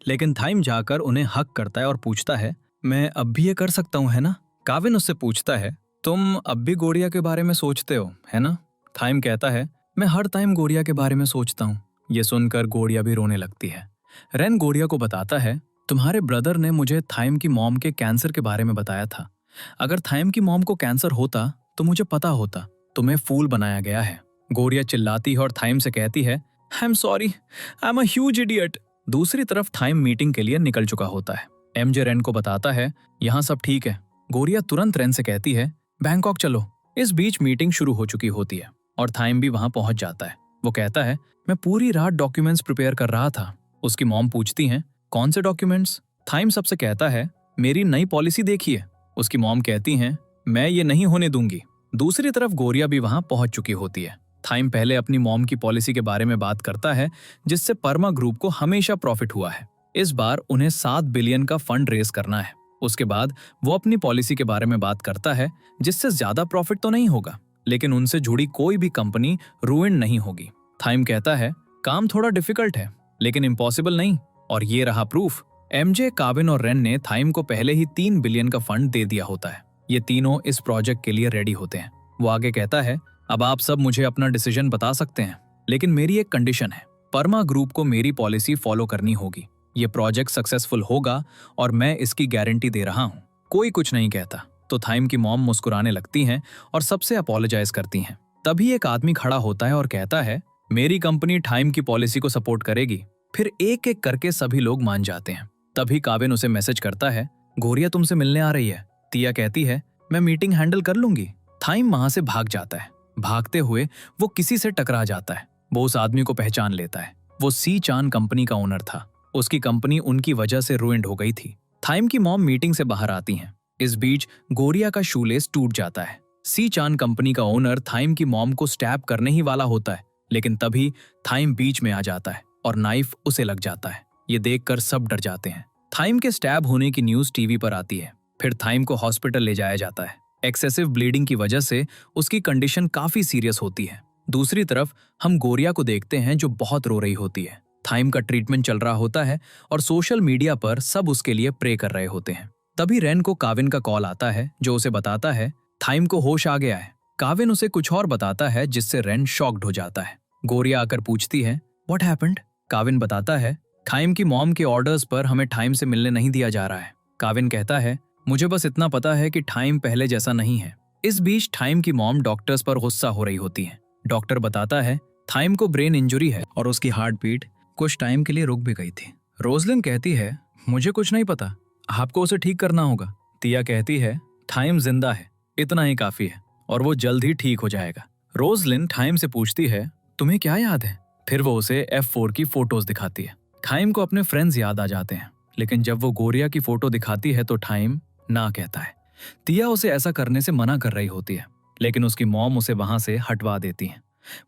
लेकिन थाइम जाकर उन्हें हक करता है और पूछता है मैं अब भी ये कर सकता हूँ है ना? काविन उससे पूछता है तुम अब भी गोरिया के बारे में सोचते हो है ना? थाइम कहता है मैं हर टाइम गोरिया के बारे में सोचता हूँ। ये सुनकर गोरिया भी रोने लगती है। रेन गोरिया को बताता है तुम्हारे ब्रदर ने मुझे थाइम की मॉम के कैंसर के बारे में बताया था। अगर थाइम की मॉम को कैंसर होता तो मुझे पता होता। तुम्हें फूल बनाया गया है। गोरिया चिल्लाती है और थाइम से कहती है I am sorry, I am a huge idiot. दूसरी तरफ थाइम मीटिंग के लिए निकल चुका होता है। एमजे रेन को बताता है यहाँ सब ठीक है। गोरिया तुरंत रेन से कहती है बैंकॉक चलो। इस बीच मीटिंग शुरू हो चुकी होती है और थाइम भी वहां पहुंच जाता है। वो कहता है मैं पूरी रात डॉक्यूमेंट्स प्रिपेयर कर रहा था। उसकी मॉम पूछती हैं कौन से डॉक्यूमेंट्स? थाइम सबसे कहता है मेरी नई पॉलिसी देखिए। उसकी मॉम कहती हैं मैं ये नहीं होने दूंगी। दूसरी तरफ गोरिया भी वहां पहुंच चुकी होती है। थाइम पहले अपनी मॉम की पॉलिसी के बारे में बात करता है जिससे परमा ग्रुप को हमेशा प्रॉफिट हुआ है। इस बार उन्हें 7 बिलियन का फंड रेज करना है। उसके बाद वो अपनी पॉलिसी के बारे में बात करता है जिससे ज्यादा प्रॉफिट तो नहीं होगा, लेकिन उनसे जुड़ी कोई भी कंपनी रुइंड नहीं होगी। थाइम कहता है काम थोड़ा डिफिकल्ट है लेकिन इम्पॉसिबल नहीं, और ये रहा प्रूफ। एमजे, काविन और रेन ने थाइम को पहले ही 3 बिलियन का फंड दे दिया होता है। ये तीनों इस प्रोजेक्ट के लिए रेडी होते हैं। वो आगे कहता है अब आप सब मुझे अपना डिसीजन बता सकते हैं, लेकिन मेरी एक कंडीशन है। परमा ग्रुप को मेरी पॉलिसी फॉलो करनी होगी। ये प्रोजेक्ट सक्सेसफुल होगा और मैं इसकी गारंटी दे रहा हूँ। कोई कुछ नहीं कहता तो थाइम की मॉम मुस्कुराने लगती हैं और सबसे अपोलोजाइज करती हैं। तभी एक आदमी खड़ा होता है और कहता है मेरी कंपनी थाइम की पॉलिसी को सपोर्ट करेगी। फिर एक एक करके सभी लोग मान जाते हैं। तभी काविन उसे मैसेज करता है गोरिया तुमसे मिलने आ रही है। तिया कहती है मैं मीटिंग हैंडल कर लूंगी। थाइम वहां से भाग जाता है। भागते हुए वो किसी से टकरा जाता है। वो उस आदमी को पहचान लेता है। वो सी चान कंपनी का ओनर था। उसकी कंपनी उनकी वजह से रुइंड हो गई थी। थाइम की मॉम मीटिंग से बाहर आती हैं। इस बीच गोरिया का शूलेस टूट जाता है। सी चान कंपनी का ओनर थाइम की मॉम को स्टैब करने ही वाला होता है, लेकिन तभी थाइम बीच में आ जाता है और नाइफ उसे लग जाता है। ये देखकर सब डर जाते हैं। थाइम के स्टैब होने की न्यूज टीवी पर आती है। फिर थाइम को हॉस्पिटल ले जाया जाता है। एक्सेसिव ब्लीडिंग की वजह से उसकी कंडीशन काफी सीरियस होती है। दूसरी तरफ हम गोरिया को देखते हैं जो बहुत रो रही होती है। थाइम का ट्रीटमेंट चल रहा होता है और सोशल मीडिया पर सब उसके लिए प्रे कर रहे होते हैं। तभी रेन को काविन का कॉल आता है जो उसे बताता है थाइम को होश आ गया है। काविन उसे कुछ और बताता है जिससे रेन शॉक्ड हो जाता है। गोरिया आकर पूछती है व्हाट हैपेंड? काविन बताता है थाइम की मॉम के ऑर्डर्स पर हमें थाइम से मिलने नहीं दिया जा रहा है। काविन कहता है मुझे बस इतना पता है कि थाइम पहले जैसा नहीं है। इस बीच थाइम की मॉम डॉक्टर्स पर गुस्सा हो रही होती है। डॉक्टर बताता है थाइम को ब्रेन इंजरी है और उसकी हार्ट बीट कुछ टाइम के लिए रुक भी गई थी। रोजलिन कहती है मुझे कुछ नहीं पता, आपको उसे ठीक करना होगा। तिया कहती है थाइम जिंदा है, इतना ही काफी है और वो जल्द ही ठीक हो जाएगा। रोजलिन थाइम से पूछती है तुम्हें क्या याद है? फिर वो उसे F4 की फोटोज दिखाती है। थाइम को अपने फ्रेंड्स याद आ जाते हैं। लेकिन जब वो गोरिया की फोटो दिखाती है तो टाइम ना कहता है। तिया उसे ऐसा करने से मना कर रही होती है, लेकिन उसकी मॉम उसे वहां से हटवा देती है।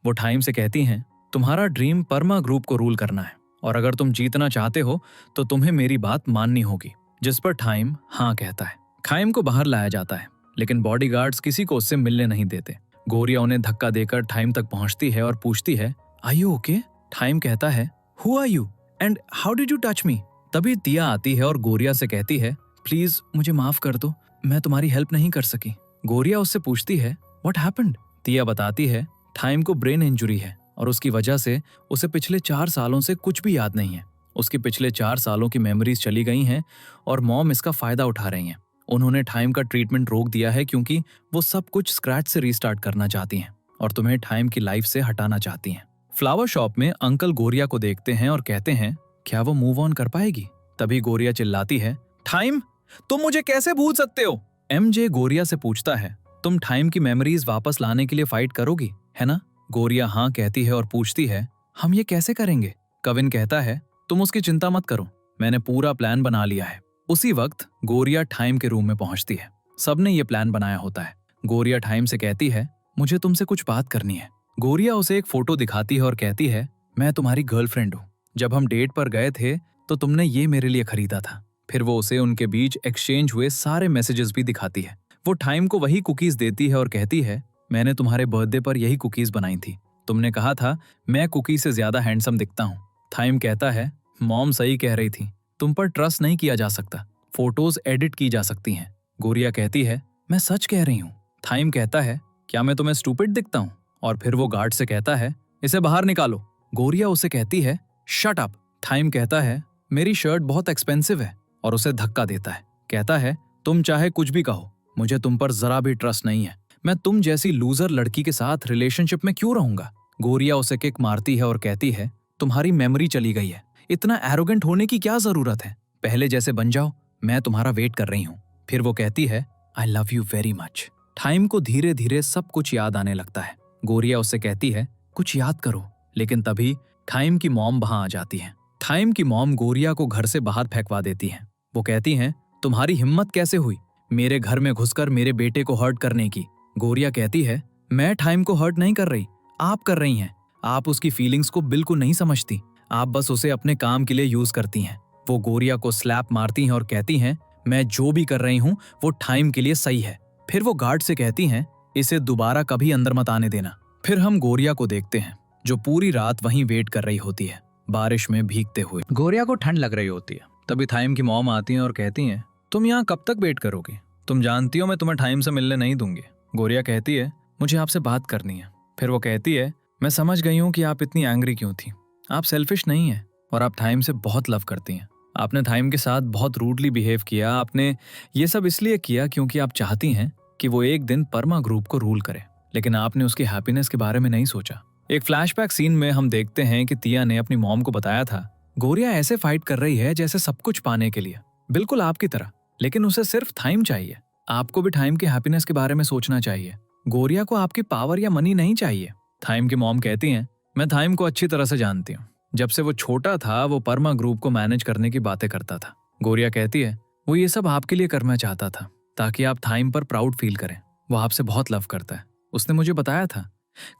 वो टाइम से कहती हैं, तुम्हारा ड्रीम परमा ग्रुप को रूल करना है और अगर तुम जीतना चाहते हो तो तुम्हें मेरी बात माननी होगी। जिस पर टाइम हाँ कहता है। टाइम को बाहर लाया जाता है, लेकिन बॉडीगार्ड्स किसी को उससे मिलने नहीं देते। गोरिया उन्हें धक्का देकर टाइम तक पहुंचती है और पूछती है, आर यू ओके? टाइम कहता है, who are you and how did you touch me? तभी तिया आती है और गोरिया से कहती है, प्लीज मुझे माफ कर दो, मैं तुम्हारी हेल्प नहीं कर सकी। गोरिया उससे पूछती है, व्हाट हैपेंड? तिया बताती है, टाइम को ब्रेन इंजुरी है और उसकी वजह से उसे पिछले 4 सालों से कुछ भी याद नहीं है। उसकी पिछले 4 सालों की मेमोरीज चली गई हैं और मॉम इसका फायदा उठा रही हैं। उन्होंने टाइम का ट्रीटमेंट रोक दिया है क्योंकि वो सब कुछ स्क्रैच से रीस्टार्ट करना चाहती हैं और तुम्हें टाइम की लाइफ से हटाना चाहती हैं। फ्लावर शॉप में अंकल गोरिया को देखते हैं और कहते हैं, क्या वो मूव ऑन कर पाएगी? तभी गोरिया चिल्लाती है, टाइम तुम मुझे कैसे भूल सकते हो? एमजे गोरिया से पूछता है, तुम टाइम की मेमोरीज वापस लाने के लिए फाइट करोगी, है ना? गोरिया हाँ कहती है और पूछती है, हम ये कैसे करेंगे? कविन कहता है, तुम उसकी चिंता मत करो, मैंने पूरा प्लान बना लिया है। उसी वक्त गोरिया टाइम के रूम में पहुंचती है। सबने ये प्लान बनाया होता है। गोरिया टाइम से कहती है, मुझे तुमसे कुछ बात करनी है। गोरिया उसे एक फोटो दिखाती है और कहती है, मैं तुम्हारी गर्लफ्रेंड हूँ। जब हम डेट पर गए थे तो तुमने ये मेरे लिए खरीदा था। फिर वो उसे उनके बीच एक्सचेंज हुए सारे मैसेजेस भी दिखाती है। वो टाइम को वही कुकीज देती है और कहती है, मैंने तुम्हारे बर्थडे पर यही कुकीज बनाई थी। तुमने कहा था मैं कुकी से ज्यादा हैंडसम दिखता हूँ। टाइम कहता है, मॉम सही कह रही थी, तुम पर ट्रस्ट नहीं किया जा सकता, फोटोज एडिट की जा सकती हैं। गोरिया कहती है, मैं सच कह रही हूँ। टाइम कहता है, क्या मैं तुम्हें स्टूपिड दिखता हूँ? और फिर वो गार्ड से कहता है, इसे बाहर निकालो। गोरिया उसे कहती है, शट अप। टाइम कहता है, मेरी शर्ट बहुत एक्सपेंसिव है और उसे धक्का देता है। कहता है, तुम चाहे कुछ भी कहो, मुझे तुम पर जरा भी ट्रस्ट नहीं है। मैं तुम जैसी लूजर लड़की के साथ रिलेशनशिप में क्यों रहूंगा? गोरिया उसे किक मारती है और कहती है, तुम्हारी मेमोरी चली गई है, इतना एरोगेंट होने की क्या जरूरत है? पहले जैसे बन जाओ, मैं तुम्हारा वेट कर रही हूँ। फिर वो कहती है, I love you very much. Time को धीरे धीरे सब कुछ याद आने लगता है। गोरिया उससे कहती है, कुछ याद करो। लेकिन तभी टाइम की मॉम वहां आ जाती है। टाइम की मॉम गोरिया को घर से बाहर फेंकवा देती है। वो कहती हैं, तुम्हारी हिम्मत कैसे हुई मेरे घर में घुसकर मेरे बेटे को हर्ट करने की? गोरिया कहती है, मैं टाइम को हर्ट नहीं कर रही, आप कर रही हैं। आप उसकी फीलिंग्स को बिल्कुल नहीं समझती, आप बस उसे अपने काम के लिए यूज करती हैं। वो गोरिया को स्लैप मारती हैं और कहती हैं, मैं जो भी कर रही हूँ वो टाइम के लिए सही है। फिर वो गार्ड से कहती हैं, इसे दोबारा कभी अंदर मत आने देना। फिर हम गोरिया को देखते हैं जो पूरी रात वहीं वेट कर रही होती है, बारिश में भीगते हुए। गोरिया को ठंड लग रही होती है। तभी टाइम की मॉम आती हैं और कहती हैं, तुम यहाँ कब तक वेट करोगी? तुम जानती हो मैं तुम्हें टाइम से मिलने नहीं दूंगी। गोरिया कहती है, मुझे आपसे बात करनी है। फिर वो कहती है, मैं समझ गई हूँ कि आप इतनी एंग्री क्यों थी। आप सेल्फिश नहीं है और आप टाइम से बहुत लव करती हैं। आपने टाइम के साथ बहुत रूडली बिहेव किया। आपने ये सब इसलिए किया क्योंकि आप चाहती हैं कि वो एक दिन परमा ग्रुप को रूल करे, लेकिन आपने उसकी हैप्पीनेस के बारे में नहीं सोचा। एक फ्लैशबैक सीन में हम देखते हैं कि तिया ने अपनी मॉम को बताया था, गोरिया ऐसे फाइट कर रही है जैसे सब कुछ पाने के लिए, बिल्कुल आपकी तरह, लेकिन उसे सिर्फ टाइम चाहिए। आपको भी टाइम की हैप्पीनेस के बारे में सोचना चाहिए। गोरिया को आपकी पावर या मनी नहीं चाहिए। टाइम की मॉम कहती हैं, मैं टाइम को अच्छी तरह से जानती हूँ। जब से वो छोटा था वो परमा ग्रुप को मैनेज करने की बातें करता था। गोरिया कहती है, वो ये सब आपके लिए करना चाहता था ताकि आप टाइम पर प्राउड फील करें। वो आपसे बहुत लव करता है। उसने मुझे बताया था,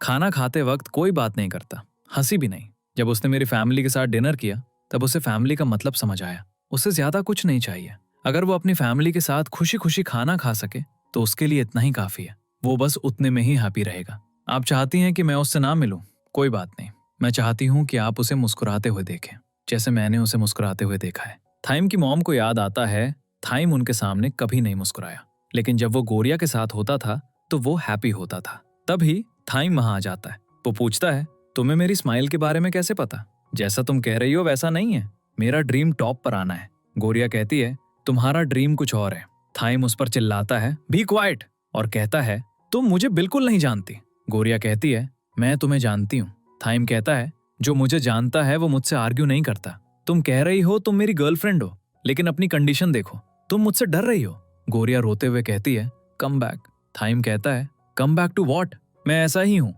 खाना खाते वक्त कोई बात नहीं करता, हंसी भी नहीं। जब उसने मेरी फैमिली के साथ डिनर किया तब उसे फैमिली का मतलब समझ आया। उसे ज्यादा कुछ नहीं चाहिए। अगर वो अपनी फैमिली के साथ खुशी खुशी खाना खा सके तो उसके लिए इतना ही काफी है। वो बस उतने में ही हैप्पी रहेगा। आप चाहती हैं कि मैं उससे ना मिलूं, कोई बात नहीं। मैं चाहती हूँ कि आप उसे मुस्कुराते हुए देखें जैसे मैंने उसे मुस्कुराते हुए देखा है। टाइम की मॉम को याद आता है, टाइम उनके सामने कभी नहीं मुस्कुराया, लेकिन जब वो गोरिया के साथ होता था तो वो हैप्पी होता था। तभी टाइम वहां आ जाता है। वो पूछता है, तुम्हें मेरी स्माइल के बारे में कैसे पता? जैसा तुम कह रही हो वैसा नहीं है। मेरा ड्रीम टॉप पर आना है। गोरिया कहती है, तुम्हारा ड्रीम कुछ और है। टाइम उस पर चिल्लाता है, बी क्वाइट, और कहता है, तुम मुझे बिल्कुल नहीं जानती। गोरिया कहती है, मैं तुम्हें जानती हूँ। टाइम कहता है, जो मुझे जानता है वो मुझसे आर्ग्यू नहीं करता। तुम कह रही हो तुम मेरी गर्लफ्रेंड हो, लेकिन अपनी कंडीशन देखो, तुम मुझसे डर रही हो। गोरिया रोते हुए कहती है, कम बैक। टाइम कहता है, कम बैक टू वॉट? मैं ऐसा ही हूँ,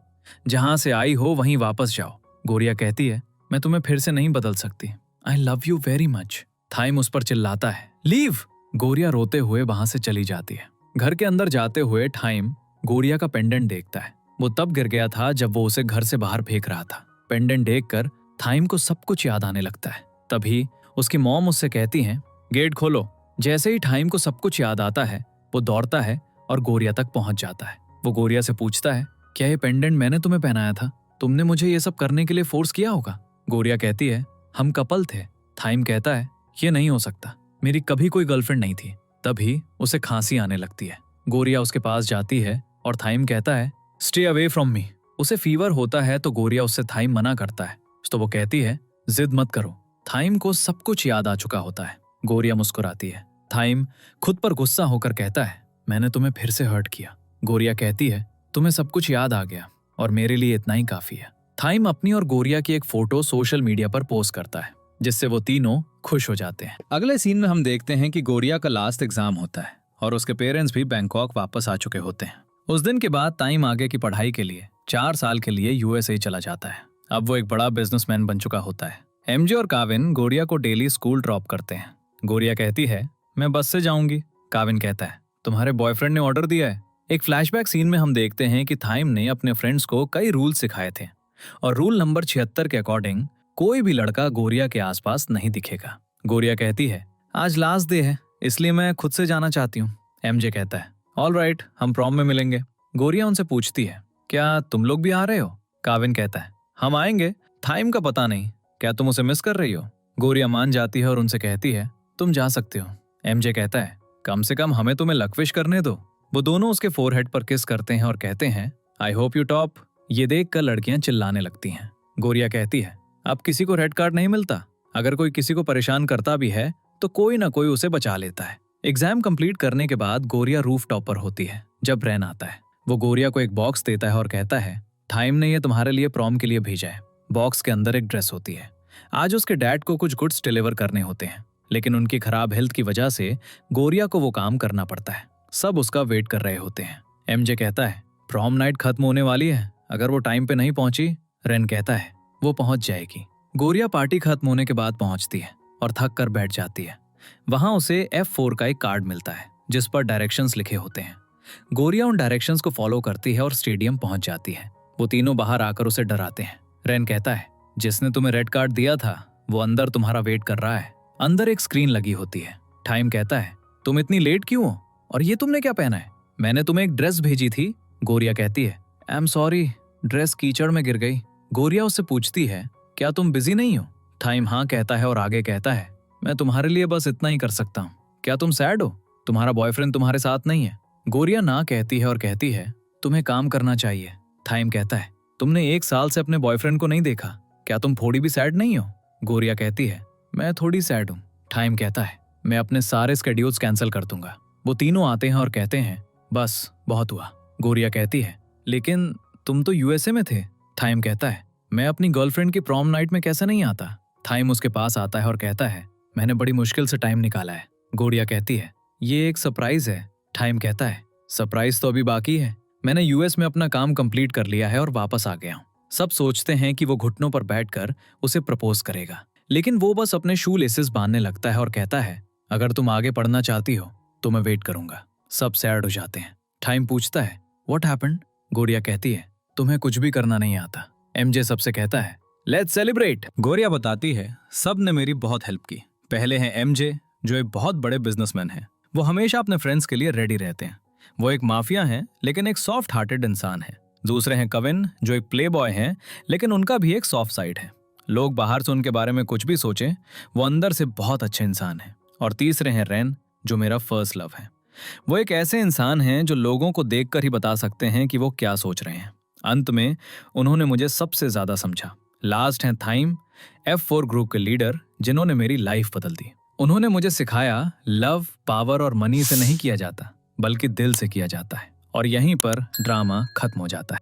जहां से आई हो वहीं वापस जाओ। गोरिया कहती है, मैं तुम्हें फिर से नहीं बदल सकती। I love you very much. Thyme उस पर चिल्लाता है, लीव। गोरिया रोते हुए वहां से चली जाती है। घर के अंदर जाते हुए थाइम गोरिया का पेंडेंट देखता है। वो तब गिर गया था जब वो उसे घर से बाहर फेंक रहा था। पेंडेंट देखकर थाइम को सब कुछ याद आने लगता है। तभी उसकी मॉम उससे कहती हैं, गेट खोलो। जैसे ही थाइम को सब कुछ याद आता है, वो दौड़ता है और गोरिया तक पहुंच जाता है। वो गोरिया से पूछता है, क्या ये पेंडेंट मैंने तुम्हें पहनाया था? तुमने मुझे ये सब करने के लिए फोर्स किया होगा? गोरिया कहती है, हम कपल थे। थाइम कहता है, ये नहीं हो सकता, मेरी कभी कोई गर्लफ्रेंड नहीं थी। तभी उसे खांसी आने लगती है। गोरिया उसके पास जाती है और थाइम कहता है, स्टे अवे फ्रॉम मी। उसे फीवर होता है तो गोरिया उससे थाइम मना करता है, तो वो कहती है, जिद मत करो। थाइम को सब कुछ याद आ चुका होता है। गोरिया मुस्कुराती है। थाइम खुद पर गुस्सा होकर कहता है, मैंने तुम्हें फिर से हर्ट किया। गोरिया कहती है, तुम्हें सब कुछ याद आ गया और मेरे लिए इतना ही काफी है। थाइम अपनी और गोरिया की एक फोटो सोशल मीडिया पर पोस्ट करता है, जिससे वो तीनों खुश हो जाते हैं। अगले सीन में हम देखते हैं कि गोरिया का लास्ट एग्जाम होता है और उसके पेरेंट्स भी बैंकॉक वापस आ चुके होते हैं। उस दिन के बाद टाइम आगे की पढ़ाई के लिए 4 साल के लिए यूएसए चला जाता है। अब वो एक बड़ा बिजनेसमैन बन चुका होता है। एमजे और काविन गोरिया को डेली स्कूल ड्रॉप करते हैं। गोरिया कहती है, मैं बस से जाऊंगी। काविन कहता है, तुम्हारे बॉयफ्रेंड ने ऑर्डर दिया है। एक फ्लैशबैक सीन में हम देखते हैं कि थाइम ने अपने फ्रेंड्स को कई रूल सिखाए थे और रूल नंबर 76 के अकॉर्डिंग कोई भी लड़का गोरिया के आसपास नहीं दिखेगा। गोरिया कहती है, आज लास्ट डे है इसलिए मैं खुद से जाना चाहती हूँ। एमजे कहता है, ऑल राइट, हम प्रॉम में मिलेंगे। गोरिया उनसे पूछती है, क्या तुम लोग भी आ रहे हो? काविन कहता है, हम आएंगे, थाइम का पता नहीं, क्या तुम उसे मिस कर रही हो? गोरिया मान जाती है और उनसे कहती है, तुम जा सकते हो। एमजे कहता है, कम से कम हमें तुम्हें लकविश करने दो। वो दोनों उसके फोरहेड पर किस करते हैं और कहते हैं, आई होप यू टॉप। ये देखकर लड़कियां चिल्लाने लगती हैं। गोरिया कहती है, अब किसी को रेड कार्ड नहीं मिलता। अगर कोई किसी को परेशान करता भी है तो कोई ना कोई उसे बचा लेता है। एग्जाम कंप्लीट करने के बाद गोरिया रूफ टॉप पर होती है जब रैन आता है। वो गोरिया को एक बॉक्स देता है और कहता है, थाइम ने ये तुम्हारे लिए प्रॉम के लिए भेजा है। बॉक्स के अंदर एक ड्रेस होती है। आज उसके डैड को कुछ गुड्स डिलीवर करने होते हैं, लेकिन उनकी खराब हेल्थ की वजह से गोरिया को वो काम करना पड़ता है। सब उसका वेट कर रहे होते हैं। एमजे कहता है, प्रॉम नाइट खत्म होने वाली है, अगर वो टाइम पे नहीं पहुंची। रेन कहता है, वो पहुंच जाएगी। गोरिया पार्टी खत्म होने के बाद पहुंचती है और थक कर बैठ जाती है। वहां उसे F4 का एक कार्ड मिलता है जिस पर डायरेक्शंस लिखे होते हैं। गोरिया उन डायरेक्शंस को फॉलो करती है और स्टेडियम पहुंच जाती है। वो तीनों बाहर आकर उसे डराते हैं। रेन कहता है, जिसने तुम्हें रेड कार्ड दिया था वो अंदर तुम्हारा वेट कर रहा है। अंदर एक स्क्रीन लगी होती है। टाइम कहता है, तुम इतनी लेट क्यों हो और ये तुमने क्या पहना है? मैंने तुम्हें एक ड्रेस भेजी थी। गोरिया कहती है, आई एम सॉरी, ड्रेस कीचड़ में गिर गई। गोरिया उससे पूछती है, क्या तुम बिजी नहीं हो? टाइम हाँ कहता है और आगे कहता है, मैं तुम्हारे लिए बस इतना ही कर सकता हूँ। क्या तुम सैड हो? तुम्हारा बॉयफ्रेंड तुम्हारे साथ नहीं है। गोरिया ना कहती है और कहती है, तुम्हें काम करना चाहिए। टाइम कहता है, तुमने 1 साल से अपने बॉयफ्रेंड को नहीं देखा, क्या तुम थोड़ी भी सैड नहीं हो? गोरिया कहती है, मैं थोड़ी सैड हूँ। टाइम कहता है, मैं अपने सारे स्केड्यूल्स कैंसिल कर दूंगा। वो तीनों आते हैं और कहते हैं, बस बहुत हुआ। गोरिया कहती है, लेकिन तुम तो यूएसए में थे। टाइम कहता है, मैं अपनी गर्लफ्रेंड की प्रॉम नाइट में कैसे नहीं आता? टाइम उसके पास आता है और कहता है, मैंने बड़ी मुश्किल से टाइम निकाला है। गोरिया कहती है, ये एक सरप्राइज है। टाइम कहता है, सरप्राइज तो अभी बाकी है। मैंने यूएस में अपना काम कंप्लीट कर लिया है और वापस आ गया हूँ। सब सोचते हैं कि वो घुटनों पर बैठकर उसे प्रपोज करेगा, लेकिन वो बस अपने शू लेसेस बांधने लगता है और कहता है, अगर तुम आगे पढ़ना चाहती हो तो मैं वेट करूंगा। सब सैड हो जाते हैं। टाइम पूछता है, व्हाट हैपेंड? गोरिया कहती है, तुम्हें कुछ भी करना नहीं आता। एमजे सबसे कहता है, लेट्स सेलिब्रेट। गोरिया बताती है, सब ने मेरी बहुत हेल्प की। पहले हैं एमजे, जो एक बहुत बड़े बिजनेसमैन हैं। वो हमेशा अपने फ्रेंड्स के लिए रेडी रहते हैं। वो एक माफिया हैं लेकिन एक सॉफ्ट हार्टेड इंसान है। दूसरे हैं कविन, जो एक प्ले बॉय हैं लेकिन उनका भी एक सॉफ्ट साइड है। लोग बाहर से उनके बारे में कुछ भी सोचें, वो अंदर से बहुत अच्छे इंसान हैं। और तीसरे हैं रेन, जो मेरा फर्स्ट लव है। वो एक ऐसे इंसान हैं जो लोगों को देखकर ही बता सकते हैं कि वो क्या सोच रहे हैं। अंत में उन्होंने मुझे सबसे ज्यादा समझा। लास्ट हैं थाइम, F4 ग्रुप के लीडर, जिन्होंने मेरी लाइफ बदल दी। उन्होंने मुझे सिखाया, लव, पावर और मनी से नहीं किया जाता, बल्कि दिल से किया जाता है। और यहीं पर ड्रामा खत्म हो जाता है।